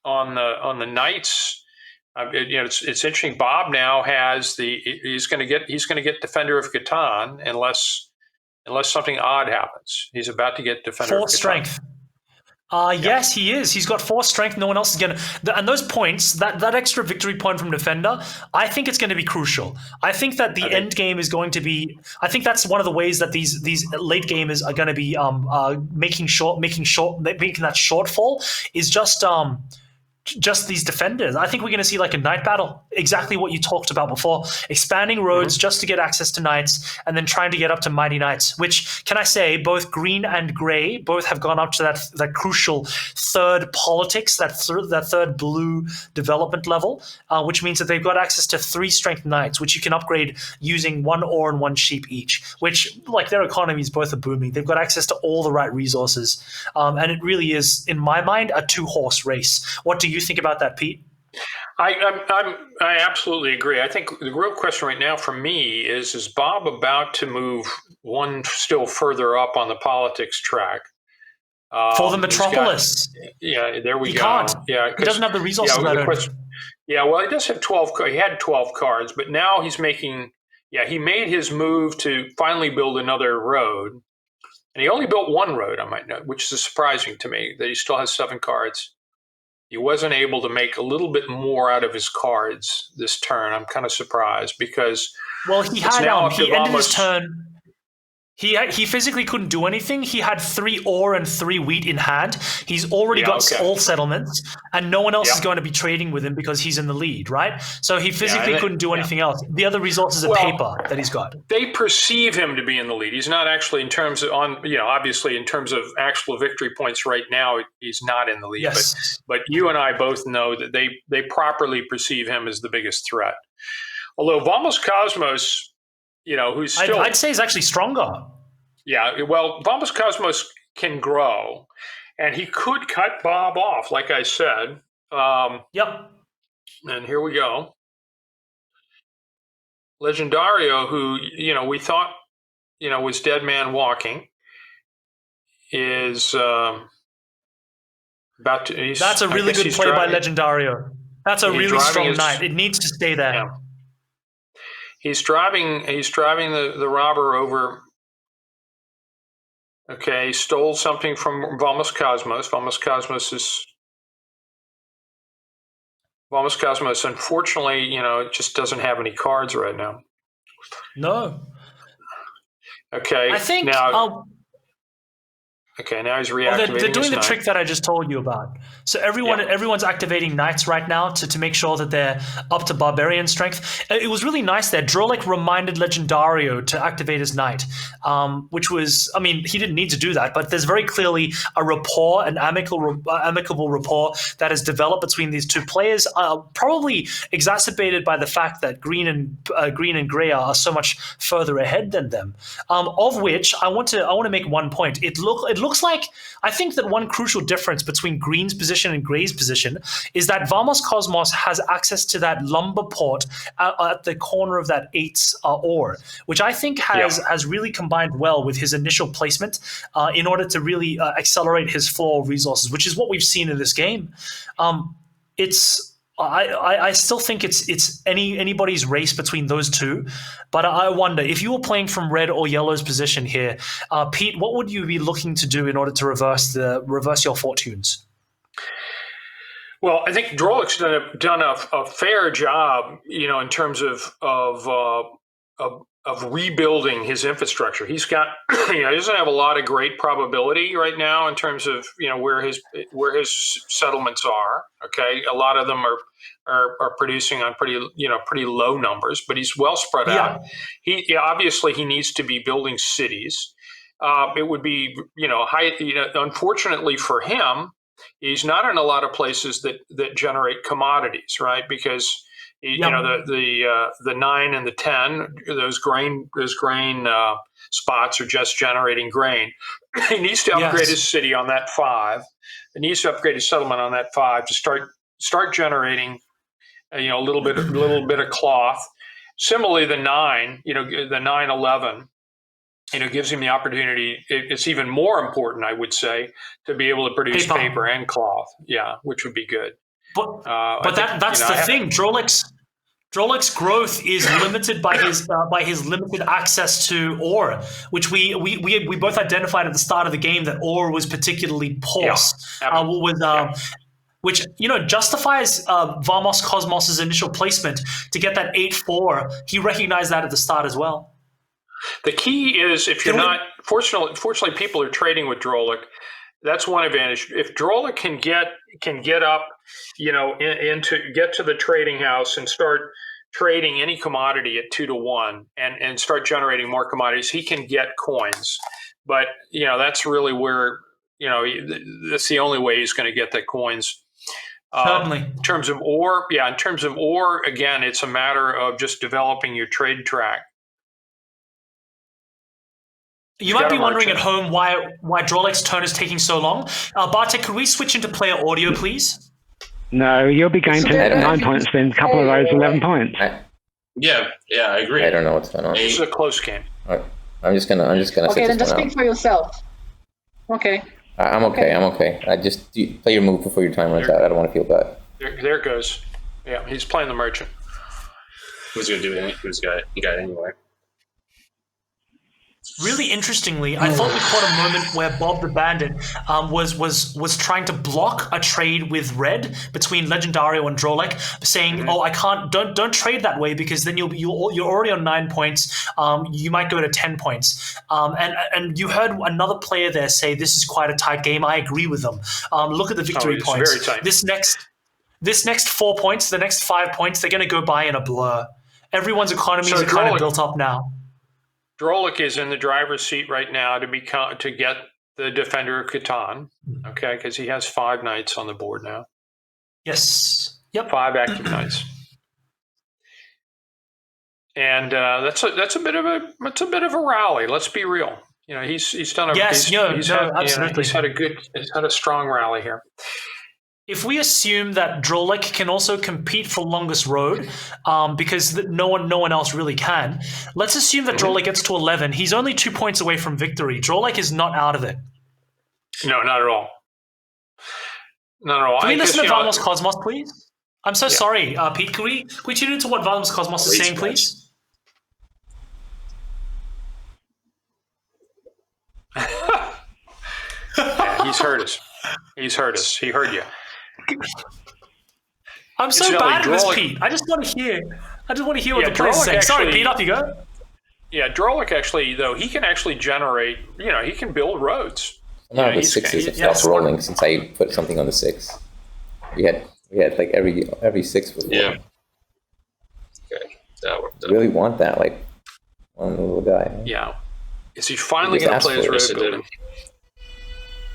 Speaker 2: the Knights. It's interesting. Bob now has he's going to get Defender of Catan unless something odd happens. He's about to get Defender of Catan.
Speaker 1: 4 strength. Yes, he is. He's got 4 strength. No one else is going to. And those points, that extra victory point from Defender, I think it's going to be crucial. I think that the end game is going to be. I think that's one of the ways that these late gamers are going to be making that shortfall is just these defenders. I think we're going to see like a knight battle, exactly what you talked about before, expanding roads just to get access to knights and then trying to get up to mighty knights, which, can I say, both green and gray both have gone up to that crucial third politics, that third blue development level, which means that they've got access to 3 strength knights, which you can upgrade using 1 ore and 1 sheep each, which, like, their economies both are booming. They've got access to all the right resources, and it really is, in my mind, a 2-horse race. What do you think about that, Pete?
Speaker 2: I absolutely agree. I think the real question right now for me is Bob about to move one still further up on the politics track?
Speaker 1: For the Metropolis.
Speaker 2: There we go.
Speaker 1: He can't.
Speaker 2: Yeah,
Speaker 1: he doesn't have the resources.
Speaker 2: Well, he does have 12. He had 12 cards, but now he's making. He made his move to finally build another road, and he only built 1 road. I might note, which is surprising to me that he still has 7 cards. He wasn't able to make a little bit more out of his cards this turn. I'm kind of surprised because
Speaker 1: he ended his turn. He physically couldn't do anything. He had 3 ore and 3 wheat in hand. He's already got all settlements, and no one else is going to be trading with him because he's in the lead, right? So he physically couldn't do anything else. The other resources are paper that he's got.
Speaker 2: They perceive him to be in the lead. He's not actually in terms of obviously in terms of actual victory points right now, he's not in the lead.
Speaker 1: Yes.
Speaker 2: But you and I both know that they properly perceive him as the biggest threat. Although Vamos Cosmos, who's still...
Speaker 1: I'd say he's actually stronger.
Speaker 2: Yeah, well, Vamos Cosmos can grow, and he could cut Bob off, like I said.
Speaker 1: Yep.
Speaker 2: And here we go. Legendario, who, we thought, was dead man walking, is about to.
Speaker 1: That's a really good play by Legendario. That's a really strong knight. It needs to stay there.
Speaker 2: Yeah. He's driving the robber over. Okay, stole something from Vamos Cosmos. Vamos Cosmos, unfortunately, it just doesn't have any cards right now.
Speaker 1: No.
Speaker 2: Okay.
Speaker 1: I think
Speaker 2: now. Okay, now he's reactivating.
Speaker 1: They're doing the trick that I just told you about. So everyone's activating knights right now to make sure that they're up to barbarian strength. It was really nice there. Drolik reminded Legendario to activate his knight, which was, he didn't need to do that, but there's very clearly a rapport, an amicable rapport that has developed between these two players, probably exacerbated by the fact that green and gray are so much further ahead than them. Of which I want to make one point. It looks like, I think that one crucial difference between green's position and gray's position is that Vamos Cosmos has access to that lumber port at the corner of that 8's ore, which I think has really combined well with his initial placement in order to really accelerate his flow of resources, which is what we've seen in this game. I still think it's anybody's race between those two, but I wonder if you were playing from red or yellow's position here, Pete, what would you be looking to do in order to reverse your fortunes?
Speaker 2: Well, I think Drolik's done a fair job, in terms of rebuilding his infrastructure. He's got, he doesn't have a lot of great probability right now in terms of, where his settlements are. Okay. A lot of them are producing on pretty low numbers, but he's well spread out. Obviously he needs to be building cities. It would be, unfortunately for him, he's not in a lot of places that generate commodities, right? Because the 9 and the 10, those grain spots are just generating grain. He needs to upgrade his city on that 5. He needs to upgrade his settlement on that 5 to start generating, a little bit of cloth. Similarly, the 9, the 9-11, gives him the opportunity. It's even more important, I would say, to be able to produce paper and cloth. Yeah, which would be good.
Speaker 1: But that's the thing. Drolik's growth is limited by his limited access to ore, which we both identified at the start of the game that ore was particularly porous. Which justifies Vamos Cosmos' initial placement to get that 8-4. He recognized that at the start as well.
Speaker 2: The key is if you're not fortunately people are trading with Drolik. That's one advantage. If Drolik can get up, get to the trading house and start trading any commodity at 2-1 and start generating more commodities, he can get coins. But that's really where that's the only way he's going to get the coins.
Speaker 1: Certainly.
Speaker 2: In terms of ore, again, it's a matter of just developing your trade track.
Speaker 1: You might be wondering at home why Drolik's turn is taking so long. Bartek, could we switch into player audio, please?
Speaker 3: No, you'll be going to 9 points, then a couple of those 11 points.
Speaker 6: Yeah, I agree.
Speaker 4: I don't know what's going on.
Speaker 2: This is a close game.
Speaker 4: I'm just gonna.
Speaker 5: Okay, then just speak for yourself. Okay.
Speaker 4: I'm okay. I just play your move before your time runs out. I don't want to feel bad.
Speaker 2: There it goes. Yeah, he's playing the merchant.
Speaker 6: Who's gonna do it? He got it anyway.
Speaker 1: Really interestingly, I thought we caught a moment where Bob the Bandit was trying to block a trade with red between Legendario and Drolik, saying, "Oh, I can't. Don't trade that way because then you're already on 9 points. You might go to 10 points." And you heard another player there say, "This is quite a tight game." I agree with them. Look at the victory points.
Speaker 2: Very tight.
Speaker 1: This next 4 points, the next 5 points, they're going to go by in a blur. Everyone's economies are kind of built up now.
Speaker 2: Drolik is in the driver's seat right now to get the defender of CATAN, okay, because he has 5 knights on the board now.
Speaker 1: Yes. Yep.
Speaker 2: 5 active knights, and that's a bit of a rally. Let's be real. You know, he's done a
Speaker 1: absolutely.
Speaker 2: he's had a strong rally here.
Speaker 1: If we assume that Drolik can also compete for longest road, because no one else really can, let's assume that Drolik gets to 11. He's only 2 points away from victory. Drolik is not out of it.
Speaker 2: No, not at all. Not at all.
Speaker 1: Can we listen to Vamos Cosmos, please? I'm so sorry, Pete. Can we tune into what Vamos Cosmos is saying, please?
Speaker 2: Yeah, he's heard us. He's heard us. He heard you.
Speaker 1: I'm so bad at this, Pete. I just want to hear what the players are saying. Sorry, Pete, up you go.
Speaker 2: Yeah, Drolik actually, though, he can actually generate, he can build roads.
Speaker 4: No, the sixes have stopped rolling since I put something on the 6. We had like every 6 was rolling.
Speaker 6: Yeah. Okay, that worked out.
Speaker 4: Really want that, like, one little guy. Huh?
Speaker 2: Yeah. Is he finally going to play his road building?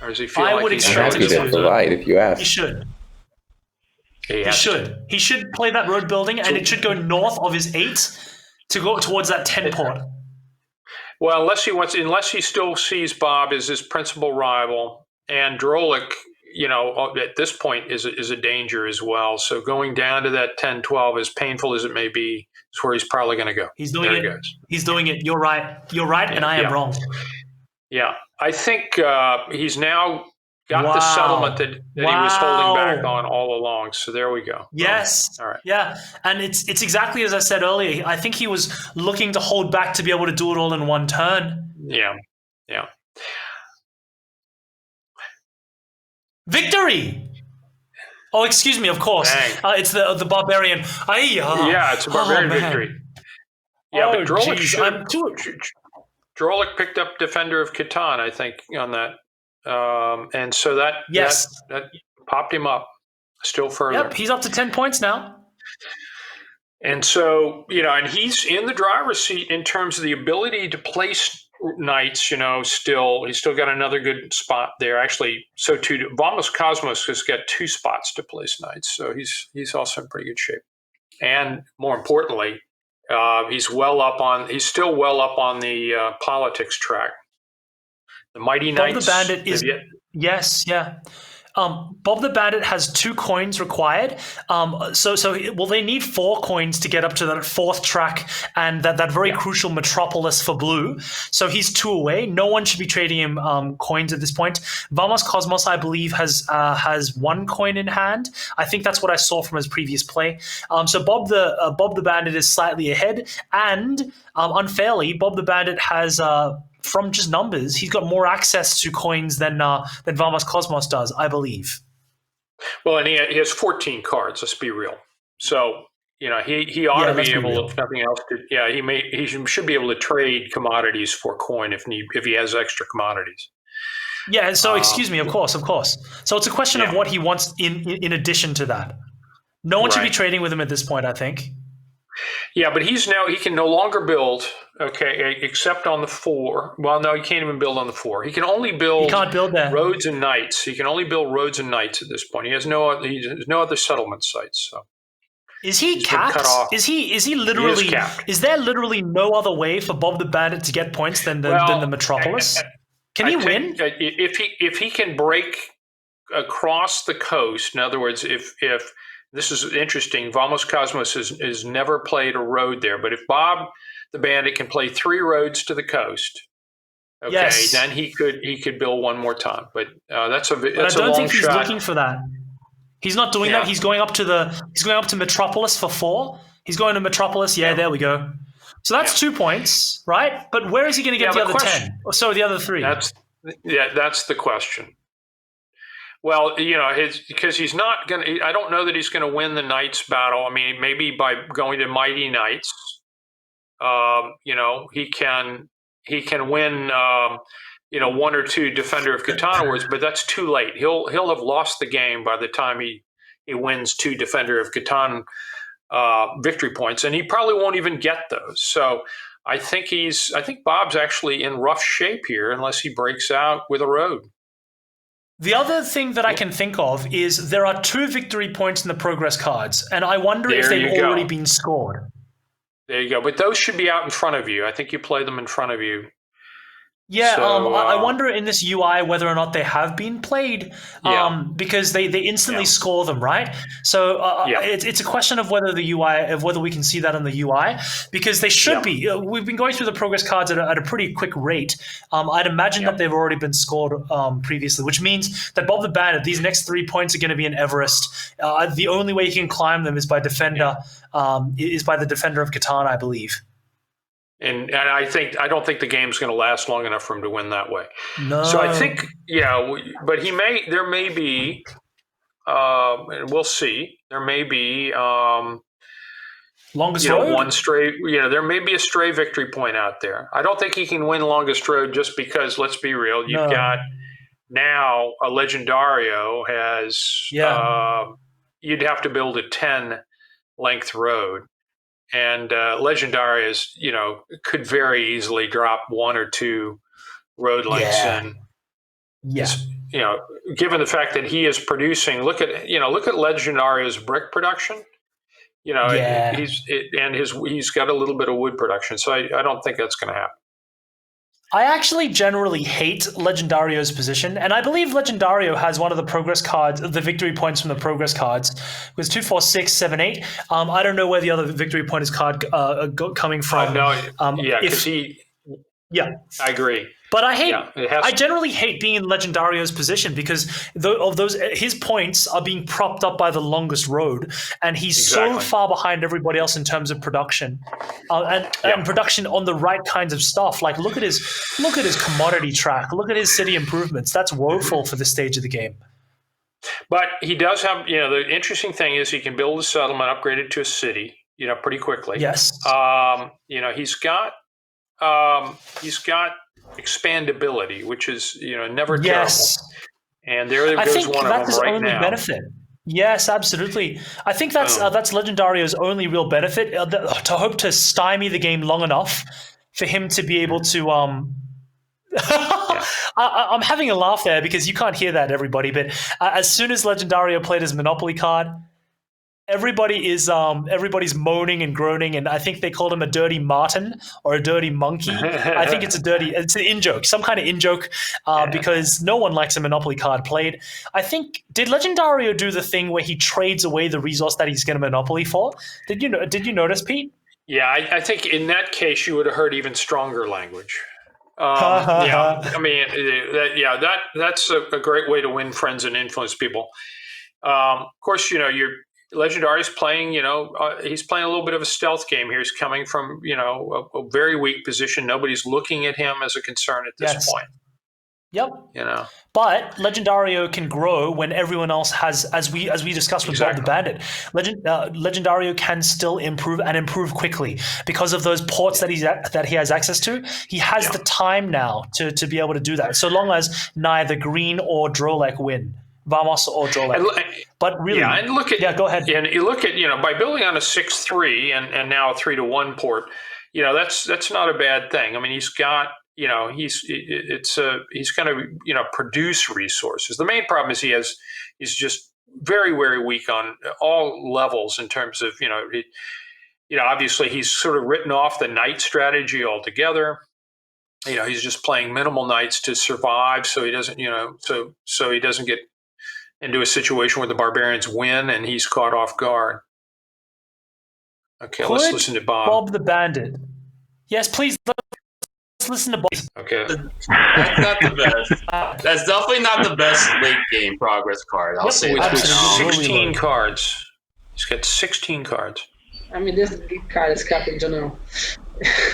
Speaker 2: Or does he feel like he's
Speaker 4: happy to provide if you ask?
Speaker 1: He should. He should play that road building, and it should go north of his 8 to go towards that 10 port.
Speaker 2: Well, unless he still sees Bob as his principal rival, and Drolik, at this point is a danger as well. So going down to that 10-12, as painful as it may be, is where he's probably going to go.
Speaker 1: He's doing it. He's doing it. You're right, and I am wrong.
Speaker 2: Yeah, I think he's now got the settlement that he was holding back on all along. So there we go.
Speaker 1: Yes.
Speaker 2: All right.
Speaker 1: Yeah, and it's exactly as I said earlier. I think he was looking to hold back to be able to do it all in one turn.
Speaker 2: Yeah.
Speaker 1: Victory! Oh, excuse me. Of course, it's the barbarian.
Speaker 2: Yeah, it's a barbarian victory. Yeah, but Drolik Drolik picked up Defender of Catan, I think, on that. And so that popped him up still further.
Speaker 1: Yep, he's up to 10 points now.
Speaker 2: And so, and he's in the driver's seat in terms of the ability to place knights, he's still got another good spot there. Actually, so too, Vamos Cosmos has got 2 spots to place knights. So he's also in pretty good shape. And more importantly, he's still well up on the politics track. The Mighty Knights.
Speaker 1: Bob the Bandit is yes, yeah. Bob the Bandit has 2 coins required. So they need 4 coins to get up to that 4th track and that very crucial metropolis for blue. So he's 2 away. No one should be trading him coins at this point. Vamos Cosmos, I believe, has 1 coin in hand. I think that's what I saw from his previous play. So Bob the Bandit is slightly ahead, and unfairly, Bob the Bandit has. From just numbers, he's got more access to coins than Vamos Cosmos does, I believe.
Speaker 2: Well, and he has 14 cards. Let's be real. So he ought to be able, if nothing else, he should be able to trade commodities for coin if he has extra commodities.
Speaker 1: Yeah, and so excuse me, of course. So it's a question of what he wants in addition to that. No one should be trading with him at this point, I think.
Speaker 2: Yeah, but he can no longer build, except on the 4. Well, no, he can't even build on the 4. He can only build.
Speaker 1: He can't build that.
Speaker 2: Roads and knights. He can only build roads and knights at this point. He has no other settlement sites. So.
Speaker 1: Is he capped? Is he literally?
Speaker 2: He is capped.
Speaker 1: Is there literally no other way for Bob the Bandit to get points than the Metropolis? Can he win?
Speaker 2: If he can break across the coast, in other words, if this is interesting. Vamos Cosmos has never played a road there, but if Bob the Bandit can play 3 roads to the coast, then he could build 1 more time. But that's a long shot.
Speaker 1: I don't think he's looking for that. He's not doing that. He's going up to Metropolis for 4. He's going to Metropolis. Yeah, there we go. So that's 2 points, right? But where is he going to get the other 10? Or so the other 3?
Speaker 2: That's the question. Well, because he's not going to. I don't know that he's going to win the Knights battle. I mean, maybe by going to Mighty Knights, he can win, 1 or 2 Defender of Catan awards, but that's too late. He'll have lost the game by the time he wins 2 Defender of Catan victory points, and he probably won't even get those. So I think Bob's actually in rough shape here unless he breaks out with a road.
Speaker 1: The other thing that I can think of is there are 2 victory points in the progress cards, and I wonder if they've already been scored.
Speaker 2: There you go. But those should be out in front of you. I think you play them in front of you.
Speaker 1: Yeah,
Speaker 2: So,
Speaker 1: I wonder in this UI whether or not they have been played, because they instantly score them, right? So it's a question of whether the UI, of whether we can see that on the UI, because they should be. We've been going through the progress cards at a pretty quick rate. I'd imagine that they've already been scored previously, which means that Bob the Bandit, these next 3 points are going to be in Everest. The only way he can climb them is by defender, is by the defender of Catan, I believe.
Speaker 2: And I don't think the game's going to last long enough for him to win that way.
Speaker 1: No.
Speaker 2: So I think, but there may be, and we'll see. There may be,
Speaker 1: longest road.
Speaker 2: One stray. There may be a stray victory point out there. I don't think he can win longest road just because. Let's be real. You've got now a Legendario has. You'd have to build a 10-length road. And Legendary could very easily drop 1 or 2 road lengths in. Yeah. Given the fact that he is producing, look at Legendario's brick production. He's got a little bit of wood production, so I don't think that's going to happen.
Speaker 1: I actually generally hate Legendario's position, and I believe Legendario has one of the progress cards, the victory points from the progress cards. It was 2, 4, 6, 7, 8. I don't know where the other victory point is coming from.
Speaker 2: Because I agree.
Speaker 1: But I generally hate being in Legendario's position because of those his points are being propped up by the longest road, and he's so far behind everybody else in terms of production, and production on the right kinds of stuff. Like look at his commodity track, look at his city improvements. That's woeful for this stage of the game.
Speaker 2: But he does have, the interesting thing is he can build a settlement, upgrade it to a city, pretty quickly.
Speaker 1: Yes.
Speaker 2: He's got expandability, which is never terrible. And there goes one of them right now. I think that's his only benefit.
Speaker 1: Yes, absolutely. I think that's Legendario's only real benefit, to hope to stymie the game long enough for him to be able to. I'm having a laugh there because you can't hear that, everybody. But as soon as Legendario played his Monopoly card, everybody's moaning and groaning, and I think they called him a dirty Martin or a dirty monkey. I think it's an in-joke, some kind of in-joke, because no one likes a Monopoly card played. I think, did Legendario do the thing where he trades away the resource that he's going to Monopoly for? Did you notice, Pete?
Speaker 2: Yeah, I think in that case you would have heard even stronger language. I mean, that's a great way to win friends and influence people. Of course, Legendary's playing, he's playing a little bit of a stealth game here. He's coming from, a very weak position. Nobody's looking at him as a concern at this point.
Speaker 1: Yep. But Legendario can grow when everyone else has, as we discussed with Bob the Bandit. Legendario can still improve and improve quickly because of those ports that he has access to. He has the time now to be able to do that, so long as neither Green or Drolek win. Vamos or Drolek. But really,
Speaker 2: and look at
Speaker 1: go ahead.
Speaker 2: And you look at by building on a 6-3 and now a 3-1 port, that's not a bad thing. I mean, he's got he's going to produce resources. The main problem is he's just very, very weak on all levels in terms of obviously he's sort of written off the knight strategy altogether. He's just playing minimal knights to survive, so he doesn't so he doesn't get into a situation where the barbarians win and he's caught off guard. Okay, let's listen to Bob.
Speaker 1: Bob the Bandit. Yes, please. Let's listen to Bob.
Speaker 2: Okay.
Speaker 6: That's not the best. That's definitely not the best late game progress card. I'll say that.
Speaker 2: 16 cards. He's got 16 cards.
Speaker 5: I mean, this card is crap in general.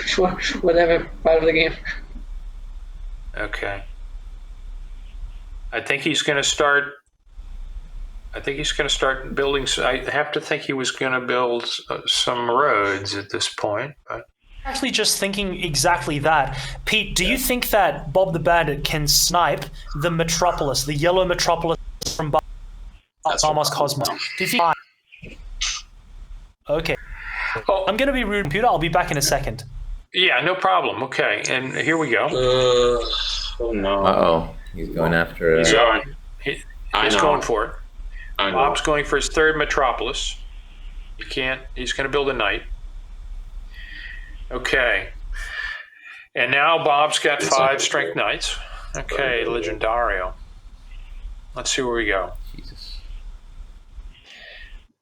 Speaker 5: For whatever part of the game.
Speaker 2: Okay. I think he's going to start building. I have to think he was going to build some roads at this point. But
Speaker 1: actually just thinking exactly that. Pete, do you think that Bob the Bandit can snipe the Metropolis, the yellow Metropolis from Bahamas Cosmo? Do you think? Okay. I'm going to be rude, computer. I'll be back in a second.
Speaker 2: Yeah, no problem. Okay, and here we go.
Speaker 6: Oh no.
Speaker 4: Uh-oh. He's going after
Speaker 2: He's going for it. Bob's going for his third Metropolis. He's going to build a knight. Okay. And now Bob's got 5 strength knights. Okay, Legendario. Let's see where we go.
Speaker 4: Jesus.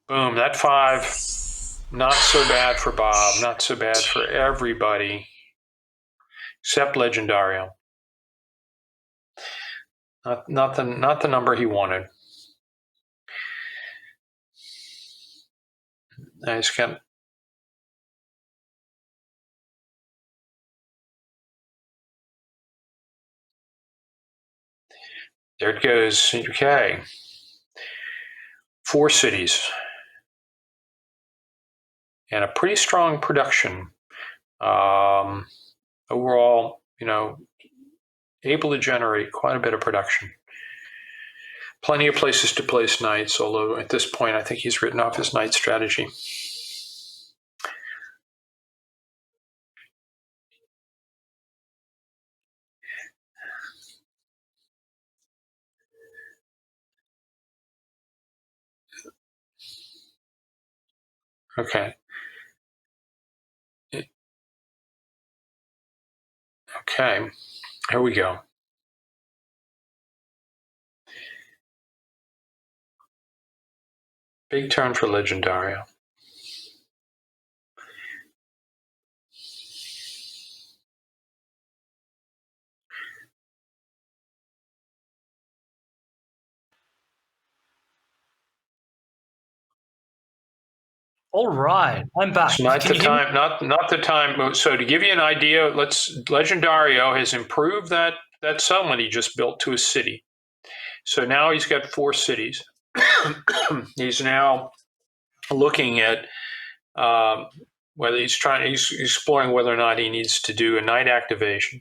Speaker 2: Boom, that 5. Not so bad for Bob. Not so bad for everybody. Except Legendario. Not the number he wanted. I just got... There it goes. Okay. 4 cities. And a pretty strong production. Overall, able to generate quite a bit of production. Plenty of places to place knights, although at this point I think he's written off his knight strategy. Okay. Okay, here we go. Big turn for Legendario.
Speaker 1: All right, I'm back.
Speaker 2: It's not the time. Not the time. So to give you an idea, Legendario has improved that settlement he just built to a city. So now he's got 4 cities. He's now looking at whether he's exploring whether or not he needs to do a night activation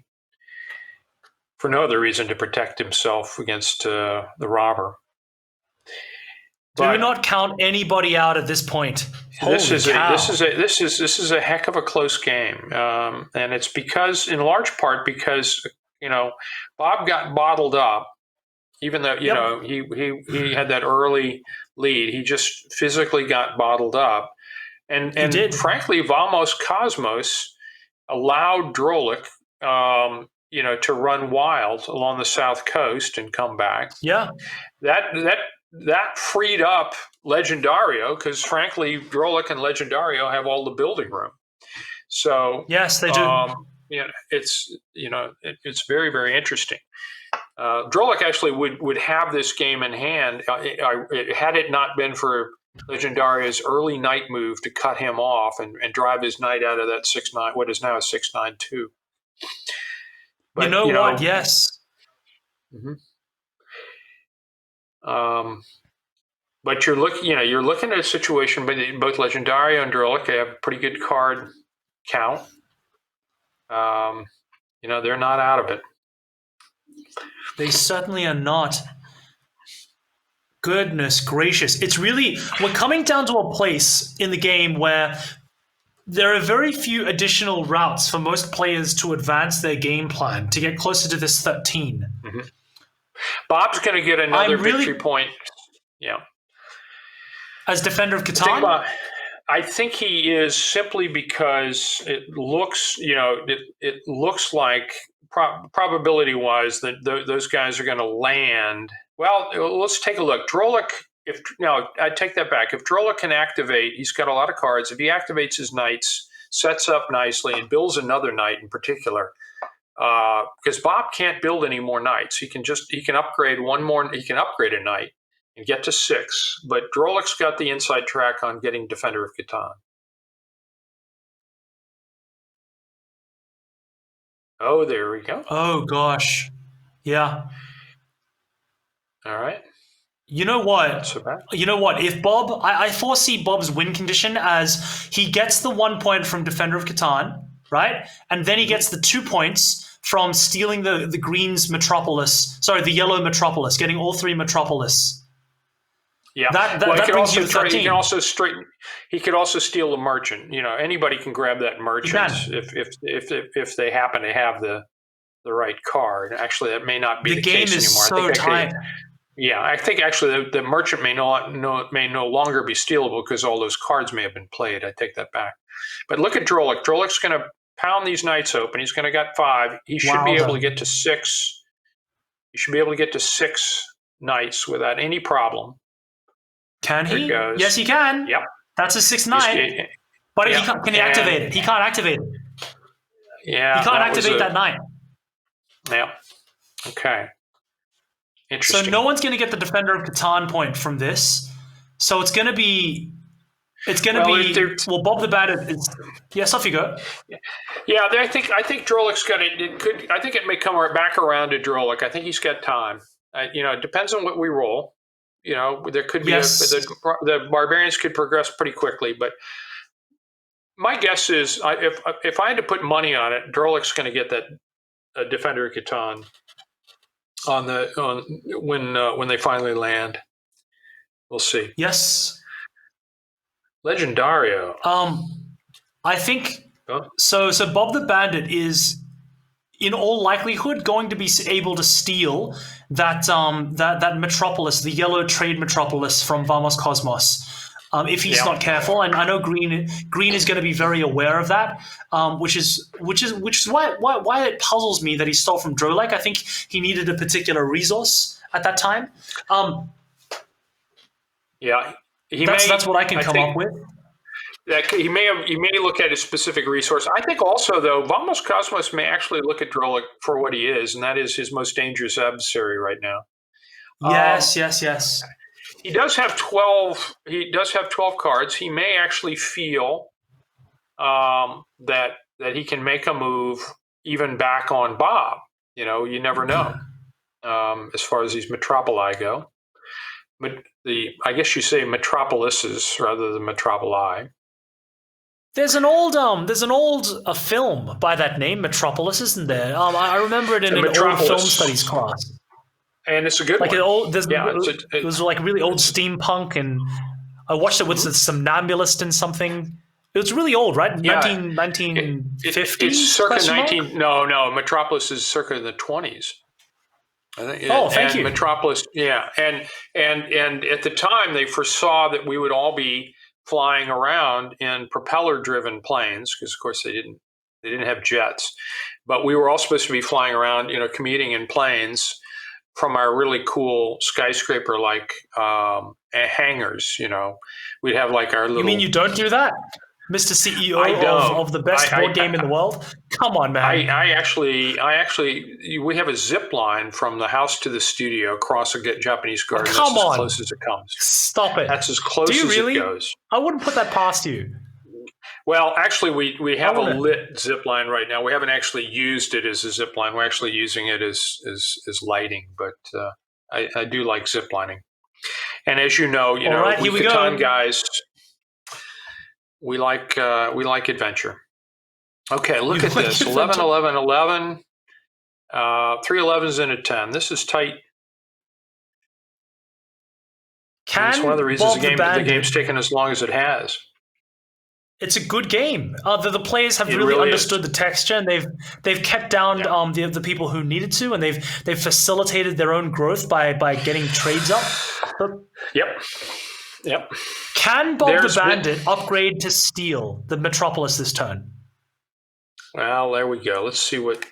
Speaker 2: for no other reason to protect himself against the robber.
Speaker 1: Do not count anybody out at this point.
Speaker 2: This is a heck of a close game, and it's in large part because Bob got bottled up, even though he had that early lead. He just physically got bottled up, and frankly, Vamos Cosmos allowed Drolik, to run wild along the south coast and come back.
Speaker 1: Yeah,
Speaker 2: that freed up Legendario because, frankly, Drolik and Legendario have all the building room. So
Speaker 1: yes, they do.
Speaker 2: It's very, very interesting. Drolik actually would have this game in hand had it not been for Legendario's early knight move to cut him off and drive his knight out of that 6-9, what is now a 6-9-2. But,
Speaker 1: what? Yes.
Speaker 2: Mm-hmm. But you're looking at a situation, but both Legendario and Drolik have a pretty good card count. They're not out of it.
Speaker 1: They certainly are not. Goodness gracious. We're coming down to a place in the game where there are very few additional routes for most players to advance their game plan to get closer to this 13.
Speaker 2: Mm-hmm. Bob's going to get another victory point. Yeah.
Speaker 1: As Defender of Catan?
Speaker 2: I think he is, simply because it looks like probability-wise that those guys are going to land. Well, let's take a look. Drolik, I take that back. If Drolik can activate, he's got a lot of cards. If he activates his knights, sets up nicely, and builds another knight in particular, because Bob can't build any more knights. He can upgrade one more. He can upgrade a knight and get to 6. But Drolik's got the inside track on getting Defender of Catan. Oh, there we go.
Speaker 1: Oh gosh, yeah.
Speaker 2: All right.
Speaker 1: You know what?
Speaker 2: So bad.
Speaker 1: You know what? If Bob, I foresee Bob's win condition as he gets the 1 point from Defender of Catan, right? And then he gets the 2 points from stealing the green's metropolis. Sorry, the yellow metropolis, getting all 3 metropolis.
Speaker 2: Yeah,
Speaker 1: that brings you to 13.
Speaker 2: He could also steal the merchant. Anybody can grab that merchant if they happen to have the right card. Actually, that may not be the case anymore.
Speaker 1: The game is so tight.
Speaker 2: I think actually the merchant may no longer be stealable because all those cards may have been played. I take that back. But look at Drolik. Drolik's going to pound these knights open. He's going to get 5. He should be able to get to 6. He should be able to get to 6 knights without any problem.
Speaker 1: Can he? Yes, he can.
Speaker 2: Yep.
Speaker 1: That's a 6 knight. But can he activate it? He can't activate it.
Speaker 2: Yeah.
Speaker 1: He can't activate that knight.
Speaker 2: Yeah. Okay. Interesting.
Speaker 1: So no one's going to get the Defender of Catan point from this. So it's going to be. Bob the Bandit is. Yes, off you go.
Speaker 2: Yeah, I think Drolik's got it. I think it may come back around to Drolik. I think he's got time. It depends on what we roll. There could be the barbarians could progress pretty quickly, but my guess is if I had to put money on it, Drolik's going to get that Defender of Catan when they finally land. We'll see.
Speaker 1: Yes.
Speaker 2: Legendario.
Speaker 1: I think so. So Bob the Bandit is, in all likelihood, going to be able to steal that Metropolis, the yellow trade Metropolis from Vamos Cosmos, if he's not careful. And I know Green is going to be very aware of that, which is why it puzzles me that he stole from Drolek. I think he needed a particular resource at that time. That's what I can come up with.
Speaker 2: He may look at a specific resource. I think also, though, Vamos Cosmos may actually look at Drolik for what he is, and that is his most dangerous adversary right now.
Speaker 1: Yes.
Speaker 2: He does have 12. He does have 12 cards. He may actually feel that he can make a move even back on Bob. You never know as far as these Metropoli go. But I guess you say Metropolises rather than Metropoli.
Speaker 1: There's an old film by that name, Metropolis, isn't there? I remember it in an old film studies class.
Speaker 2: And it's a good one.
Speaker 1: It was like really old steampunk, and I watched it with some Somnambulist and something. It was really old, right?
Speaker 2: Yeah.
Speaker 1: 1950s?
Speaker 2: It's circa 19... No, Metropolis is circa the 20s.
Speaker 1: Thank you.
Speaker 2: Metropolis, yeah. And at the time, they foresaw that we would all be flying around in propeller-driven planes, because, of course, they didn't have jets. But we were all supposed to be flying around, commuting in planes from our really cool skyscraper-like hangars, We'd have like our little...
Speaker 1: You mean you don't do that? Mr. CEO of the best board game in the world? Come on, man.
Speaker 2: I actually, we have a zip line from the house to the studio across a Japanese garden. That's as close as it comes.
Speaker 1: Stop it.
Speaker 2: That's as close as it goes.
Speaker 1: I wouldn't put that past you.
Speaker 2: Well, actually, we have a lit zip line right now. We haven't actually used it as a zip line. We're actually using it as lighting, but I do like zip lining. And as you know, we Catan guys... We like adventure. Okay, look at this. 11, 11, 11. 3 11s and a 10. This is tight. It's one of the reasons the game's taken as long as it has.
Speaker 1: It's a good game. The players have really understood the texture, and they've kept down the people who needed to, and they've facilitated their own growth by getting trades up.
Speaker 2: Yep.
Speaker 1: Can Bob the Bandit upgrade to steal the Metropolis this turn?
Speaker 2: Well, there we go. Let's see what...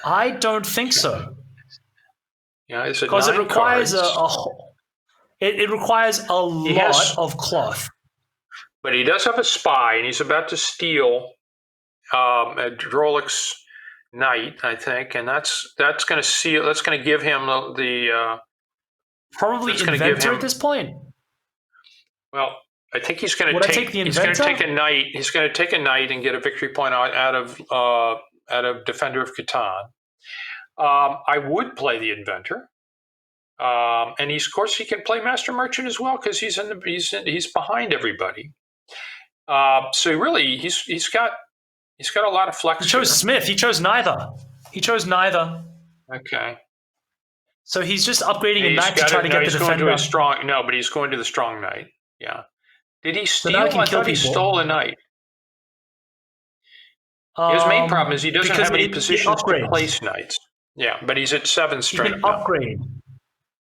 Speaker 1: I don't think so.
Speaker 2: Yeah,
Speaker 1: because it requires it requires a lot of cloth.
Speaker 2: But he does have a spy, and he's about to steal Drolik's knight, I think, and that's going to give him the
Speaker 1: probably inventor at this point.
Speaker 2: Well, I think he's going to take a knight. He's going to take a knight and get a victory point out of Defender of Catan. I would play the inventor, and of course he can play Master Merchant as well, because he's behind everybody. So really, he's got a lot of flex.
Speaker 1: He chose Smith. He chose neither.
Speaker 2: Okay.
Speaker 1: So he's just upgrading a knight to try to get the defender.
Speaker 2: But he's going to the strong knight. Yeah. Did he steal? I thought he stole a knight. His main problem is he doesn't have any positions to place knights. Yeah, but he's at 7 strength.
Speaker 1: He can upgrade.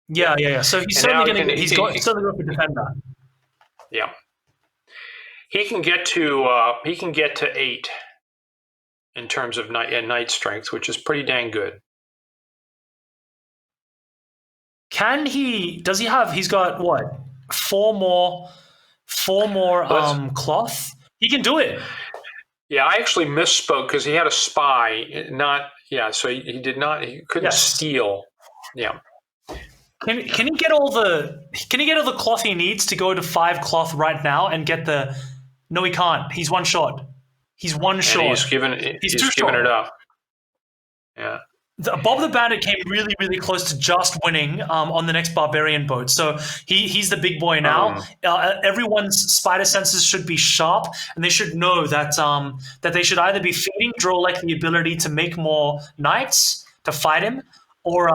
Speaker 1: Yeah. So he's certainly going to go for defender.
Speaker 2: Yeah. He can get to 8 in terms of knight strength, which is pretty dang good.
Speaker 1: Does he have? He's got what? Four more cloth. He can do it.
Speaker 2: Yeah, I actually misspoke because he had a spy. So he did not. He couldn't steal. Yeah.
Speaker 1: Can he get all the cloth he needs to go to 5 cloth right now and get the? No, he can't. He's one short. He's one short.
Speaker 2: He's given it up. Yeah.
Speaker 1: Bob the Bandit came really, really close to just winning on the next Barbarian boat. So he's the big boy now. Everyone's spider senses should be sharp, and they should know that that they should either be feeding Drolek the ability to make more knights to fight him, or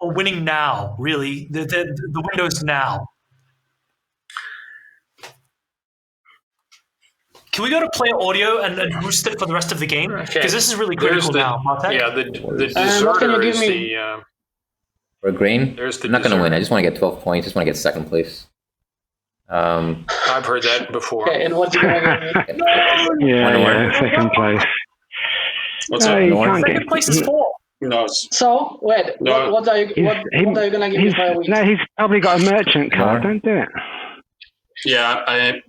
Speaker 1: winning now. Really, the window's now. Can we go to player audio and boost it for the rest of the game? Because this is really critical now. Martek?
Speaker 2: Yeah, the deserter is the...
Speaker 4: For a grain?
Speaker 2: There's the
Speaker 4: I'm not going to win. I just want to get 12 points. I just want to get 2nd place.
Speaker 2: I've heard that before.
Speaker 5: Okay, and what's going to give me?
Speaker 3: Yeah, 2nd place.
Speaker 6: What's
Speaker 3: up?
Speaker 1: Second place is 4.
Speaker 6: Who knows?
Speaker 5: So, wait, what are you going to give me for a week?
Speaker 3: No, he's probably got a merchant card. Don't do it.
Speaker 6: Yeah, I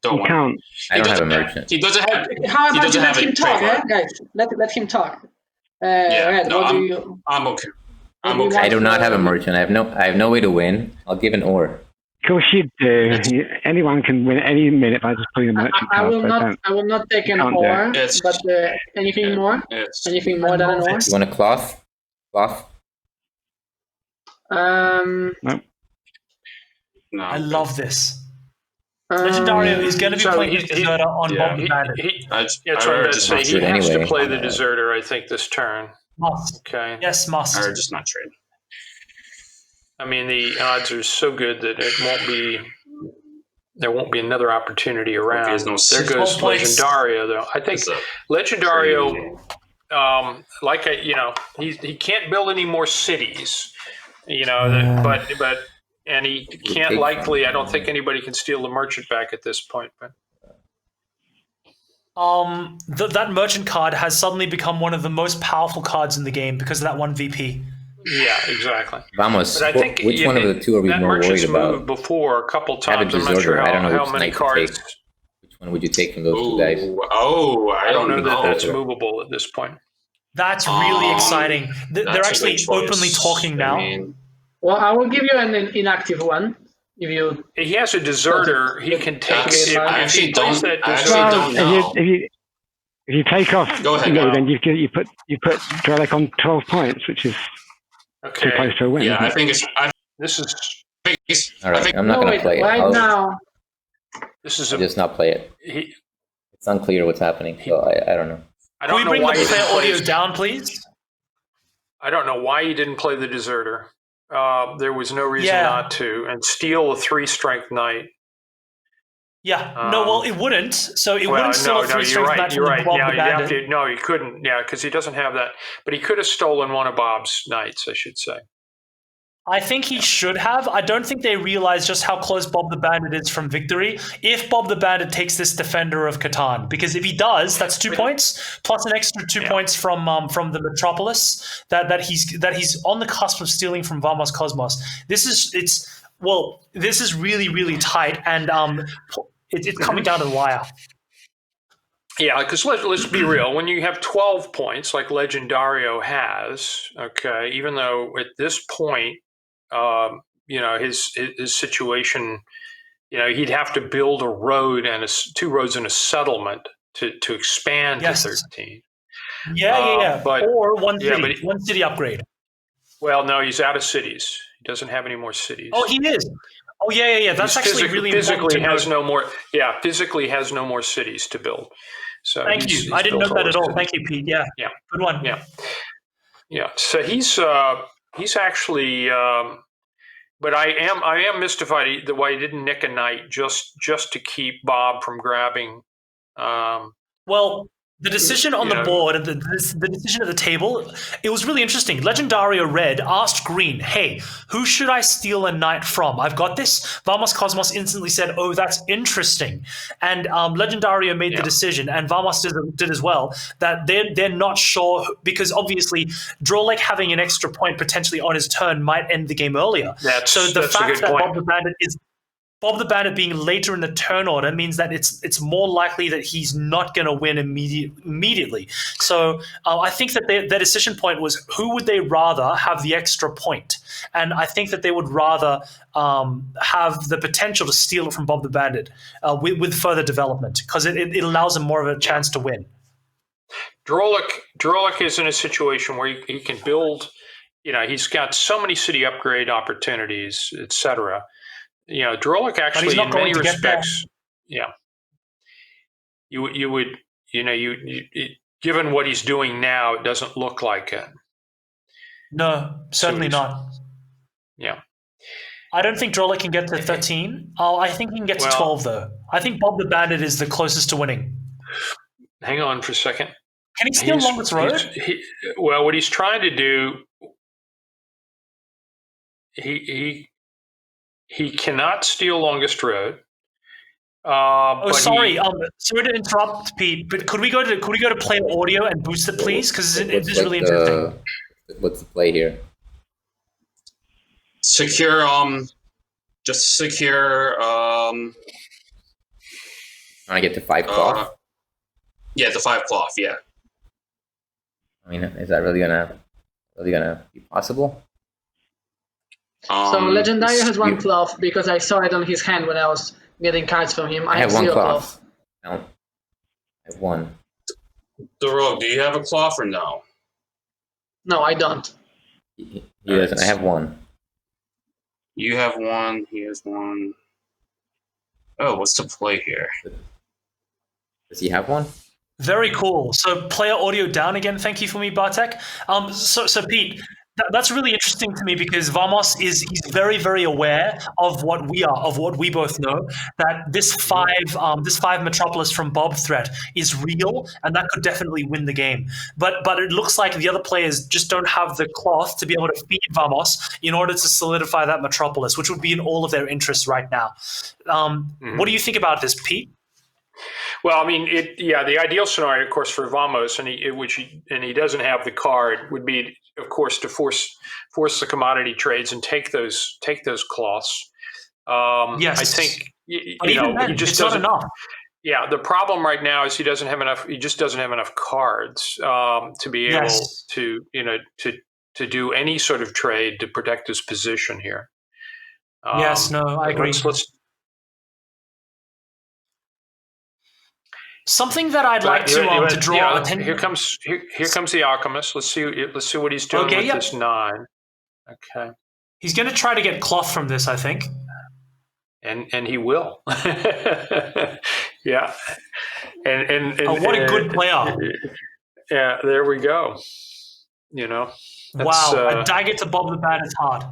Speaker 6: don't want.
Speaker 4: I don't have a merchant.
Speaker 6: He doesn't have.
Speaker 5: How about you let him talk,
Speaker 6: eh?
Speaker 5: guys? Let him talk.
Speaker 6: I'm okay. I'm okay.
Speaker 4: I do not have a merchant. I have no way to win. I'll give an ore.
Speaker 3: Of course you do. Anyone can win any minute by just putting a merchant card.
Speaker 5: I will not take an ore, but anything more?
Speaker 6: Yes.
Speaker 5: Anything more than an ore?
Speaker 4: You want a cloth? Cloth?
Speaker 5: No.
Speaker 6: No.
Speaker 1: I love this. Legendario is going to be playing his deserter on Bob the Bandit.
Speaker 2: That's what I'm going to say. He has to play the deserter, I think, this turn.
Speaker 1: Must.
Speaker 2: Okay.
Speaker 1: Yes, must.
Speaker 6: Or just not trade.
Speaker 2: I mean, the odds are so good that there won't be another opportunity around. There goes Legendario, though. I think Legendario, he can't build any more cities, but and he can't likely. I don't think anybody can steal the merchant back at this point. But
Speaker 1: that merchant card has suddenly become one of the most powerful cards in the game because of that one VP.
Speaker 2: Yeah, exactly.
Speaker 4: Vamos.
Speaker 2: But I think
Speaker 4: which one of the two are we more worried about?
Speaker 2: Moved before a couple times.
Speaker 4: I'm not sure how many cards. Which one would you take from those two guys?
Speaker 2: I don't know that that's movable at this point.
Speaker 1: That's really exciting. They're actually openly talking now.
Speaker 5: Well, I will give you an inactive one.
Speaker 2: He has a deserter, he can take it.
Speaker 6: I actually don't know.
Speaker 3: If you take off,
Speaker 6: go ahead,
Speaker 3: then you put Drolek on 12 points, which is too close to a win.
Speaker 6: Yeah, I think
Speaker 2: this is.
Speaker 4: All right, I'm not going to play it.
Speaker 5: Right now,
Speaker 4: I'll just not play it. It's unclear what's happening, so I don't know.
Speaker 1: Can we bring the player audio down, please?
Speaker 2: I don't know why he didn't play the deserter. There was no reason not to, and steal a 3-strength knight.
Speaker 1: Yeah, it wouldn't. So it wouldn't steal a 3-strength knight from the Bob the Bandit.
Speaker 2: No, he couldn't. Yeah, because he doesn't have that. But he could have stolen one of Bob's knights, I should say.
Speaker 1: I think he should have. I don't think they realize just how close Bob the Bandit is from victory if Bob the Bandit takes this Defender of Catan. Because if he does, that's 2 points plus an extra 2 points from the Metropolis that he's on the cusp of stealing from Vamos Cosmos. This is really, really tight, and it's coming down to the wire.
Speaker 2: Yeah, because let's be real. When you have 12 points, like Legendario has, even though at this point, his situation, he'd have to build a road and 2 roads and a settlement to expand to 13.
Speaker 1: Yeah.
Speaker 2: But,
Speaker 1: or one city upgrade.
Speaker 2: Well, no, he's out of cities. He doesn't have any more cities.
Speaker 1: Oh, he is. Oh, yeah. That's actually really important. Physically has no more cities to build. So thank you. I didn't know that at all. Thank you, Pete. Yeah. Good one.
Speaker 2: Yeah. So he's actually, but I am mystified the why he didn't nick a knight just to keep Bob from grabbing.
Speaker 1: Well, The decision on the board and the decision at the table, it was really interesting. Legendario Red asked Green, hey, who should I steal a knight from? I've got this. Vamos Cosmos instantly said, oh, that's interesting. And Legendario made the decision, and Vamos did as well, that they're not sure, because obviously Drolek having an extra point potentially on his turn might end the game earlier. So the fact that Bob the Bandit being later in the turn order means that it's more likely that he's not going to win immediately. So I think that their decision point was, who would they rather have the extra point? And I think that they would rather have the potential to steal it from Bob the Bandit with further development, because it allows him more of a chance to win.
Speaker 2: Drolik is in a situation where he can build, he's got so many city upgrade opportunities, etc. Drolik actually, in many respects, you would, given what he's doing now, it doesn't look like it.
Speaker 1: No, certainly not.
Speaker 2: Yeah.
Speaker 1: I don't think Drolik can get to 13. I think he can get to 12, though. I think Bob the Bandit is the closest to winning.
Speaker 2: Hang on for a second.
Speaker 1: Can he steal Longest Road?
Speaker 2: What he's trying to do, he cannot steal Longest Road.
Speaker 1: Sorry to interrupt, Pete. But could we go to player audio and boost it, please? Because it is really interesting.
Speaker 4: What's the play here?
Speaker 6: Secure. Just secure.
Speaker 4: Want to get to 5 cloth?
Speaker 6: Yeah, the 5 cloth. Yeah.
Speaker 4: I mean, is that really gonna be possible?
Speaker 5: So Legendario has 1 cloth because I saw it on his hand when I was getting cards from him. I have
Speaker 4: 1
Speaker 5: 0
Speaker 4: cloth. No, I have 1.
Speaker 6: The Rogue, do you have a cloth or no?
Speaker 5: No, I don't.
Speaker 4: He doesn't. I have 1.
Speaker 6: You have 1. He has 1. Oh, what's the play here?
Speaker 4: Does he have 1?
Speaker 1: Very cool. So player audio down again. Thank you for me, Bartek. So Pete, that's really interesting to me, because Vamos he's very, very aware of what we both know, that this 5 Metropolis from Bob threat is real, and that could definitely win the game. But it looks like the other players just don't have the cloth to be able to feed Vamos in order to solidify that Metropolis, which would be in all of their interests right now. What do you think about this, Pete?
Speaker 2: Well, I mean, the ideal scenario, of course, for Vamos, and he doesn't have the card, would be, of course, to force the commodity trades and take those cloths.
Speaker 1: Yes,
Speaker 2: I think
Speaker 1: he just doesn't. Not enough.
Speaker 2: Yeah, the problem right now is he just doesn't have enough cards to be able to do any sort of trade to protect his position here.
Speaker 1: I agree. Something that I'd like to draw attention.
Speaker 2: Here comes the Alchemist. Let's see what he's doing with this 9. Okay.
Speaker 1: He's going to try to get cloth from this, I think.
Speaker 2: And he will. Yeah. And
Speaker 1: what a good player.
Speaker 2: Yeah, there we go.
Speaker 1: Wow, a dagger to Bob the Bandit's heart.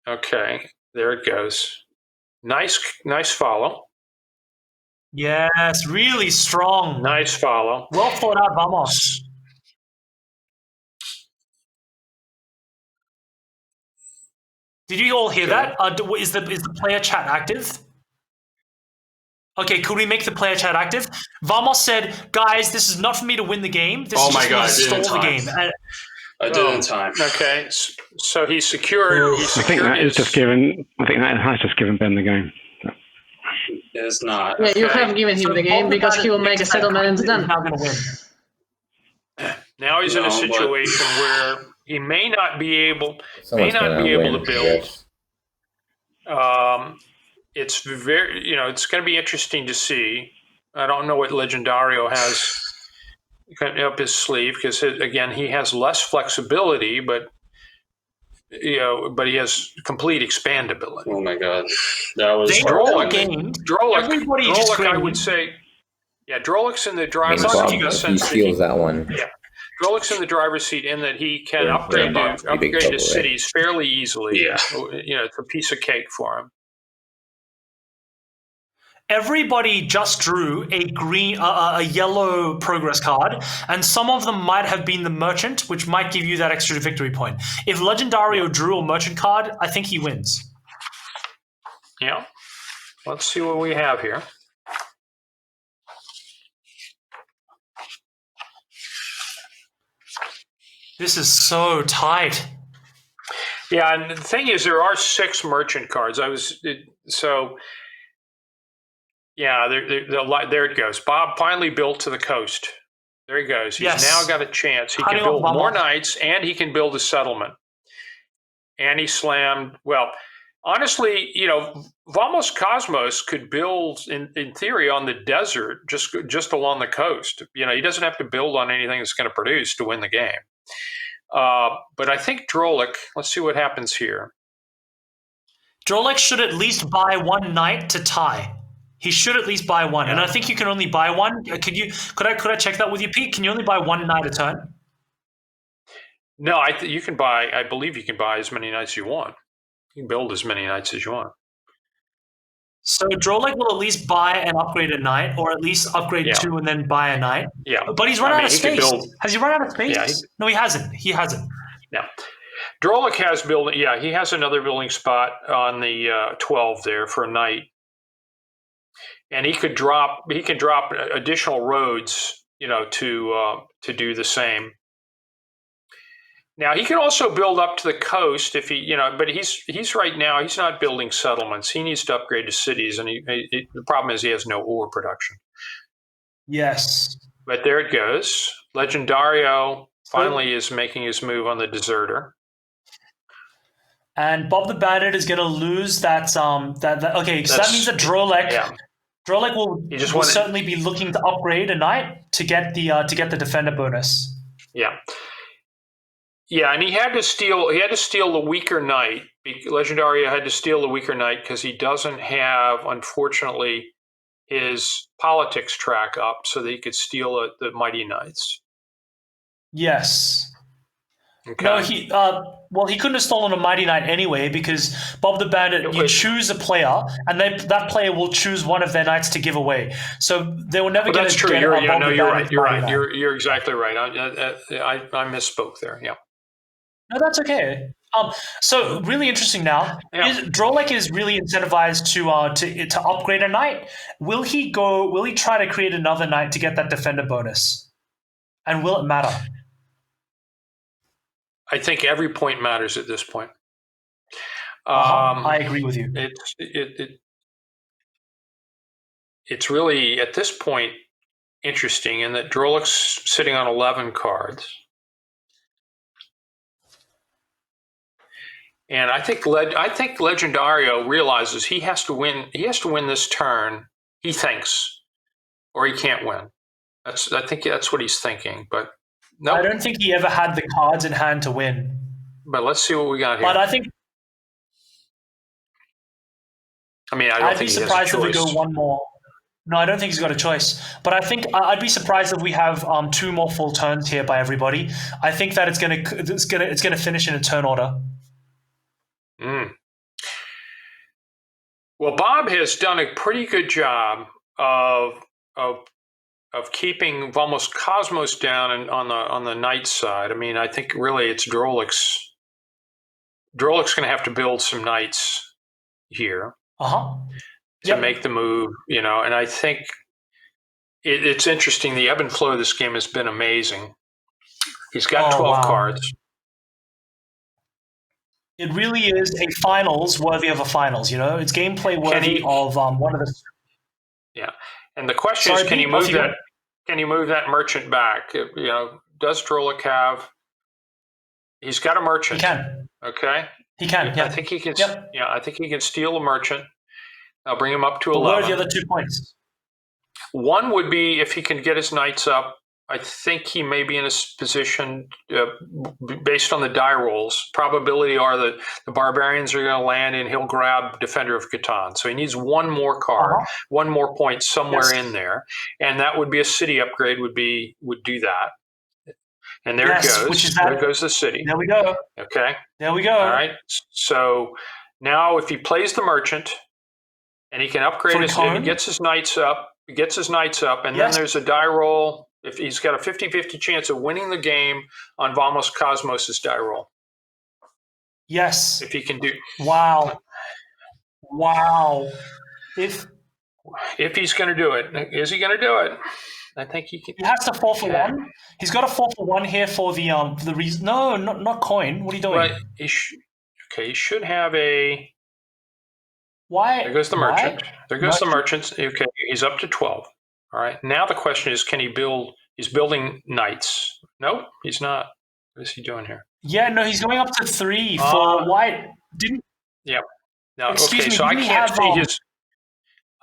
Speaker 2: Okay, there it goes. Nice follow.
Speaker 1: Yes, really strong.
Speaker 2: Nice follow.
Speaker 1: Well thought out, Vamos. Did you all hear that? Is the player chat active? Okay, could we make the player chat active? Vamos said, "Guys, this is not for me to win the game. This is just to stall the game."
Speaker 6: I did it in time.
Speaker 2: Okay, so he's secured.
Speaker 3: I think that has just given Ben the game.
Speaker 6: It is not.
Speaker 5: Yeah, you have given him the game because he will make a settlement and it's done.
Speaker 1: Not going to win.
Speaker 2: Now he's in a situation where he may not be able to build. It's very, it's going to be interesting to see. I don't know what Legendario has up his sleeve, because again, he has less flexibility, but he has complete expandability.
Speaker 6: Oh my God, that was
Speaker 2: Drolik.
Speaker 1: Drolik,
Speaker 2: I would say, Drolik's in the driver's
Speaker 4: seat. He steals that one.
Speaker 2: Yeah, Drolik's in the driver's seat in that he can upgrade to cities fairly easily.
Speaker 6: Yeah,
Speaker 2: it's a piece of cake for him.
Speaker 1: Everybody just drew a yellow progress card, and some of them might have been the merchant, which might give you that extra victory point. If Legendario drew a merchant card, I think he wins.
Speaker 2: Yeah. Let's see what we have here.
Speaker 1: This is so tight.
Speaker 2: Yeah, and the thing is, there are 6 merchant cards. Yeah, there it goes. Bob finally built to the coast. There he goes. He's now got a chance. He can build more knights, and he can build a settlement. And he slammed. Well, honestly, Vamos Cosmos could build, in theory, on the desert, just along the coast. He doesn't have to build on anything that's going to produce to win the game. But I think Drolik, let's see what happens here.
Speaker 1: Drolik should at least buy 1 knight to tie. He should at least buy 1, and I think you can only buy 1. Could I check that with you, Pete? Can you only buy 1 knight a turn?
Speaker 2: No, you can buy. I believe you can buy as many knights as you want. You can build as many knights as you want.
Speaker 1: So Drolik will at least buy and upgrade a knight, or at least upgrade 2 and then buy a knight.
Speaker 2: Yeah,
Speaker 1: but he's run out of space. Has he run out of space?
Speaker 2: Yeah,
Speaker 1: no, he hasn't. He hasn't.
Speaker 2: No. Drolik has building. Yeah, he has another building spot on the 12 there for a knight. And he can drop additional roads, to do the same. Now he can also build up to the coast if he, but he's right now he's not building settlements. He needs to upgrade to cities, and the problem is he has no ore production.
Speaker 1: Yes,
Speaker 2: but there it goes. Legendario finally is making his move on the deserter.
Speaker 1: And Bob the Bandit is going to lose that. Okay, so that means that Drolik. Yeah. Drolik will certainly be looking to upgrade a knight to get the defender bonus.
Speaker 2: Yeah, yeah, and he had to steal the weaker knight. Legendario had to steal the weaker knight because he doesn't have, unfortunately, his politics track up so that he could steal the mighty knights.
Speaker 1: Yes.
Speaker 2: Okay.
Speaker 1: No, he couldn't have stolen a Mighty Knight anyway, because Bob the Bandit, you choose a player, and that player will choose one of their knights to give away. So they will never get. That's true. You're
Speaker 2: right. You're exactly right. I misspoke there. Yeah.
Speaker 1: No, that's okay. So really interesting now. Yeah. Drolik is really incentivized to upgrade a knight. Will he try to create another knight to get that defender bonus? And will it matter?
Speaker 2: I think every point matters at this point.
Speaker 1: I agree with you.
Speaker 2: It's really, at this point, interesting in that Drolik's sitting on 11 cards. And I think Legendario realizes he has to win. He has to win this turn. He thinks, or he can't win. I think that's what he's thinking. But no,
Speaker 1: I don't think he ever had the cards in hand to win.
Speaker 2: But let's see what we got here.
Speaker 1: But I think.
Speaker 2: I mean,
Speaker 1: I'd be surprised if we go one more. No, I don't think he's got a choice. But I think I'd be surprised if we have 2 more full turns here by everybody. I think that it's gonna finish in a turn order.
Speaker 2: Well, Bob has done a pretty good job of keeping almost Cosmos down on the knight side. I mean, I think really it's Drolik's going to have to build some knights here to make the move, and I think it's interesting. The ebb and flow of this game has been amazing. He's got 12 cards.
Speaker 1: It really is a finals worthy of a finals. It's gameplay worthy of one of the.
Speaker 2: Yeah, and the question is, can you move that? Can you move that merchant back? Does Drolik have? He's got a merchant.
Speaker 1: He can.
Speaker 2: Okay.
Speaker 1: He can. Yeah.
Speaker 2: I think he can. Yep. Yeah, I think he can steal a merchant. I'll bring him up to 11.
Speaker 1: What are the other 2 points?
Speaker 2: One would be if he can get his knights up. I think he may be in a position, based on the die rolls, probability are that the barbarians are going to land and he'll grab Defender of Catan. So he needs 1 more card, 1 more point somewhere in there. And that would be a city upgrade would do that. And there it goes. There goes the city.
Speaker 1: There we go.
Speaker 2: Okay.
Speaker 1: There we go.
Speaker 2: All right. So now if he plays the merchant and he can upgrade if he gets his knights up. And then there's a die roll. If he's got a 50-50 chance of winning the game on Vamos Cosmos' die roll.
Speaker 1: Yes.
Speaker 2: If he can do.
Speaker 1: Wow. If
Speaker 2: he's going to do it, is he going to do it? I think he can.
Speaker 1: He has to 4 for 1. He's got a 4 for 1 here for the reason. No, not coin. What are you doing?
Speaker 2: Right. He should have a.
Speaker 1: Why?
Speaker 2: There goes the merchant. There goes the merchant. Okay, he's up to 12. All right. Now the question is, can he build? He's building knights. Nope, he's not. What is he doing here?
Speaker 1: Yeah, no, he's going up to 3 for white. Didn't?
Speaker 2: Yeah. No.
Speaker 1: Excuse me,
Speaker 2: so I can't see
Speaker 1: his.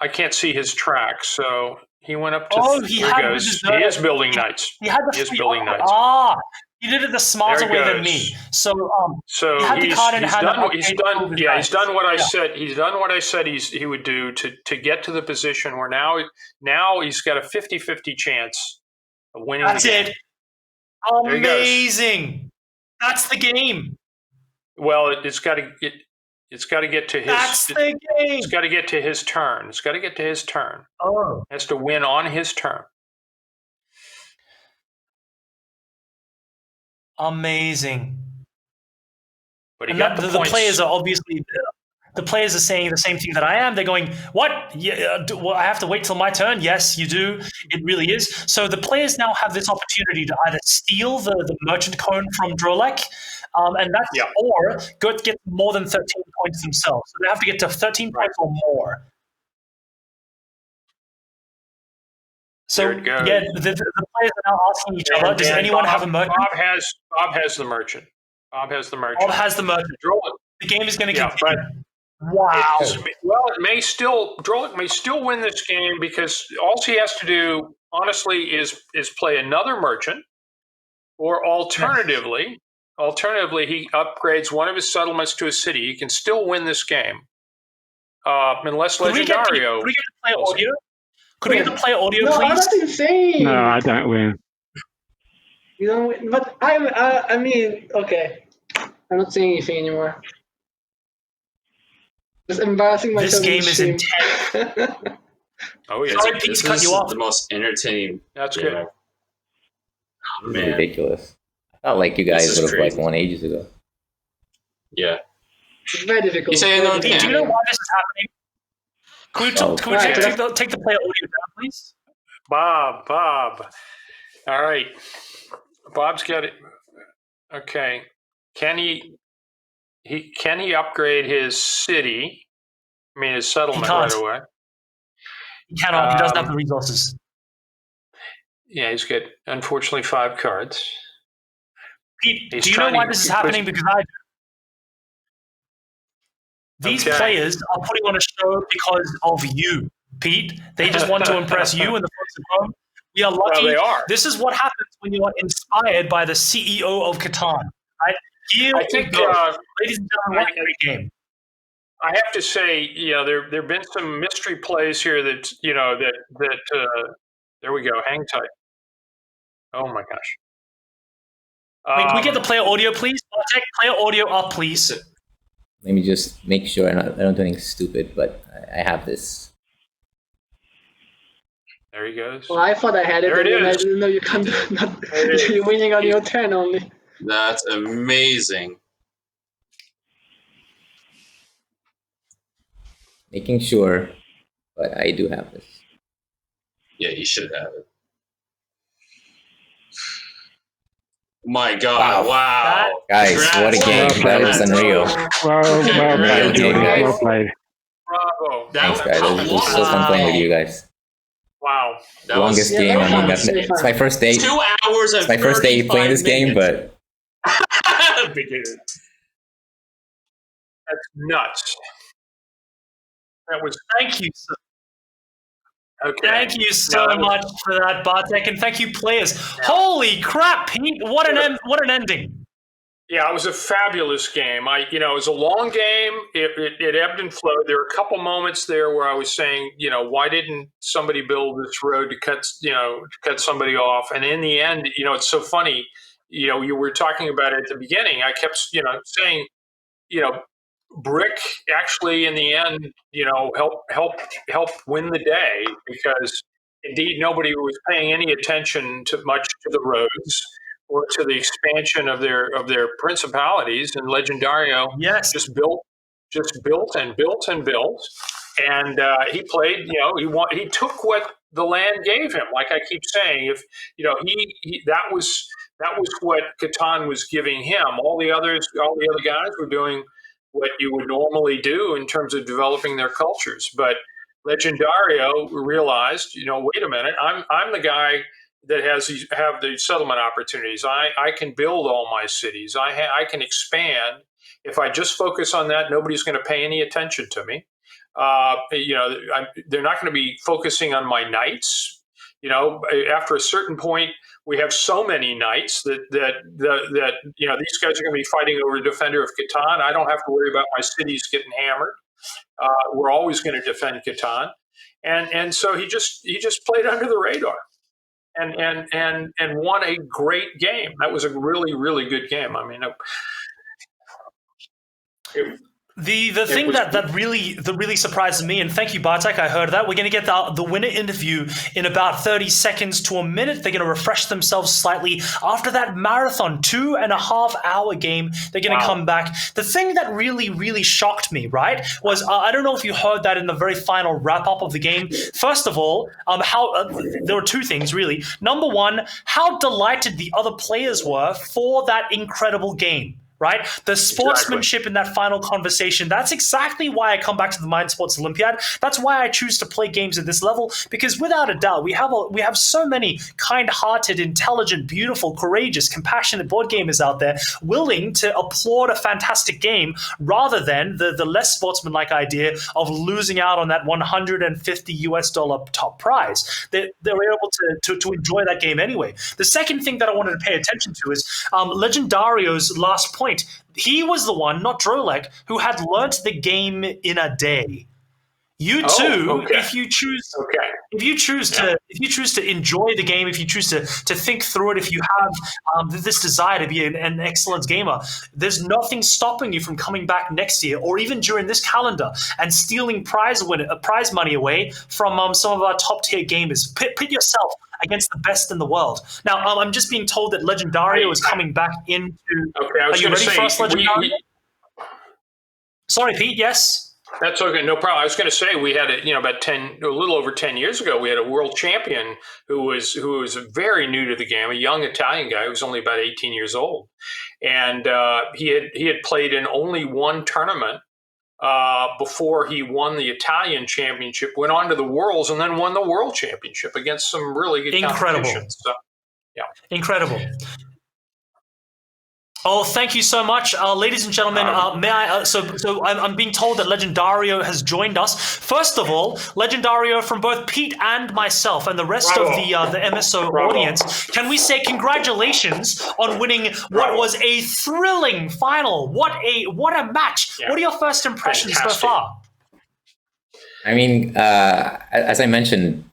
Speaker 2: I can't see his track. So he went up to.
Speaker 1: He
Speaker 2: is building knights.
Speaker 1: He had the
Speaker 2: he is building knights.
Speaker 1: He did it the smarter way than me. So
Speaker 2: he had
Speaker 1: the card and
Speaker 2: he's
Speaker 1: had
Speaker 2: done. He's done. Yeah, he's done what I said. He's done what I said he would do to get to the position where now he's got a 50-50 chance of winning.
Speaker 1: That's
Speaker 2: the game.
Speaker 1: it. Amazing. That's the game.
Speaker 2: Well, it's got to get. It's got to get to his.
Speaker 1: That's the game.
Speaker 2: It's got to get to his turn.
Speaker 1: Oh.
Speaker 2: It has to win on his turn.
Speaker 1: Amazing.
Speaker 2: But
Speaker 1: the players are obviously the players are saying the same thing that I am. They're going, "What? Yeah, I have to wait till my turn." Yes, you do. It really is. So the players now have this opportunity to either steal the merchant cone from Drolek, and that's or get more than 13 points themselves. So they have to get to 13 points or more. So
Speaker 2: there it goes.
Speaker 1: Yeah, the players are now asking each other, does anyone have a merchant?
Speaker 2: Bob has the merchant.
Speaker 1: Bob has the merchant. The game is going to continue.
Speaker 2: Wow. Drolek may still win this game because all he has to do, honestly, is play another merchant, or alternatively, he upgrades one of his settlements to a city. He can still win this game, unless Legendario.
Speaker 1: Could we get to play audio? Could we get to play audio,
Speaker 5: no,
Speaker 1: please?
Speaker 5: No, that's insane.
Speaker 3: No, I don't win.
Speaker 5: You don't win, but I mean, okay. I'm not saying anything anymore. Just embarrassing myself.
Speaker 1: This game is intense.
Speaker 2: Oh yeah,
Speaker 1: sorry, Pete's cut you off.
Speaker 6: The most entertaining.
Speaker 2: That's good.
Speaker 6: Oh,
Speaker 4: man. Ridiculous. I felt like you guys would have won ages ago.
Speaker 6: Yeah.
Speaker 5: It's very difficult.
Speaker 1: Do you know why this is happening? Can we take the player audio down, please?
Speaker 2: Bob. All right. Bob's got it. Okay. Can he upgrade his city? I mean, his settlement right away.
Speaker 1: He cannot. He doesn't have the resources.
Speaker 2: Yeah, he's got, unfortunately, 5 cards.
Speaker 1: Pete, do you know why this is happening? Because I do. These players are putting on a show because of you, Pete. They just want to impress you and the folks at home. We are lucky.
Speaker 2: Well, they are.
Speaker 1: This is what happens when you are inspired by the CEO of CATAN. Right? Here
Speaker 2: I think,
Speaker 1: ladies and gentlemen, what a great game.
Speaker 2: I have to say, there have been some mystery plays here that there we go. Hang tight. Oh my gosh.
Speaker 1: Can we get the player audio, please? Take player audio up, please.
Speaker 4: Let me just make sure I don't do anything stupid, but I have this.
Speaker 2: There he goes.
Speaker 5: Well, I thought I had it,
Speaker 2: and
Speaker 5: I didn't know you can't. You're winning on your turn only.
Speaker 6: That's amazing.
Speaker 4: Making sure, but I do have this.
Speaker 6: Yeah, you should have it. My God! Wow.
Speaker 4: Guys, what a game! That was unreal.
Speaker 3: Well played.
Speaker 2: Bravo!
Speaker 4: Thanks, guys. It was so fun playing with you guys.
Speaker 2: Wow!
Speaker 4: Longest game. I mean, it's my first day.
Speaker 6: 2 hours and
Speaker 4: it's my first day playing this game, but
Speaker 2: that's nuts. That was.
Speaker 1: Thank you, sir.
Speaker 2: Okay.
Speaker 1: Thank you so much for that, Bartek, and thank you, players. Holy crap, Pete! What an ending!
Speaker 2: Yeah, it was a fabulous game. It was a long game. It ebbed and flowed. There were a couple moments there where I was saying, why didn't somebody build this road to cut somebody off? And in the end, it's so funny. You were talking about it at the beginning. I kept, saying, Brick actually, in the end, helped win the day, because indeed nobody was paying any attention to the roads or to the expansion of their principalities, and Legendario
Speaker 1: Yes.
Speaker 2: just built and built and built, and he played. He took what the land gave him. Like I keep saying, if that was what Catan was giving him. All the other guys were doing what you would normally do in terms of developing their cultures. But Legendario realized, wait a minute, I'm the guy that have the settlement opportunities. I can build all my cities. I can expand. If I just focus on that, nobody's going to pay any attention to me. They're not going to be focusing on my knights. After a certain point, we have so many knights that these guys are going to be fighting over Defender of Catan. I don't have to worry about my cities getting hammered. We're always going to defend Catan, and so he just played under the radar, and won a great game. That was a really, really good game. I mean,
Speaker 1: The thing that really surprised me, and thank you, Bartek, I heard that. We're going to get the winner interview in about 30 seconds to a minute. They're going to refresh themselves slightly. After that marathon, 2.5 hour game, they're going to come back. The thing that really, really shocked me, right, was, I don't know if you heard that in the very final wrap-up of the game. First of all, there were two things, really. Number one, how delighted the other players were for that incredible game. Right? The sportsmanship in that final conversation, that's exactly why I come back to the Mind Sports Olympiad. That's why I choose to play games at this level, because without a doubt, we have so many kind-hearted, intelligent, beautiful, courageous, compassionate board gamers out there willing to applaud a fantastic game rather than the less sportsmanlike idea of losing out on that $150 top prize. They were able to enjoy that game anyway. The second thing that I wanted to pay attention to is Legendario's last point. He was the one, not Drolek, who had learnt the game in a day. You too, if you choose to enjoy the game, if you choose to think through it, if you have this desire to be an excellent gamer, there's nothing stopping you from coming back next year or even during this calendar and stealing prize money away from some of our top tier gamers. Pit yourself against the best in the world. Now, I'm just being told that Legendario is coming back into.
Speaker 2: Okay, I was going to say,
Speaker 1: for us, Legendario? Sorry, Pete. Yes.
Speaker 2: That's okay, no problem. I was going to say, we had a little over 10 years ago, we had a world champion who was very new to the game, a young Italian guy who was only about 18 years old, and he had played in only one tournament before he won the Italian championship, went on to the Worlds, and then won the World Championship against some really good competition. So, yeah,
Speaker 1: incredible. Oh, thank you so much, ladies and gentlemen. May I? So I'm being told that Legendario has joined us. First of all, Legendario, from both Pete and myself and the rest of the MSO audience, can we say congratulations on winning what was a thrilling final? What a match! Yeah. What are your first impressions so far?
Speaker 4: I mean, as I mentioned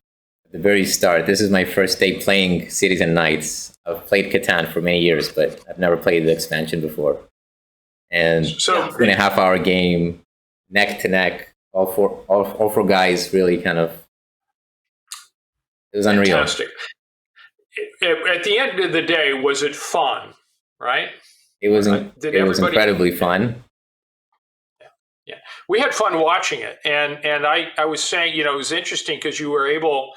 Speaker 4: at the very start, this is my first day playing Cities and Knights. I've played Catan for many years, but I've never played the expansion before. And 2.5 hour game, neck to neck, all four guys really kind of, it was unreal.
Speaker 2: Fantastic. At the end of the day, was it fun, right?
Speaker 4: It was incredibly fun.
Speaker 2: Yeah, we had fun watching it. And I was saying, it was interesting because you were able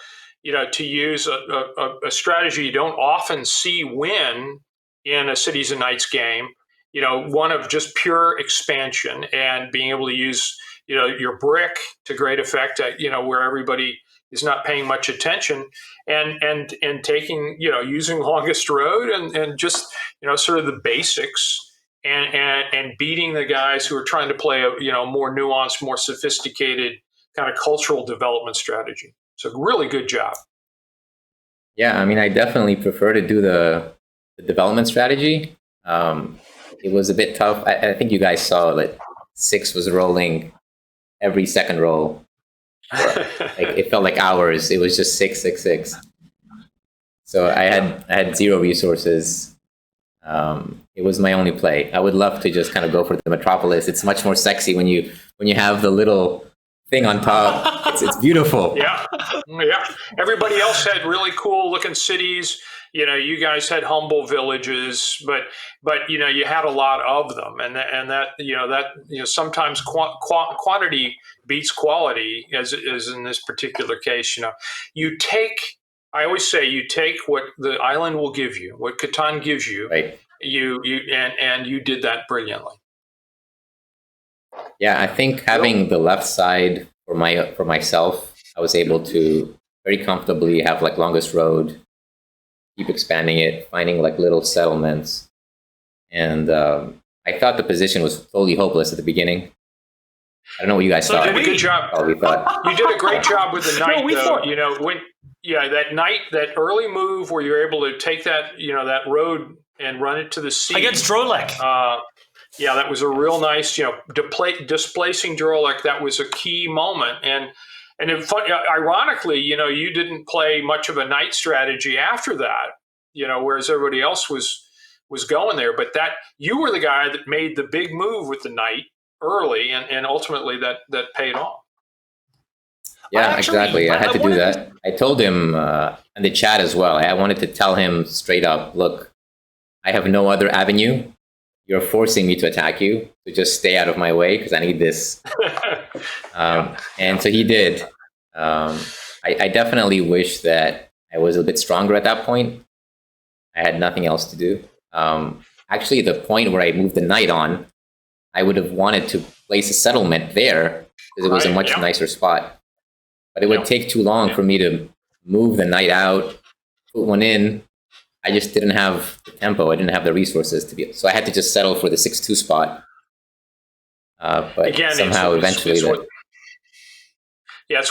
Speaker 2: to use a strategy you don't often see win in a Cities and Knights game, one of just pure expansion and being able to use, your brick to great effect, where everybody is not paying much attention, and taking, using longest road and just, sort of the basics and beating the guys who are trying to play a, more nuanced, more sophisticated kind of cultural development strategy. So really good job.
Speaker 4: Yeah, I mean, I definitely prefer to do the development strategy. It was a bit tough. I think you guys saw that 6 was rolling every second roll. It felt like hours. It was just 6, 6, 6. So I had 0 resources. it was my only play. I would love to just kind of go for the Metropolis. It's much more sexy when you have the little thing on top. It's beautiful.
Speaker 2: Yeah. Everybody else had really cool looking cities. You guys had humble villages, but you had a lot of them, and that sometimes quantity beats quality, as in this particular case. I always say you take what the island will give you, what Catan gives you.
Speaker 4: Right.
Speaker 2: You did that brilliantly.
Speaker 4: Yeah, I think having the left side for myself, I was able to very comfortably have like longest road, keep expanding it, finding like little settlements, and I thought the position was totally hopeless at the beginning. I don't know what you guys thought.
Speaker 2: You did a good job.
Speaker 4: Oh, we thought
Speaker 2: You did a great job with the knight,
Speaker 1: we
Speaker 2: though.
Speaker 1: thought-
Speaker 2: That knight, that early move where you're able to take that road and run it to the sea
Speaker 1: against Drolek.
Speaker 2: That was a real nice, displacing Drolek. That was a key moment, and ironically, you didn't play much of a knight strategy after that, whereas everybody else was going there. But that you were the guy that made the big move with the knight early, and ultimately that paid off.
Speaker 4: Yeah, exactly. I had to do that. I told him in the chat as well. I wanted to tell him straight up, look, I have no other avenue. You're forcing me to attack you, so just stay out of my way because I need this. And so he did. I definitely wish that I was a bit stronger at that point. I had nothing else to do. Actually, the point where I moved the knight on, I would have wanted to place a settlement there because it was a much nicer spot. But it would take too long for me to move the knight out, put one in. I just didn't have the tempo. I didn't have the resources to be. So I had to just settle for the 6-2 spot. But again, somehow eventually
Speaker 2: it's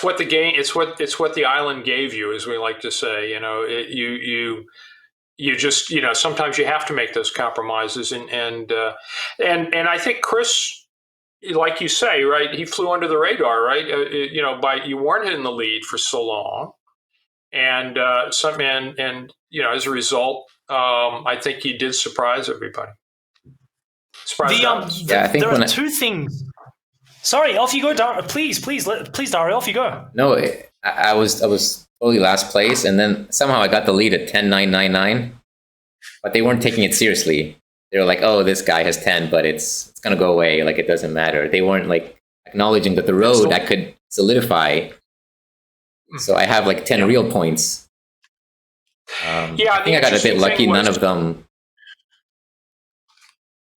Speaker 2: what the game. It's what the island gave you, as we like to say. You just sometimes you have to make those compromises, and I think Chris, like you say, right? He flew under the radar, right? You weren't in the lead for so long, and as a result, I think he did surprise everybody.
Speaker 4: I think
Speaker 1: there are two things. Sorry, off you go, Dario. Please, Dario, off you go.
Speaker 4: No, I was totally last place, and then somehow I got the lead at 10-9-9-9, but they weren't taking it seriously. They were like, "Oh, this guy has 10, but it's gonna go away. Like it doesn't matter." They weren't like acknowledging that the road I could solidify. So I have like 10 real points. I think I got a bit lucky. None of them.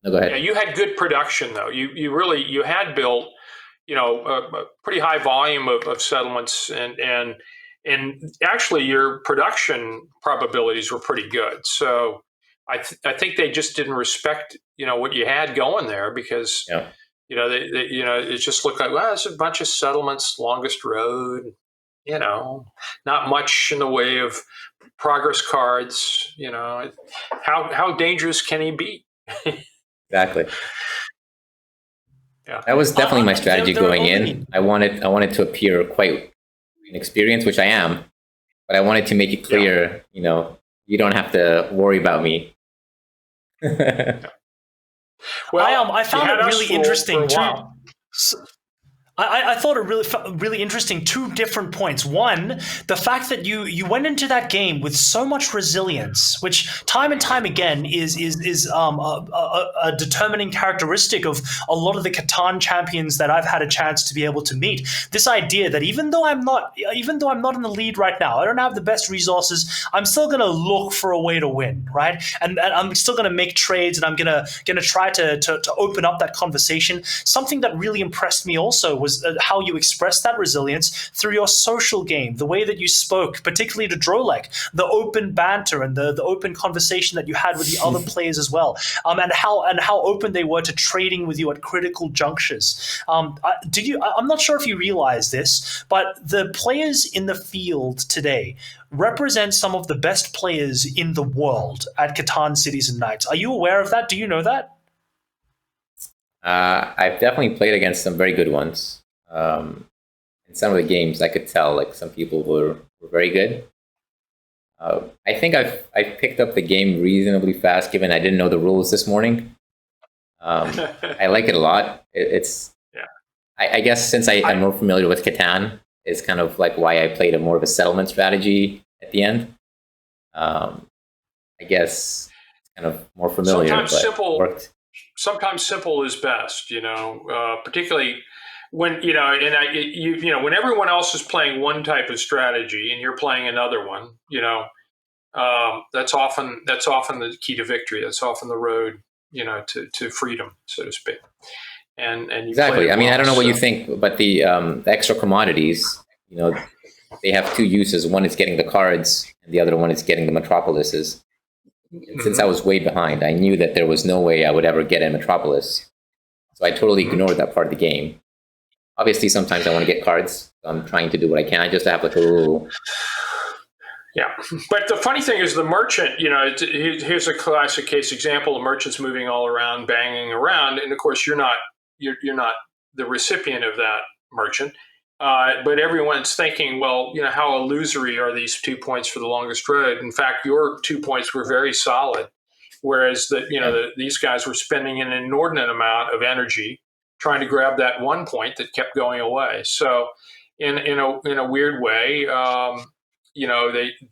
Speaker 4: No, go ahead.
Speaker 2: Yeah, you had good production though. You had built, a pretty high volume of settlements, and actually your production probabilities were pretty good. So I think they just didn't respect what you had going there because it just looked like, well, it's a bunch of settlements, longest road, not much in the way of progress cards. How dangerous can he be?
Speaker 4: Exactly.
Speaker 2: Yeah,
Speaker 4: that was definitely my strategy going in. I wanted to appear quite inexperienced, which I am, but I wanted to make it clear, you don't have to worry about me.
Speaker 2: Well,
Speaker 1: I found it really interesting too. I thought it really interesting. Two different points. One, the fact that you went into that game with so much resilience, which time and time again is a determining characteristic of a lot of the Catan champions that I've had a chance to be able to meet. This idea that even though I'm not in the lead right now, I don't have the best resources, I'm still going to look for a way to win, right? And I'm still going to make trades, and I'm going to try to open up that conversation. Something that really impressed me also was how you expressed that resilience through your social game, the way that you spoke, particularly to Drolek, the open banter and the open conversation that you had with the other players as well, and how open they were to trading with you at critical junctures. I'm not sure if you realize this, but the players in the field today represent some of the best players in the world at Catan Cities and Nights. Are you aware of that? Do you know that?
Speaker 4: I've definitely played against some very good ones. In some of the games, I could tell like some people were very good. I think I've picked up the game reasonably fast, given I didn't know the rules this morning. I like it a lot. I guess since I'm more familiar with Catan, it's kind of like why I played a more of a settlement strategy at the end. I guess it's kind of more familiar.
Speaker 2: Sometimes simple is best, particularly when, when everyone else is playing one type of strategy and you're playing another one, that's often the key to victory. That's often the road, to freedom, so to speak. And
Speaker 4: exactly. I mean, I don't know what you think, but the extra commodities, they have two uses. One is getting the cards, and the other one is getting the metropolises. And since I was way behind, I knew that there was no way I would ever get a metropolis. So I totally ignored that part of the game. Obviously, sometimes I want to get cards. So I'm trying to do what I can. I just have like a little...
Speaker 2: Yeah, but the funny thing is the merchant, here's a classic case example. The merchant's moving all around, banging around. And of course, you're not the recipient of that merchant. But everyone's thinking, well, how illusory are these 2 points for the longest road? In fact, your 2 points were very solid, whereas these guys were spending an inordinate amount of energy trying to grab that 1 point that kept going away. So, in a weird way,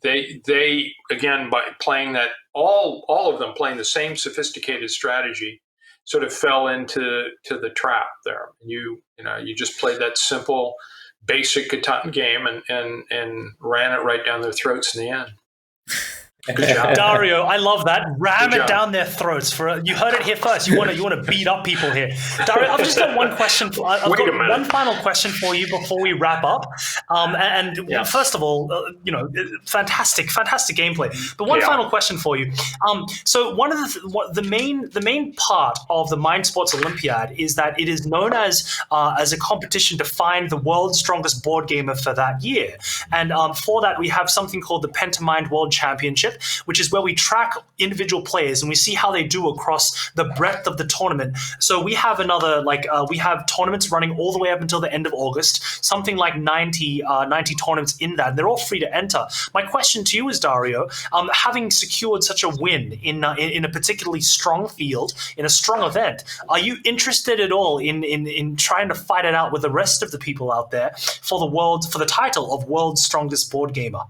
Speaker 2: they again, by playing that, all of them playing the same sophisticated strategy, sort of fell into the trap there. You just played that simple, basic Catan game and ran it right down their throats in the end.
Speaker 1: Good job, Dario. I love that. Ram it down their throats. You heard it here first. You want to beat up people here, Dario. I've just got one question. I've got one final question for you before we wrap up. First of all, fantastic gameplay. But one final question for you. So one of the main part of the Mind Sports Olympiad is that it is known as a competition to find the world's strongest board gamer for that year, and for that we have something called the Pentamind World Championship, which is where we track individual players and we see how they do across the breadth of the tournament. So we have we have tournaments running all the way up until the end of August, something like 90 tournaments in that. They're all free to enter. My question to you is, Dario, having secured such a win in a particularly strong field, in a strong event, are you interested at all in trying to fight it out with the rest of the people out there for the title of World's Strongest Board Gamer?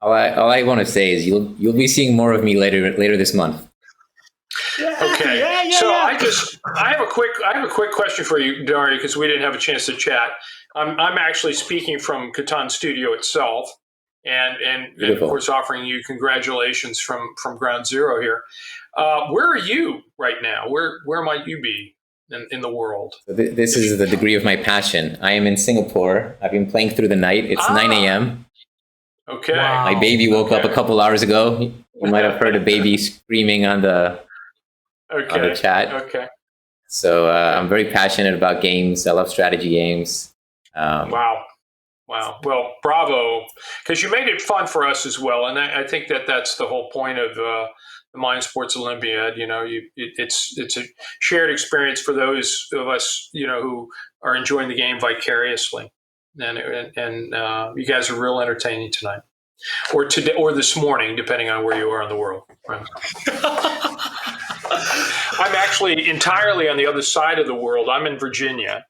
Speaker 4: All I want to say is you'll be seeing more of me later this month.
Speaker 2: Okay. I have a quick question for you, Dario, because we didn't have a chance to chat. I'm actually speaking from Catan Studio itself, and of course offering you congratulations from ground zero here. Where are you right now? Where might you be in the world?
Speaker 4: So this is the degree of my passion. I am in Singapore. I've been playing through the night. It's 9 a.m.
Speaker 2: Okay.
Speaker 1: Wow.
Speaker 4: My baby woke up a couple hours ago. You might have heard a baby screaming on the chat.
Speaker 2: Okay.
Speaker 4: So I'm very passionate about games. I love strategy games.
Speaker 2: Wow. Well, bravo, because you made it fun for us as well, and I think that's the whole point of the Mind Sports Olympiad. It's a shared experience for those of us who are enjoying the game vicariously. And you guys are real entertaining tonight, or today, or this morning, depending on where you are in the world. Right? I'm actually entirely on the other side of the world. I'm in Virginia,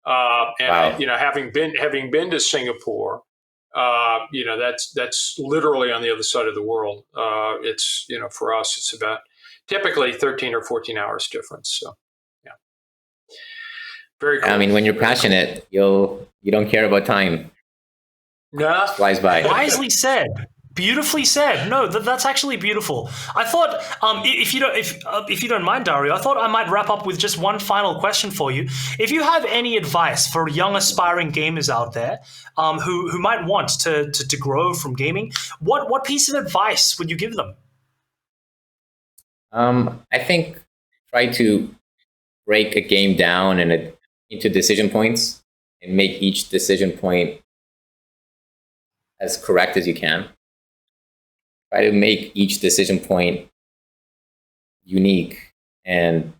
Speaker 2: and
Speaker 4: wow.
Speaker 2: Having been to Singapore, that's literally on the other side of the world. It's for us, it's about typically 13 or 14 hours difference. So. Very cool.
Speaker 4: I mean, when you're passionate, you don't care about time.
Speaker 2: No,
Speaker 4: it flies by.
Speaker 1: Wisely said. Beautifully said. No, that's actually beautiful. I thought, if you don't mind, Dario, I thought I might wrap up with just one final question for you. If you have any advice for young aspiring gamers out there who might want to grow from gaming, what piece of advice would you give them?
Speaker 4: I think try to break a game down into decision points and make each decision point as correct as you can. Try to make each decision point unique and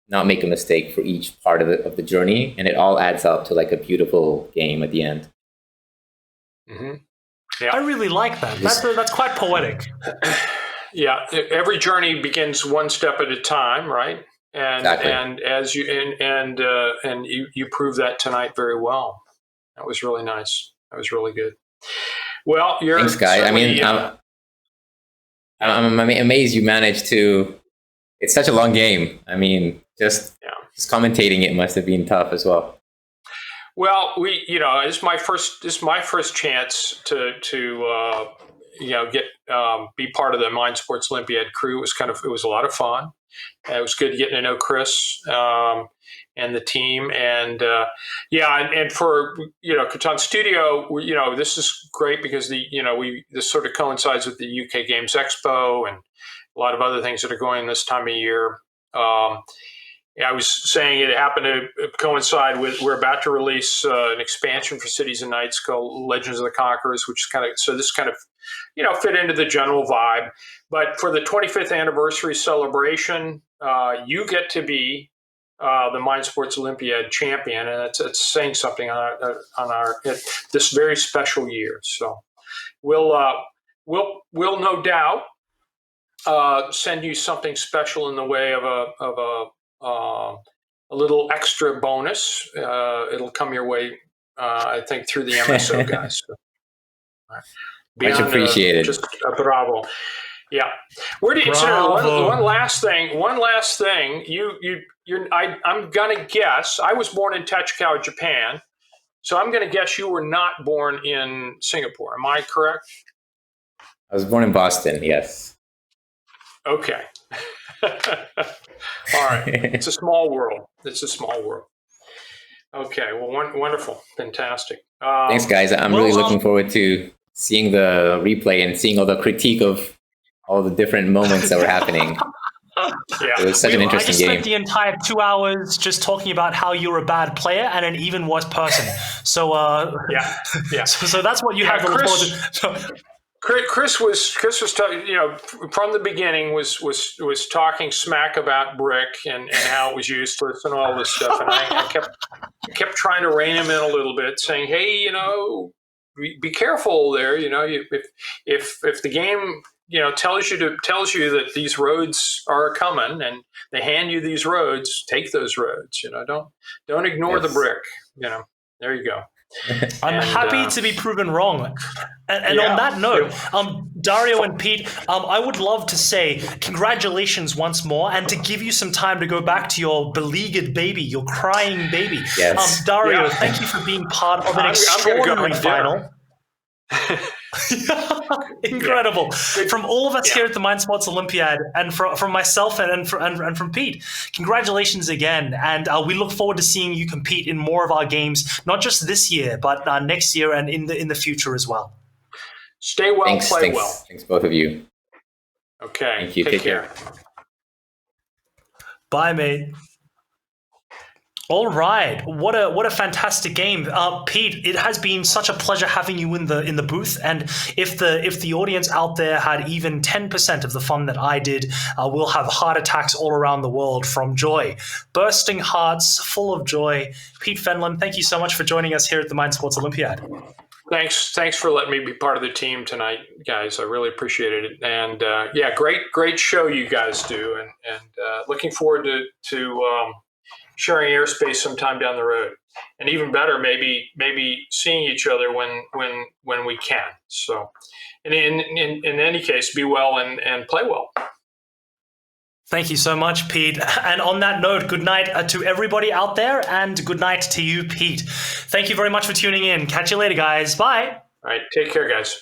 Speaker 4: not make a mistake for each part of the journey, and it all adds up to like a beautiful game at the end.
Speaker 2: Mm-hmm. Yeah.
Speaker 1: I really like that. That's quite poetic.
Speaker 2: Yeah, every journey begins one step at a time, right? And
Speaker 4: Exactly.
Speaker 2: and as you and you proved that tonight very well. That was really nice. That was really good. Well, you're
Speaker 4: Thanks, guys. I mean, I'm amazed you managed to. It's such a long game. I mean, just commentating it must have been tough as well.
Speaker 2: Well, it's my first chance to get be part of the Mind Sports Olympiad crew. It was a lot of fun. It was good getting to know Chris and the team, and for Catan Studio, this is great because this sort of coincides with the UK Games Expo and a lot of other things that are going this time of year. I was saying it happened to coincide with we're about to release an expansion for Cities and Nights called Legends of the Conquerors, which is this kind of fit into the general vibe. But for the 25th anniversary celebration, you get to be the Mind Sports Olympiad champion, and it's saying something on this very special year. So we'll no doubt send you something special in the way of a little extra bonus. It'll come your way, I think, through the MSO guys. So,
Speaker 4: Much appreciated.
Speaker 2: Just bravo. Yeah. Where do you? So one last thing. I'm gonna guess. I was born in Tachikawa, Japan, so I'm gonna guess you were not born in Singapore. Am I correct?
Speaker 4: I was born in Boston. Yes.
Speaker 2: Okay. All right. It's a small world. Okay. Well, wonderful. Fantastic.
Speaker 4: Thanks, guys. I'm really looking forward to seeing the replay and seeing all the critique of all the different moments that were happening. It was such an interesting game.
Speaker 1: I spent the entire 2 hours just talking about how you're a bad player and an even worse person. So, So that's what you have to look forward to.
Speaker 2: Chris was talking, from the beginning was talking smack about brick and how it was useless and all this stuff, and I kept trying to rein him in a little bit, saying, hey, be careful there. If the game tells you that these roads are coming and they hand you these roads, take those roads. Don't ignore the brick. There you go.
Speaker 1: I'm happy to be proven wrong. And on that note, Dario and Pete, I would love to say congratulations once more and to give you some time to go back to your beleaguered baby, your crying baby.
Speaker 4: Yes.
Speaker 1: Dario, thank you for being part of an extraordinary final. Incredible. From all of us here at the Mind Sports Olympiad and from myself and from Pete, congratulations again, and we look forward to seeing you compete in more of our games, not just this year but next year and in the future as well.
Speaker 2: Stay well, play well.
Speaker 4: Thanks both of you.
Speaker 2: Okay.
Speaker 4: Thank you. Take care.
Speaker 1: Bye, mate. All right, what a fantastic game, Pete. It has been such a pleasure having you in the booth. And if the audience out there had even 10% of the fun that I did, we'll have heart attacks all around the world from joy, bursting hearts full of joy. Pete Fenlon, thank you so much for joining us here at the Mind Sports Olympiad.
Speaker 2: Thanks for letting me be part of the team tonight, guys. I really appreciated it. And great show you guys do, and looking forward to sharing airspace sometime down the road, and even better, maybe seeing each other when we can. So, in any case, be well and play well.
Speaker 1: Thank you so much, Pete. And on that note, good night to everybody out there, and good night to you, Pete. Thank you very much for tuning in. Catch you later, guys. Bye.
Speaker 2: All right, take care, guys.